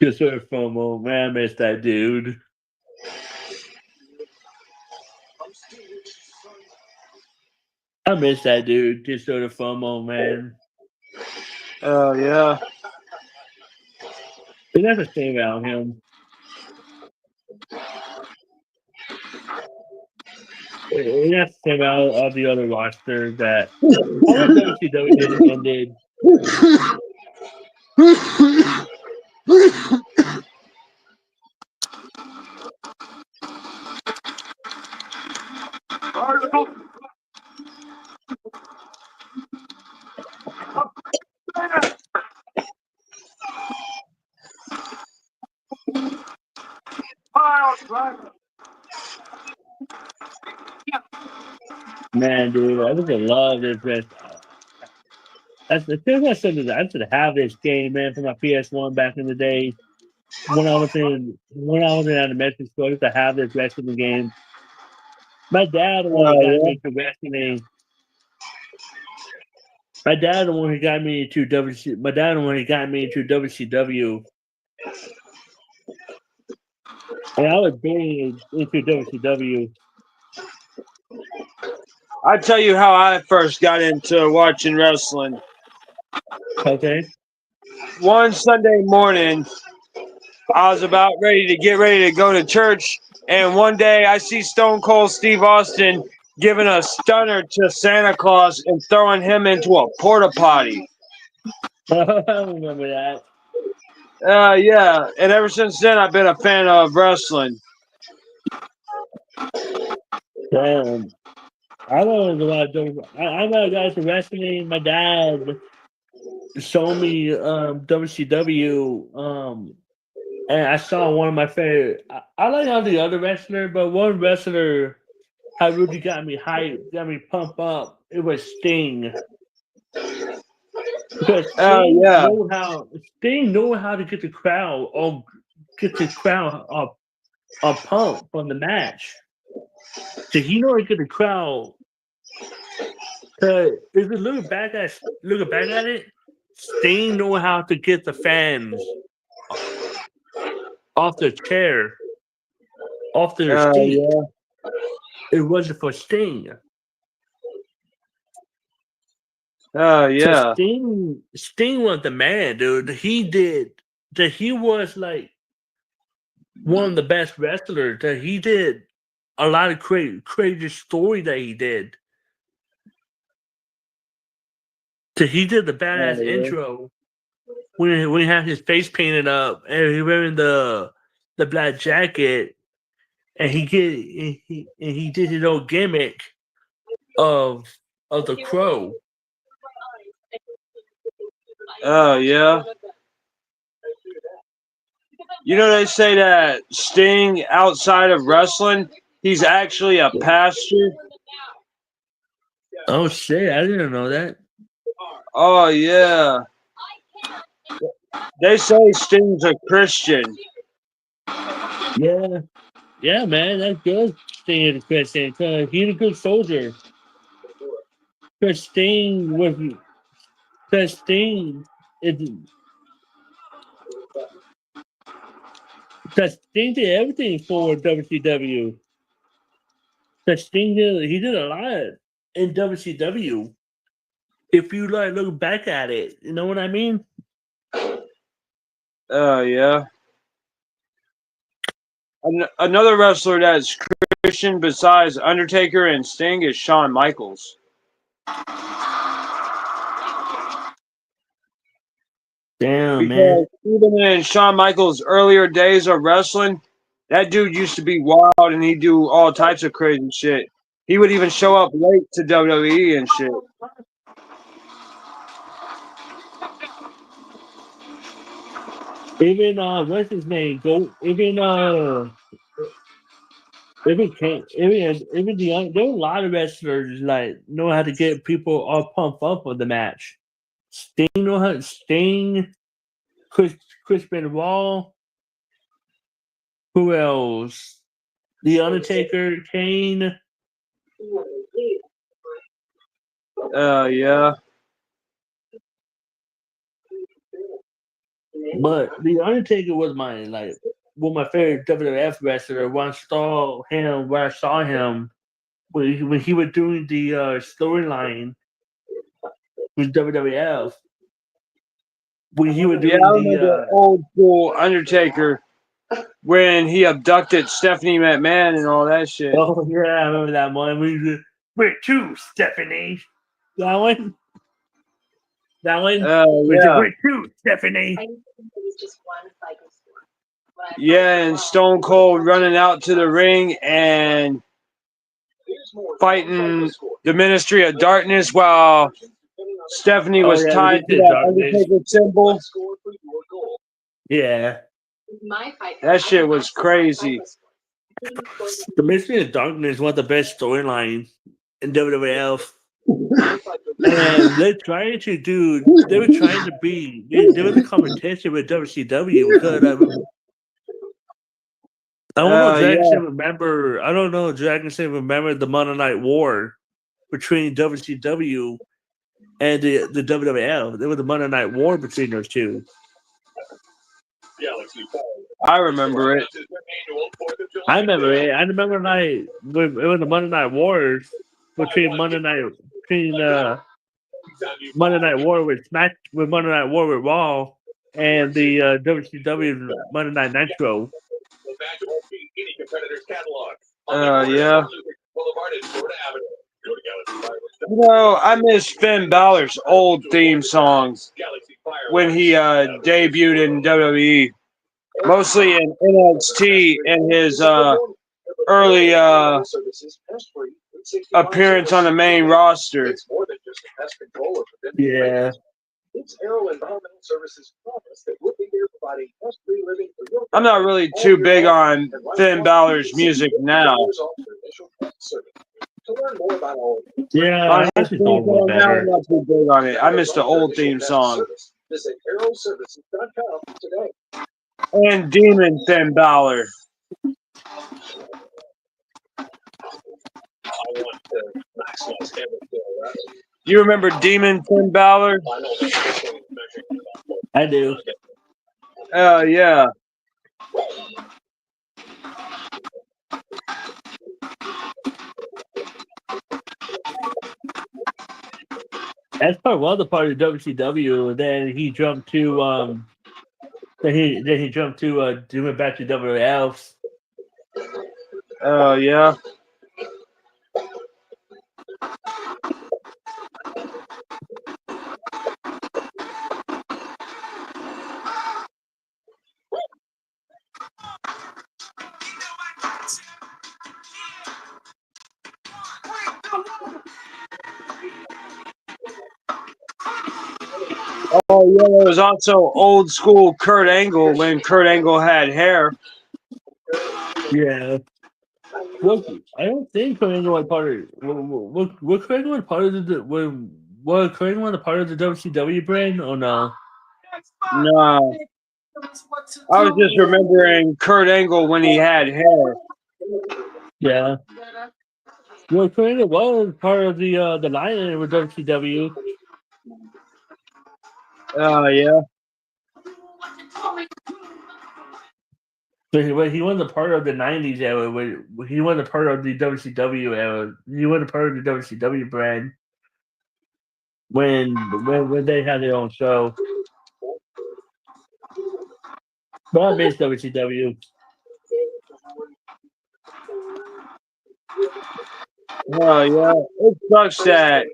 Just heard FOMO. Man, I miss that dude. I miss that dude. Just sort of FOMO, man. Yeah. They never say about him. They never say about all the other rosters that all the WCW did ended. Man, dude, I just love this rest. That's the thing I said. I should have this game, man, for my PS1 back in the day. When I was in elementary school, I used to have this wrestling game. My dad, the one who got me into wrestling. My dad, the one who got me into WCW. And I was big into WCW. I tell you how I first got into watching wrestling. Okay. One Sunday morning, I was about ready to go to church, and one day I see Stone Cold Steve Austin giving a stunner to Santa Claus and throwing him into a porta potty. I remember that. Yeah, and ever since then I've been a fan of wrestling. Damn. I learned a lot of I know guys in wrestling. My dad showed me WCW, and I saw one of my favorite. I like all the other wrestler, but one wrestler had really got me hyped, got me pumped up. It was Sting. Because Sting knew how to get the crowd pumped from the match. So he knew how to get the crowd. If you look back at it, Sting knew how to get the fans off their chair, off their seat. Yeah. It wasn't for Sting. Yeah. So Sting was the man, dude. He was like one of the best wrestlers. That he did a lot of crazy story that he did. So he did the badass intro when he had his face painted up and he wearing the black jacket, and he did his old gimmick of the crow. Oh, yeah. You know, they say that Sting, outside of wrestling, he's actually a pastor. Oh, shit. I didn't know that. Oh, yeah. They say Sting's a Christian. Yeah. Yeah, man. That's good, Sting is a Christian, because he's a good soldier. Because Sting did everything for WCW. Because Sting did a lot in WCW. If you look back at it, you know what I mean? Oh, yeah. Another wrestler that's competition besides Undertaker and Sting is Shawn Michaels. Damn, Because man. even in Shawn Michaels' earlier days of wrestling, that dude used to be wild and he'd do all types of crazy shit. He would even show up late to WWE and shit. Even what's his name? Even there were a lot of wrestlers like know how to get people all pumped up for the match. Sting, Chris Benoit. Who else? The Undertaker, Kane. Yeah. But the Undertaker was my favorite WWF wrestler. When I saw him when he was doing the storyline with WWF. When he was Yeah, doing I remember old school Undertaker when he abducted Stephanie McMahon and all that shit. Oh yeah, I remember that one. Where to, Stephanie? That one. That one. Yeah. Where to, Stephanie? Yeah, and Stone Cold running out to the ring and fighting the Ministry of Darkness while Stephanie was tied to that Undertaker symbol. Yeah. That shit was crazy. The Ministry of Darkness was the best storyline in WWF. And they were trying to be, they were the competition with WCW because I don't know if Dragon can remember the Monday Night War between WCW and the WWF. There was the Monday Night War between those two. I remember it. I remember it. I remember it was the Monday Night War between Monday Night War with Monday Night War with Raw and the WCW Monday Night Nitro. Yeah. You know, I miss Finn Balor's old theme songs when he debuted in WWE. Mostly in NXT and his early appearance on the main roster. Yeah. I'm not really too big on Finn Balor's music now. Yeah, I think old one better. I'm not too big on it. I miss the old theme song. And Demon Finn Balor. You remember Demon Finn Balor? I do. Yeah. That's part of WCW, and then he jumped to doing back to WWF. Yeah. Oh yeah, there was also old school Kurt Angle when Kurt Angle had hair. Yeah. What I don't think Kurt Angle was part of what Kurt Angle was part of was Kurt Angle part of the WCW brand or no? No. I was just remembering Kurt Angle when he had hair. Yeah. Well, Kurt Angle was part of the Lion with WCW. Yeah. But he wasn't a part of the '90s era. He wasn't a part of the WCW era. He wasn't a part of the WCW brand when they had their own show. But I miss WCW. Oh yeah, it sucks that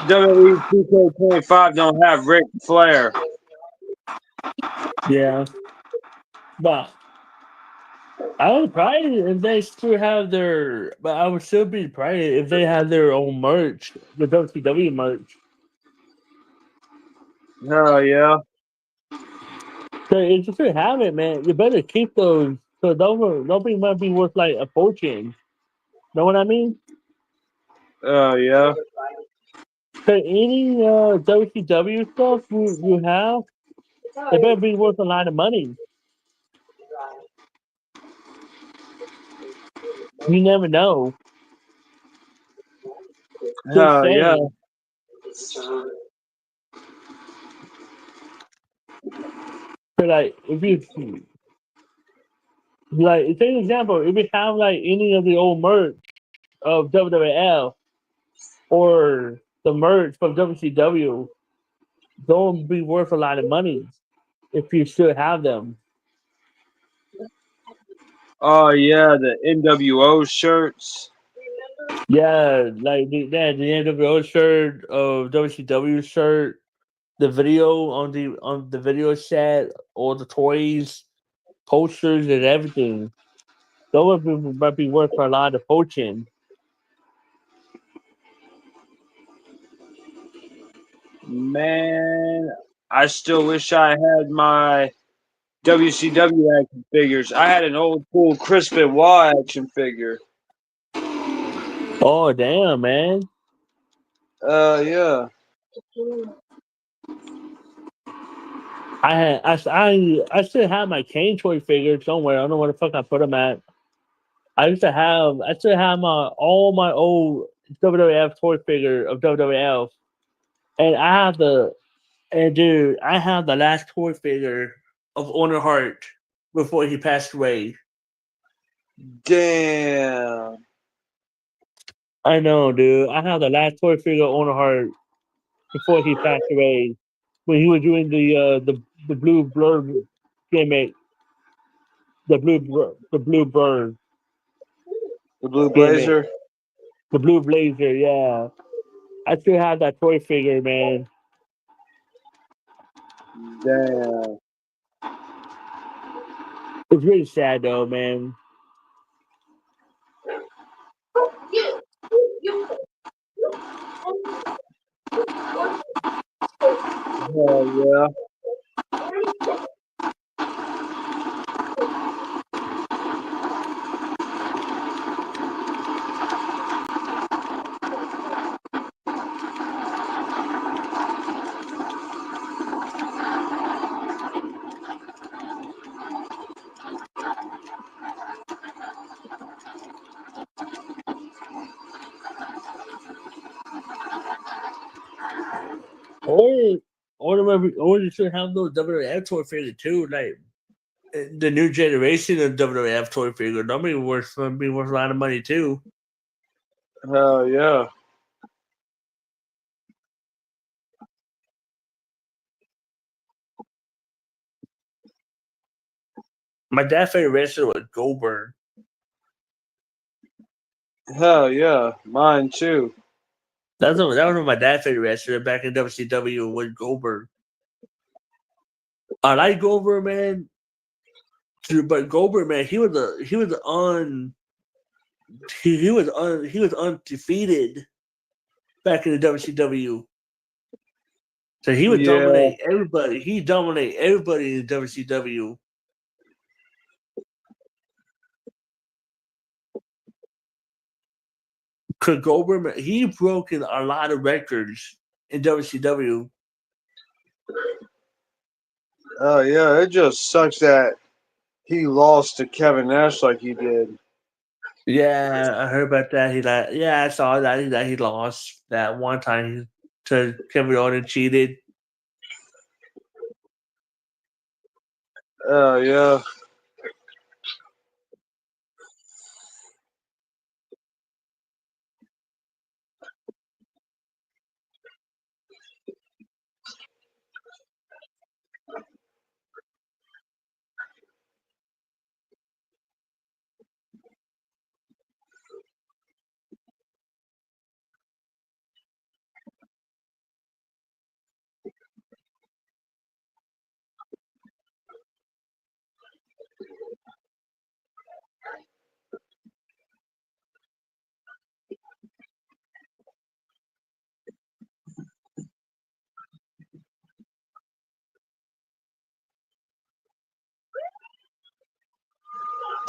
WWE 2K25 don't have Ric Flair. Yeah, but I would probably if they still have their. But I would still be proud if they had their own merch, the WCW merch. Oh yeah. So if you still have it, man, you better keep those. So nobody might be worth like a fortune. Know what I mean? Oh yeah. So any WCW stuff you have, it better be worth a lot of money. You never know. Just Oh yeah. saying. So like if you like take an example, if you have like any of the old merch of WWF or the merch from WCW, they'll be worth a lot of money if you still have them. Oh yeah, the NWO shirts. Yeah, like the NWO shirt of WCW shirt, the video on the video set, all the toys, posters, and everything. Those might be worth a lot of fortune. Man, I still wish I had my WCW action figures. I had an old school Chris Benoit action figure. Oh damn, man! Yeah. I still have my Kane toy figure somewhere. I don't know where the fuck I put them at. I still have all my old WWF toy figure of WWF, and dude, I have the last toy figure of Owen Hart before he passed away. Damn. I know, dude. I have the last toy figure of Owen Hart before he passed away when he was doing the blue blur gimmick, the blue bird The Blue gimmick, Blazer. the blue blazer. Yeah, I still have that toy figure, man. Damn. It's really sad though, man. Oh yeah. Or or you should have those WWF toy figures too, like the new generation of WWF toy figure. They'll be worth a lot of money too. Oh yeah. My dad's favorite wrestler was Goldberg. Hell yeah. Mine too. That was my dad's favorite wrestler back in WCW was Goldberg. I like Goldberg, man. But Goldberg, man, he was undefeated back in the WCW. So he would Yeah. dominate everybody. He dominated everybody in WCW. Cause Goldberg, he broken a lot of records in WCW. Oh yeah. It just sucks that he lost to Kevin Nash like he did. Yeah, I heard about that. I saw that he lost that one time to Kevin Owens cheated. Oh yeah.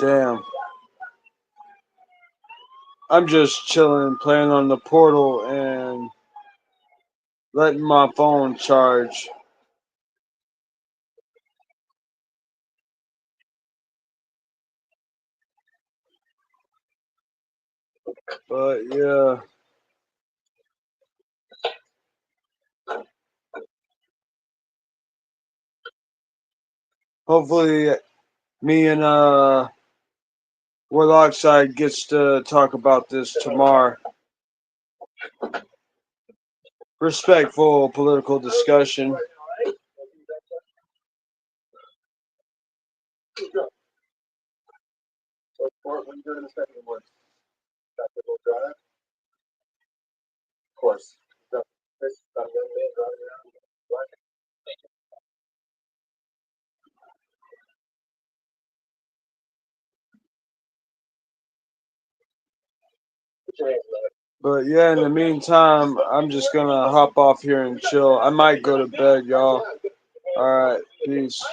Damn. I'm just chilling, playing on the Portal and letting my phone charge. But yeah. Hopefully me and Warlock side gets to talk about this tomorrow. Respectful political discussion. What are you doing in the second one? Tactical drive? Of course. This young man driving around. But yeah, in the meantime, I'm just gonna hop off here and chill. I might go to bed, y'all. Alright, peace.